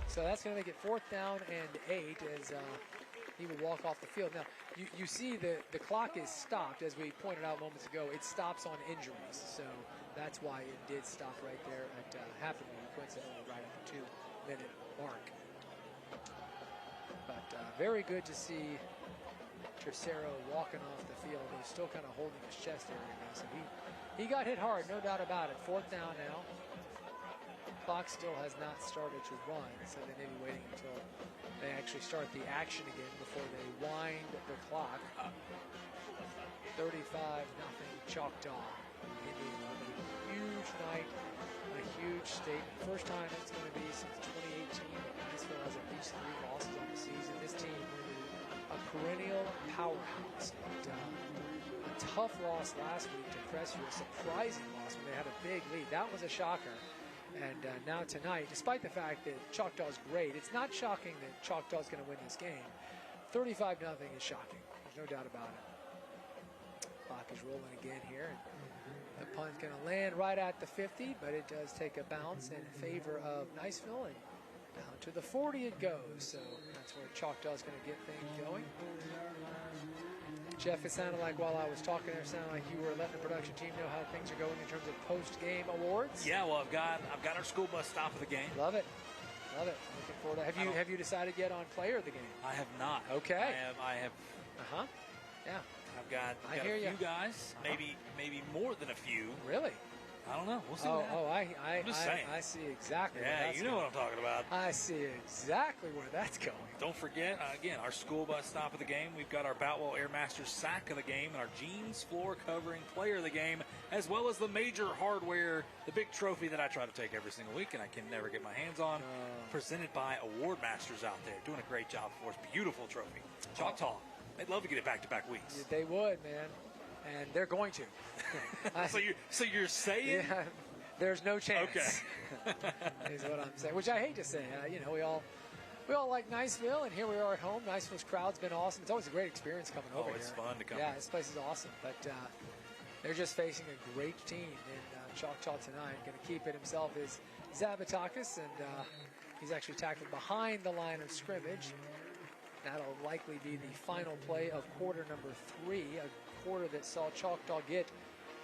So that's going to make it 4th down and 8 as he will walk off the field. Now, you see the clock is stopped, as we pointed out moments ago. It stops on injuries, so that's why it did stop right there at happened coincidentally right at the 2-minute mark. But very good to see Tercero walking off the field. He's still kind of holding his chest area now, so he got hit hard, no doubt about it. 4th down now. Clock still has not started to run, so they may be waiting until they actually start the action again before they wind the clock. 35-0 Choctaw. Indians having a huge night, a huge statement. First time it's going to be since 2018 that Niceville has at least 3 losses on the season. This team, a perennial powerhouse. And, a tough loss last week to Crestview, a surprising loss when they had a big lead. That was a shocker. And now tonight, despite the fact that Choctaw's great, it's not shocking that Choctaw's going to win this game. 35-0 is shocking. There's no doubt about it. Clock is rolling again here. And the punt's going to land right at the 50, but it does take a bounce in favor of Niceville. And down to the 40 it goes. So that's where Choctaw's going to get things going. Jeff, it sounded like while I was talking there, it sounded like you were letting the production team know how things are going in terms of post-game awards. Yeah, well, I've got our school bus stop of the game. Love it. Love it. Looking forward to it. Have you decided yet on player of the game? I have not. Okay. I have. Yeah. I've got a few guys, maybe more than a few. Really? I don't know. We'll see. I'm just saying. I see exactly. Yeah, where that's you know going. what I'm talking about. I see exactly where that's going. Don't forget, again, our school bus stop of the game. We've got our Boutwell Airmasters sack of the game and our jeans floor covering player of the game, as well as the major hardware, the big trophy that I try to take every single week and I can never get my hands on, presented by Award Masters out there. Doing a great job for us. Beautiful trophy. Choctaw. They'd love to get it back-to-back weeks. Yeah, they would, man. And they're going to. So you're saying? Yeah, there's no chance. Okay. Is what I'm saying. Which I hate to say. We all like Niceville, and here we are at home. Niceville's crowd's been awesome. It's always a great experience coming over here. Oh, it's fun to come. Yeah, this place is awesome. But they're just facing a great team in Choctaw tonight. Going to keep it himself is Zabatakis, and he's actually tackled behind the line of scrimmage. That'll likely be the final play of quarter number 3, a quarter that saw Choctaw get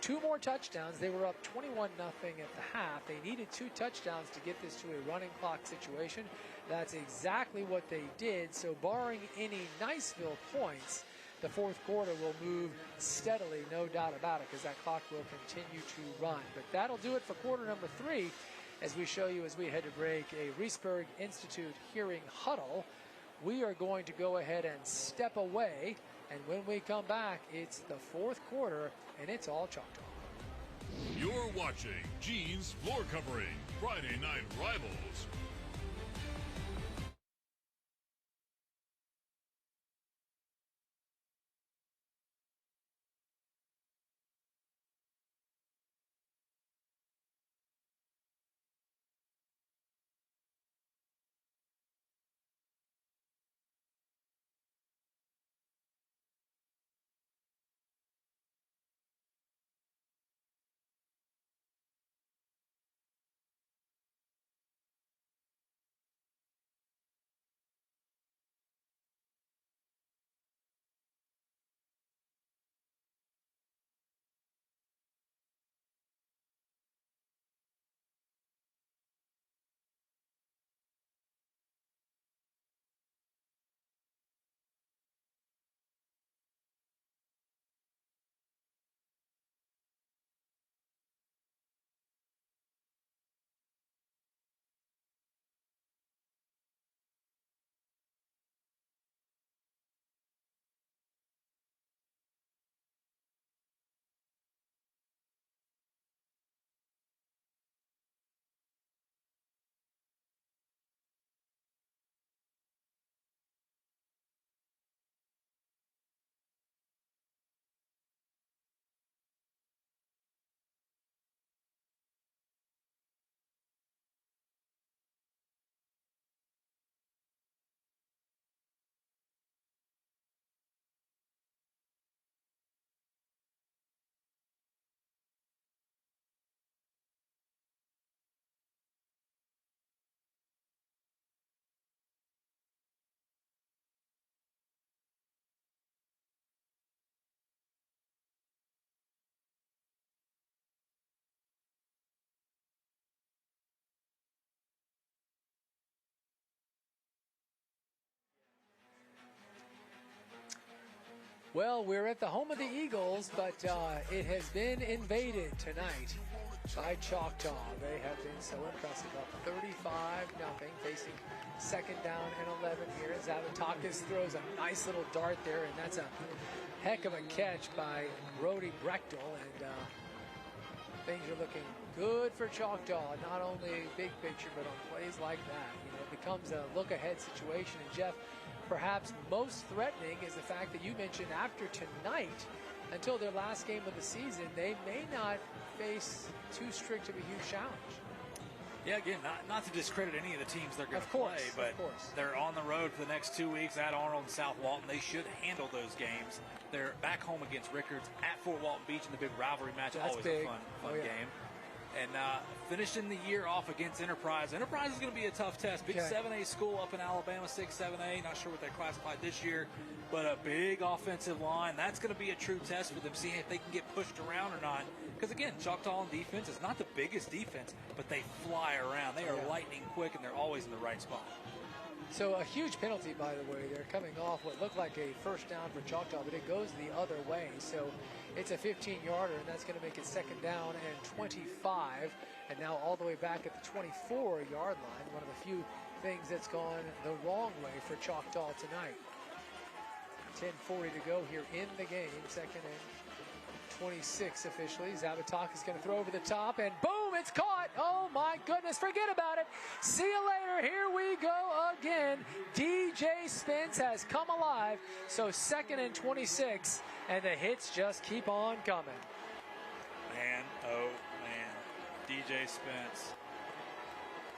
2 more touchdowns. They were up 21-0 at the half. They needed 2 touchdowns to get this to a running clock situation. That's exactly what they did. So barring any Niceville points, the 4th quarter will move steadily, no doubt about it, because that clock will continue to run. But that'll do it for quarter number 3 as we show you as we head to break a Reesburg Institute hearing huddle. We are going to go ahead and step away, and when we come back, it's the 4th quarter, and it's all Choctaw. You're watching Gene's Floor Covering, Friday Night Rivals. Well, we're at the home of the Eagles, but it has been invaded tonight by Choctaw. They have been so impressive, up 35-0, facing second down and 11 here. Zavatakis throws a nice little dart there, and that's a heck of a catch by Brody Brechtel, and things are looking good for Choctaw, not only big picture, but on plays like that. You know, it becomes a look-ahead situation, and Jeff, perhaps most threatening is the fact that you mentioned after tonight, until their last game of the season, they may not face too strict of a huge challenge. Yeah, again, not to discredit any of the teams they're going to play, but they're on the road for the next 2 weeks at Arnold and South Walton. They should handle those games. They're back home against Rickards at Fort Walton Beach in the big rivalry match. That's always big. a fun game. And finishing the year off against Enterprise. Enterprise is going to be a tough test. Big 7A school up in Alabama, 6-7A. Not sure what they classified this year, but a big offensive line. That's going to be a true test for them, seeing if they can get pushed around or not. Because, again, Choctaw on defense is not the biggest defense, but they fly around. They are lightning quick, and they're always in the right spot. So a huge penalty, by the way. They're coming off what looked like a first down for Choctaw, but it goes the other way. So it's a 15-yarder, and that's going to make it second down and 25. And now all the way back at the 24-yard line. One of the few things that's gone the wrong way for Choctaw tonight. 10:40 to go here in the game. Second and 26 officially. Zavatak is going to throw over the top, and boom, it's caught. Oh my goodness, forget about it. See you later. Here we go again. DJ Spence has come alive. So second and 26, and the hits just keep on coming. Man, oh man, DJ Spence.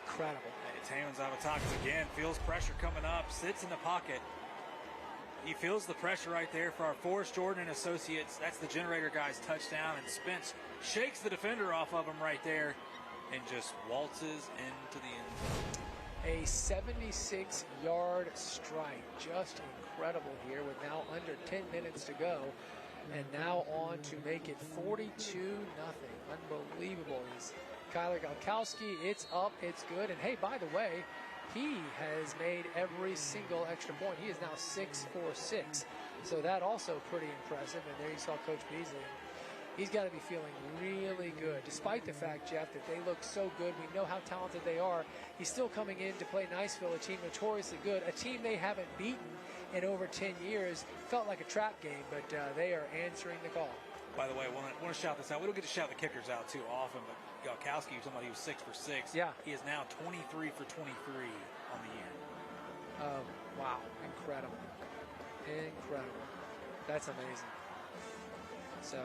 Incredible. Hey, Taman Zavatakis again feels pressure coming up, sits in the pocket. He feels the pressure right there for our Forrest Jordan and Associates. That's the generator guy's touchdown, and Spence shakes the defender off of him right there and just waltzes into the end zone. A 76-yard strike. Just incredible here with now under 10 minutes to go. And now on to make it 42-0. Unbelievable. It's Kyler Galkowski. It's up. It's good. And hey, by the way, he has made every single extra point. He is now 6 for 6. So that also pretty impressive. And there you saw Coach Beasley. He's got to be feeling really good, despite the fact, Jeff, that they look so good. We know how talented they are. He's still coming in to play Niceville, a team notoriously good, a team they haven't beaten in over 10 years. Felt like a trap game, but they are answering the call. By the way, I want to shout this out. We don't get to shout the kickers out too often, but Galkowski, somebody who was 6 for 6. Yeah. He is now 23 for 23 on the year. Oh, wow. Incredible. That's amazing. So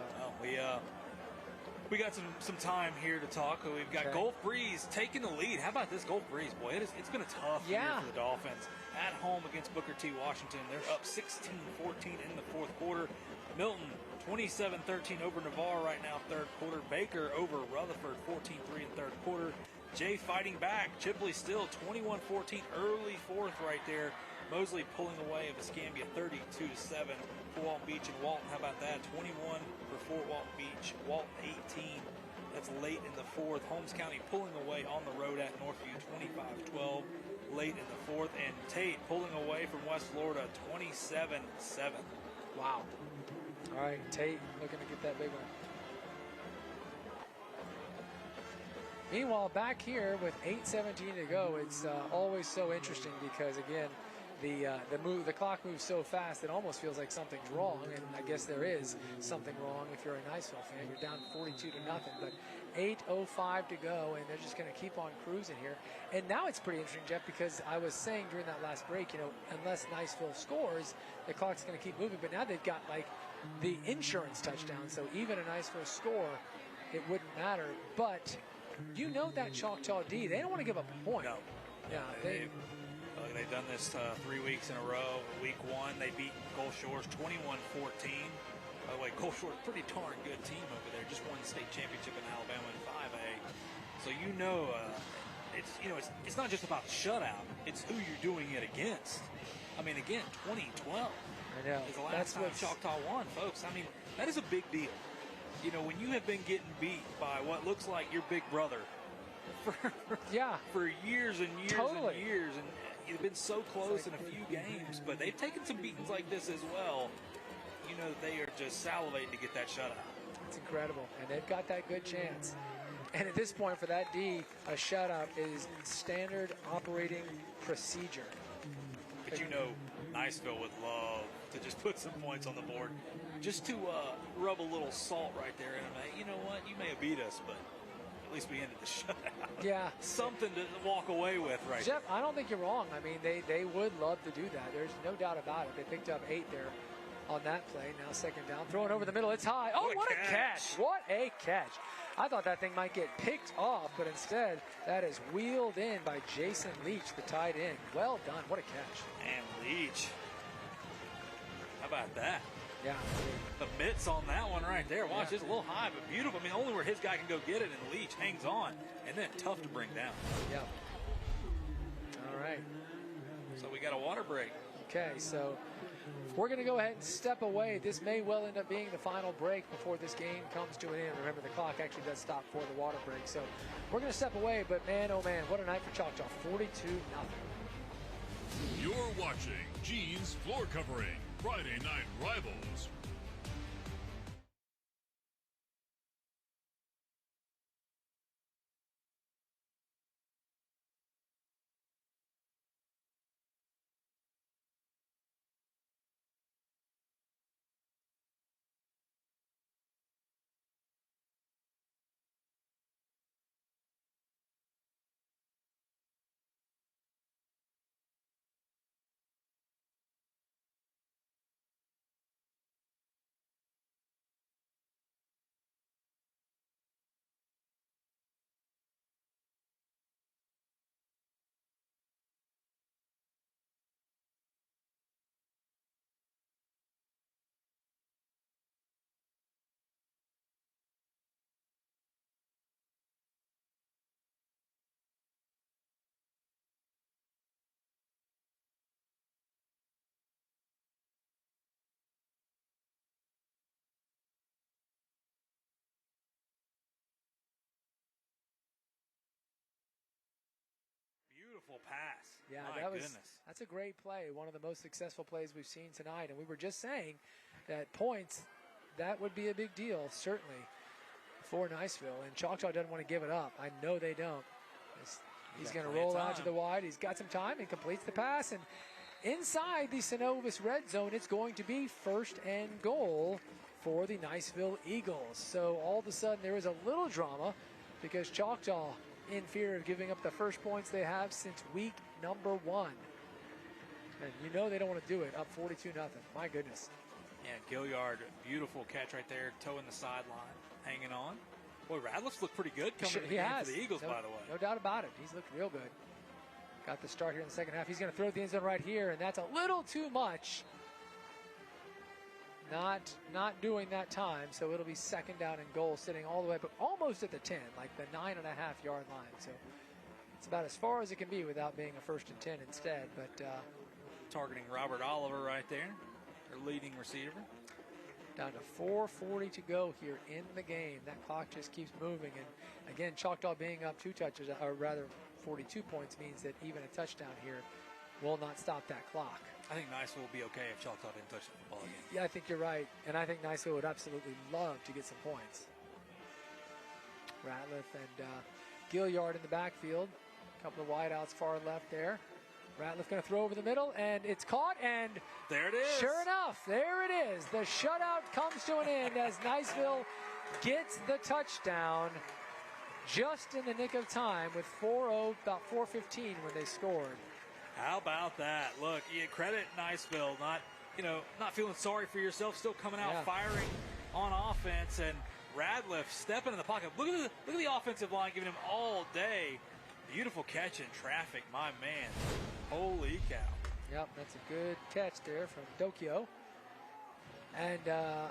we got some time here to talk. We've got Gulf Breeze taking the lead. How about this Gulf Breeze, boy? It's been a tough year for the Dolphins. At home against Booker T. Washington, they're up 16-14 in the fourth quarter. Milton 27-13 over Navarre right now, third quarter. Baker over Rutherford 14-3 in third quarter. Jay fighting back. Chipley still 21-14 early fourth right there. Mosley pulling away of Escambia 32-7 for Walton Beach and Walton. How about that? 21 for Fort Walton Beach. Walton 18. That's late in the fourth. Holmes County pulling away on the road at Northview 25-12 late in the fourth. And Tate pulling away from West Florida 27-7. Wow. All right, Tate looking to get that big one. Meanwhile, back here with 8:17 to go, it's always so interesting because, again, the clock moves so fast it almost feels like something's wrong, and I guess there is something wrong if you're a Niceville fan. You're down 42-0, but 8:05 to go, and they're just going to keep on cruising here. And now it's pretty interesting, Jeff, because I was saying during that last break, unless Niceville scores, the clock's going to keep moving. But now they've got like the insurance touchdown, so even a Niceville score, it wouldn't matter. But that Choctaw D, they don't want to give up a point. No. Yeah, they've done this 3 weeks in a row. Week 1, they beat Gulf Shores 21-14. By the way, Gulf Shores, pretty darn good team over there. Just won the state championship in Alabama in 5A. So it's not just about the shutout. It's who you're doing it against. I mean, again, 2012 I know. is the last time Choctaw won, folks. I mean, that is a big deal. When you have been getting beat by what looks like your big brother for years and years and years, and you've been so close in a few games, but they've taken some beatings like this as well. They are just salivating to get that shutout. It's incredible, and they've got that good chance. And at this point, for that D, a shutout is standard operating procedure. But Niceville would love to just put some points on the board, just to rub a little salt right there in them. You know what? You may have beat us, but at least we ended the shutout. Yeah. Something to walk away with right Jeff, I don't think you're wrong. I mean, they would love to do that. There's no doubt about it. They picked up 8 there on that play. Now second down. Throwing over the middle. It's high. Oh, what a catch. What a catch. I thought that thing might get picked off, but instead that is wheeled in by Jason Leach, the tight end. Well done. What a catch. And Leach. How about that? Yeah. The mitts on that one right there. Watch, it's a little high, but beautiful. I mean, only where his guy can go get it, and Leach hangs on, and then tough to bring down. Yeah. All right. So we got a water break. Okay, so we're going to go ahead and step away. This may well end up being the final break before this game comes to an end. Remember, the clock actually does stop for the water break. So we're going to step away, but man, oh man, what a night for Choctaw. 42-0. You're watching Gene's Floor Covering, Friday Night Rivals. Beautiful pass. Yeah, My that's a great play. One of the most successful plays we've seen tonight. And we were just saying that points, that would be a big deal, certainly, for Niceville. And Choctaw doesn't want to give it up. I know they don't. He's going to roll out to the wide. He's got some time. He completes the pass. And inside the Synovus red zone, it's going to be 1st and goal for the Niceville Eagles. So all of a sudden there is a little drama because Choctaw in fear of giving up the first points they have since week number 1. And you know they don't want to do it, up 42-0. My goodness. Yeah, Gilliard, beautiful catch right there, toe in the sideline, hanging on. Boy, Radliff's looked pretty good coming in the game for the Eagles, by the way. No doubt about it. He's looked real good. Got the start here in the second half. He's going to throw the end zone right here, and that's a little too much. Not doing that time, so it'll be second down and goal, sitting all the way, but almost at the 10, like the 9.5-yard line. So it's about as far as it can be without being a 1st and 10 instead. But targeting Robert Oliver right there, their leading receiver. Down to 4:40 to go here in the game. That clock just keeps moving, and again, Choctaw being up 2 touches, or rather 42 points, means that even a touchdown here will not stop that clock. I think Niceville will be okay if Choctaw didn't touch the football again. Yeah, I think you're right, and I think Niceville would absolutely love to get some points. Ratliff and Gilliard in the backfield. A couple of wideouts far left there. Ratliff going to throw over the middle, and it's caught, and there it is. Sure enough, there it is. The shutout comes to an end as Niceville gets the touchdown just in the nick of time with about 4:15 when they scored. How about that? Look, you credit Niceville, not feeling sorry for yourself, still coming out firing on offense, and Radliff stepping in the pocket. Look at the offensive line giving him all day. Beautiful catch in traffic, my man. Holy cow. Yep, that's a good catch there from Dokio. And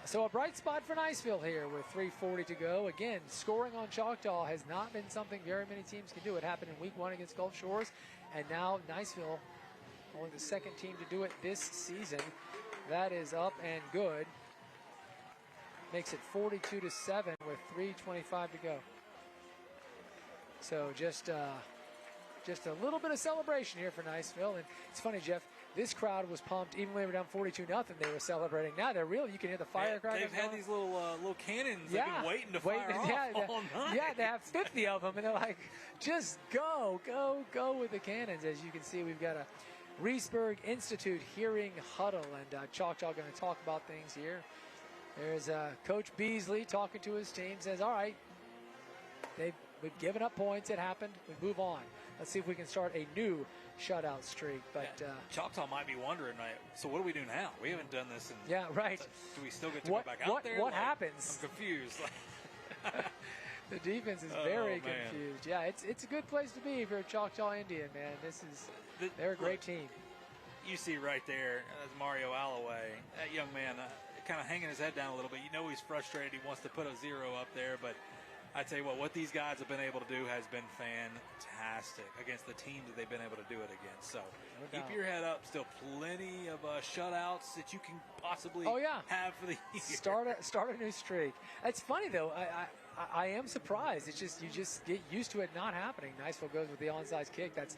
so a bright spot for Niceville here with 3:40 to go. Again, scoring on Choctaw has not been something very many teams can do. It happened in week 1 against Gulf Shores, and now Niceville, only the second team to do it this season. That is up and good. Makes it 42-7 with 3:25 to go. So just a little bit of celebration here for Niceville. And it's funny, Jeff, this crowd was pumped even when they were down 42-0. They were celebrating. Now they're real. You can hear the firecrackers. They've had these little cannons they've been waiting to fire off all night. Yeah, they have 50 of them, and they're like, just go with the cannons. As you can see, we've got a Reesburg Institute hearing huddle, and Choctaw going to talk about things here. There's Coach Beasley talking to his team, says, all right, we've given up points. It happened. We move on. Let's see if we can start a new shutout streak. But Choctaw might be wondering, so what do we do now? We haven't done this in. Yeah, right. Do we still get to go back out there? What happens? I'm confused. The defense is very confused. Yeah, it's a good place to be if you're a Choctaw Indian, man. They're a great team. You see right there, that's Mario Alloway. That young man kind of hanging his head down a little bit. You know he's frustrated. He wants to put a 0 up there, but I tell you what these guys have been able to do has been fantastic against the teams that they've been able to do it against. So keep your head up. Still plenty of shutouts that you can possibly have for the year. Start a new streak. It's funny, though. I am surprised. It's just you just get used to it not happening. Niceville goes with the onside kick. That's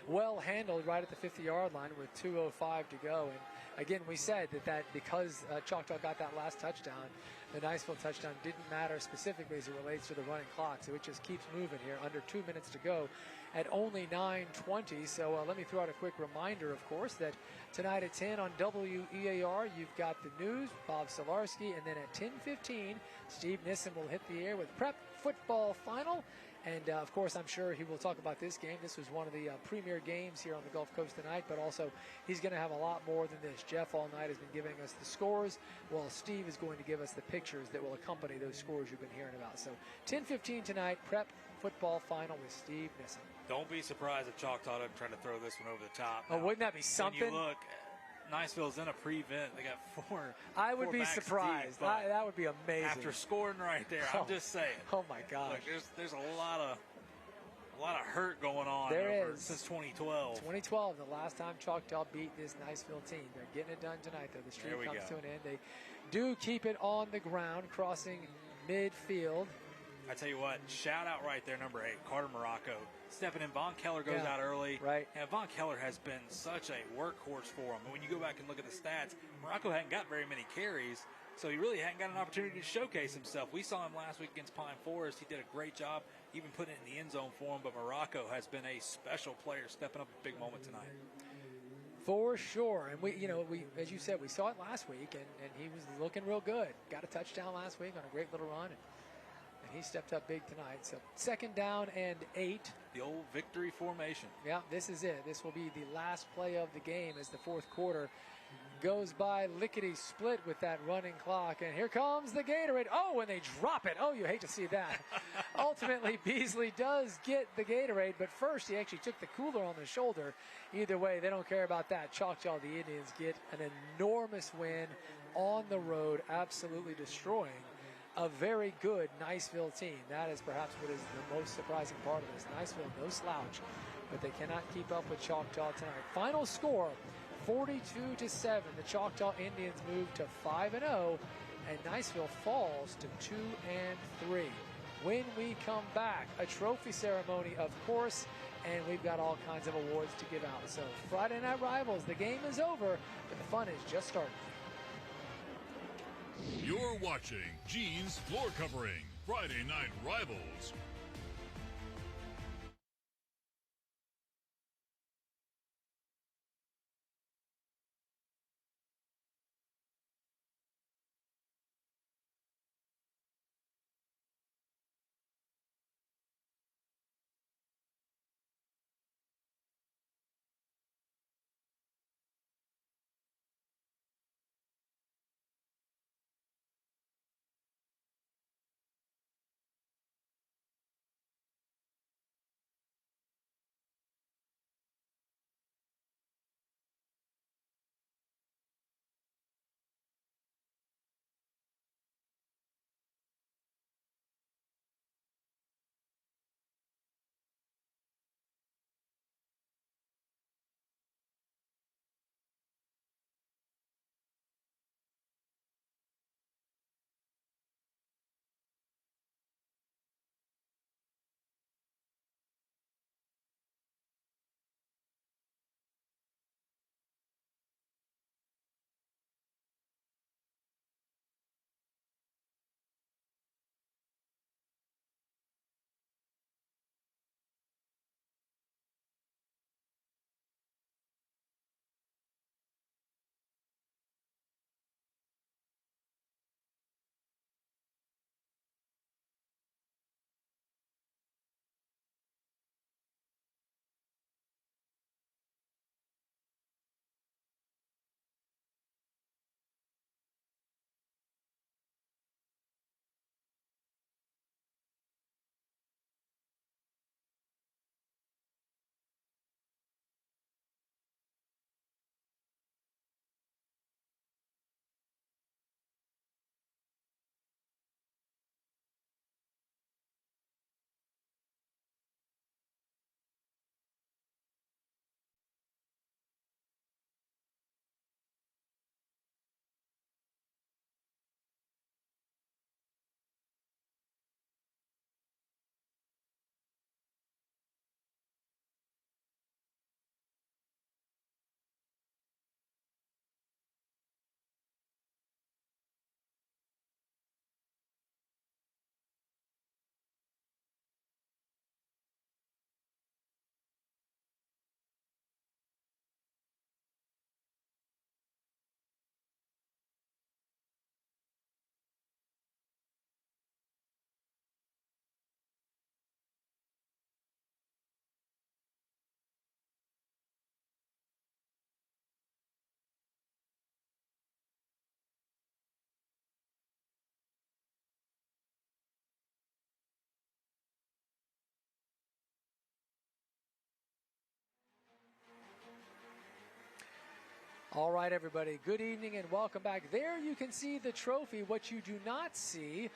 well handled right at the 50-yard line with 2:05 to go. And again, we said that because Choctaw got that last touchdown, the Niceville touchdown didn't matter specifically as it relates to the running clock. So it just keeps moving here. Under 2 minutes to go at only 9:20. So let me throw out a quick reminder, of course, that tonight at 10 on WEAR, you've got the news, Bob Solarski, and then at 10:15, Steve Nissen will hit the air with Prep Football Final. And, of course, I'm sure he will talk about this game. This was one of the premier games here on the Gulf Coast tonight, but also he's going to have a lot more than this. Jeff all night has been giving us the scores, while Steve is going to give us the pictures that will accompany those scores you've been hearing about. So 10:15 tonight, Prep Football Final with Steve Nissen. Don't be surprised if Choctaw doesn't try to throw this one over the top. Oh, wouldn't that be something? When you look, Niceville's in a prevent. They got four. I would be surprised. That would be amazing. After scoring right there, I'm just saying. Oh my gosh. Look, there's a lot of hurt going on. There is since 2012. 2012, the last time Choctaw beat this Niceville team. They're getting it done tonight, though. The streak comes to an end. They do keep it on the ground, crossing midfield. I tell you what, shout out right there, number 8, Carter Morocco. Stepping in, Von Keller goes out early. Right. And Von Keller has been such a workhorse for him. And when you go back and look at the stats, Morocco hadn't got very many carries, so he really hadn't got an opportunity to showcase himself. We saw him last week against Pine Forest. He did a great job, even putting it in the end zone for him. But Morocco has been a special player, stepping up a big moment tonight. For sure. And we, as you said, we saw it last week, and he was looking real good. Got a touchdown last week on a great little run, and he stepped up big tonight. So 2nd down and 8. The old victory formation. Yeah, this is it. This will be the last play of the game as the 4th quarter goes by lickety-split with that running clock. And here comes the Gatorade. Oh, and they drop it. Oh, you hate to see that. Ultimately, Beasley does get the Gatorade, but first he actually took the cooler on the shoulder. Either way, they don't care about that. Choctaw, the Indians, get an enormous win on the road, absolutely destroying a very good Niceville team. That is perhaps what is the most surprising part of this. Niceville, no slouch, but they cannot keep up with Choctaw tonight. Final score, 42-7. The Choctaw Indians move to 5-0, and Niceville falls to 2-3. When we come back, a trophy ceremony, of course, and we've got all kinds of awards to give out. So Friday Night Rivals, the game is over, but the fun is just starting. You're watching Gene's Floor Covering, Friday Night Rivals. All right, everybody, good evening and welcome back. There you can see the trophy. What you do not see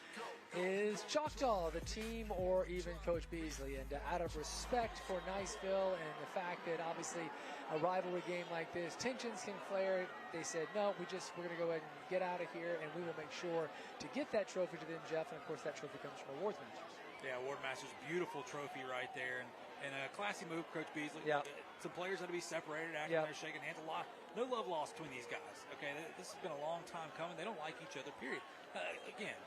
is Choctaw, the team, or even Coach Beasley. And out of respect for Niceville and the fact that obviously a rivalry game like this, tensions can flare, they said, no, we're going to go ahead and get out of here, and we will make sure to get that trophy to them, Jeff. And, of course, that trophy comes from Awards Masters. Yeah, Award Masters, beautiful trophy right there. And a classy move, Coach Beasley. Yep. Some players had to be separated after they're shaking hands. No love lost between these guys. Okay, this has been a long time coming. They don't like each other, period. Again,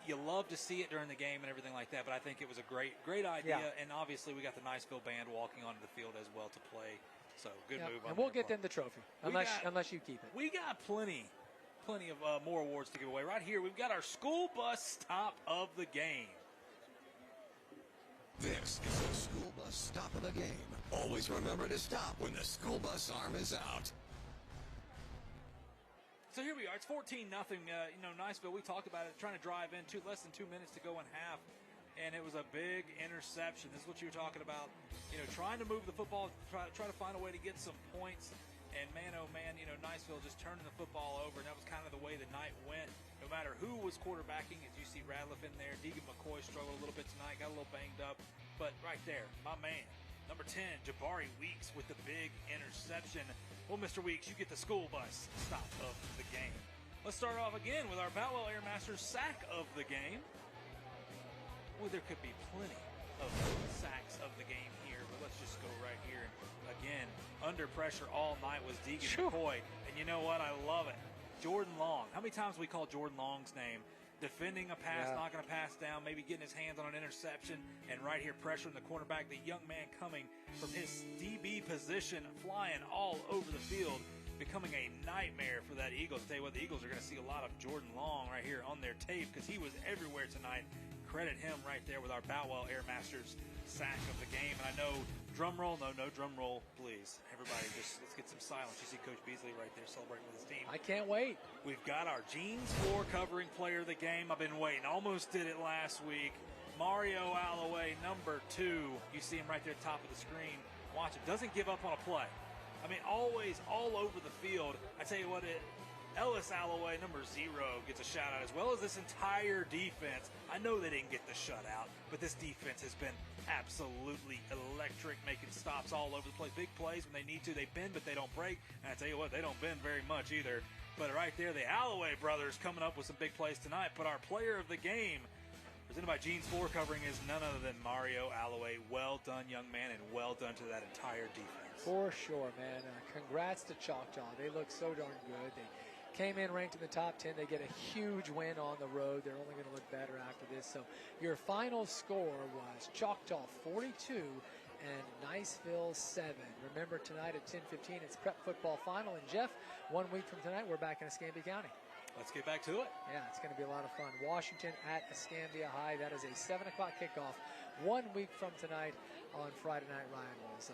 you love to see it during the game and everything like that, but I think it was a great idea. Yeah. And obviously we got the Niceville band walking onto the field as well to play So good move on And we'll their get part. them the trophy, unless you keep it. We got plenty of more awards to give away. Right here, we've got our school bus stop of the game. This is the school bus stop of the game. Always remember to stop when the school bus arm is out. So here we are. It's 14-0. Niceville, we talked about it, trying to drive in less than 2 minutes to go in half. And it was a big interception. This is what you were talking about. Trying to move the football, try to find a way to get some points. And man, oh man, Niceville just turning the football over. And that was kind of the way the night went. No matter who was quarterbacking, as you see Radliff in there. Deegan McCoy struggled a little bit tonight, got a little banged up. But right there, my man, number 10, Jabari Weeks with the big interception. Well, Mr. Weeks, you get the school bus stop of the game. Let's start off again with our Boutwell Airmasters sack of the game. Well, there could be plenty of sacks of the game here, but let's just go right here. Again, under pressure all night was Deegan McCoy. And you know what? I love it. Jordan Long. How many times we call Jordan Long's name? Defending a pass, knocking a pass down, maybe getting his hands on an interception, and right here pressuring the cornerback, the young man coming from his DB position, flying all over the field, becoming a nightmare for that Eagles. Tell you what, the Eagles are going to see a lot of Jordan Long right here on their tape because he was everywhere tonight. Credit him right there with our Boutwell Airmasters sack of the game. And I know, drum roll, no drum roll, please. Everybody just, let's get some silence. You see Coach Beasley right there celebrating with his team. I can't wait. We've got our jeans floor covering player of the game. I've been waiting. Almost did it last week. Mario Alloway, number 2. You see him right there at the top of the screen. Watch it. Doesn't give up on a play. I mean, always all over the field. I tell you what, Ellis Alloway, number 0, gets a shout out, as well as this entire defense. I know they didn't get the shutout, but this defense has been absolutely electric, making stops all over the place. Big plays when they need to. They bend, but they don't break. And I tell you what, they don't bend very much either. But right there, the Alloway brothers coming up with some big plays tonight. But our player of the game, presented by Jeans Floor Covering, is none other than Mario Alloway. Well done, young man, and well done to that entire defense. For sure, man. Congrats to Choctaw. They look so darn good. They came in ranked in the top 10. They get a huge win on the road. They're only going to look better after this. So your final score was Choctaw 42 and Niceville 7. Remember, tonight at 10:15, it's prep football final. And Jeff, 1 week from tonight, we're back in Escambia County. Let's get back to it. Yeah, it's going to be a lot of fun. Washington at Escambia High. That is a 7 o'clock kickoff 1 week from tonight on Friday Night Rivals.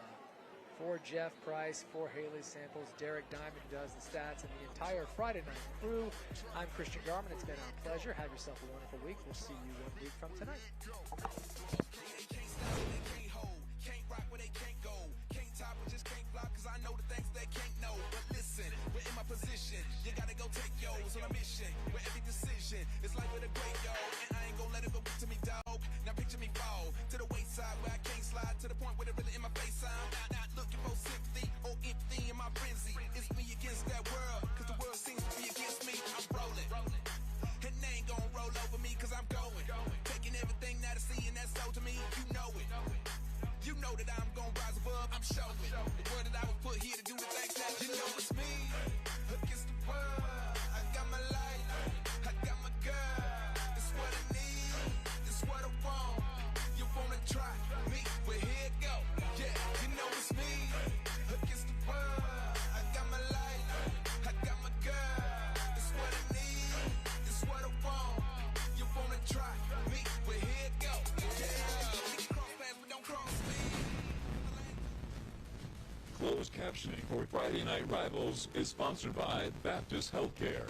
For Jeff Price, for Haley Samples, Derek Diamond, who does the stats, and the entire Friday Night crew, I'm Christian Garman. It's been our pleasure. Have yourself a wonderful week. We'll see you 1 week from tonight. Can't rock where they can't go. Can't top or just can't block, cause I know the things they can't know. But listen, we're in my position. You gotta go take yours on a mission. Where every decision is like with a great yo. And I ain't gonna let it go to me, dog. Now picture me fall to the wayside where I can't slide to the point where they're really in my face. I'm not looking for sympathy or empathy in my frenzy. It's me against that world, cause the world seems to be against me. I'm rolling. And they ain't gonna roll over me, cause I'm going. Taking everything that I see and that's sold to me. You know it. You know that I'm gonna rise above. I'm showing the word that I was put here to do the things that you know it's me against the world. I got my life, I got my girl. It's what I need, it's what I want. You wanna try me? Well, here it go. Yeah, you know it's me against the world. I got my life, I got my girl. It's what I need, it's what I want. You wanna try me? Well, here it go. Yeah, cross paths, but don't cross me. Closed captioning for Friday Night Rivals is sponsored by Baptist Healthcare.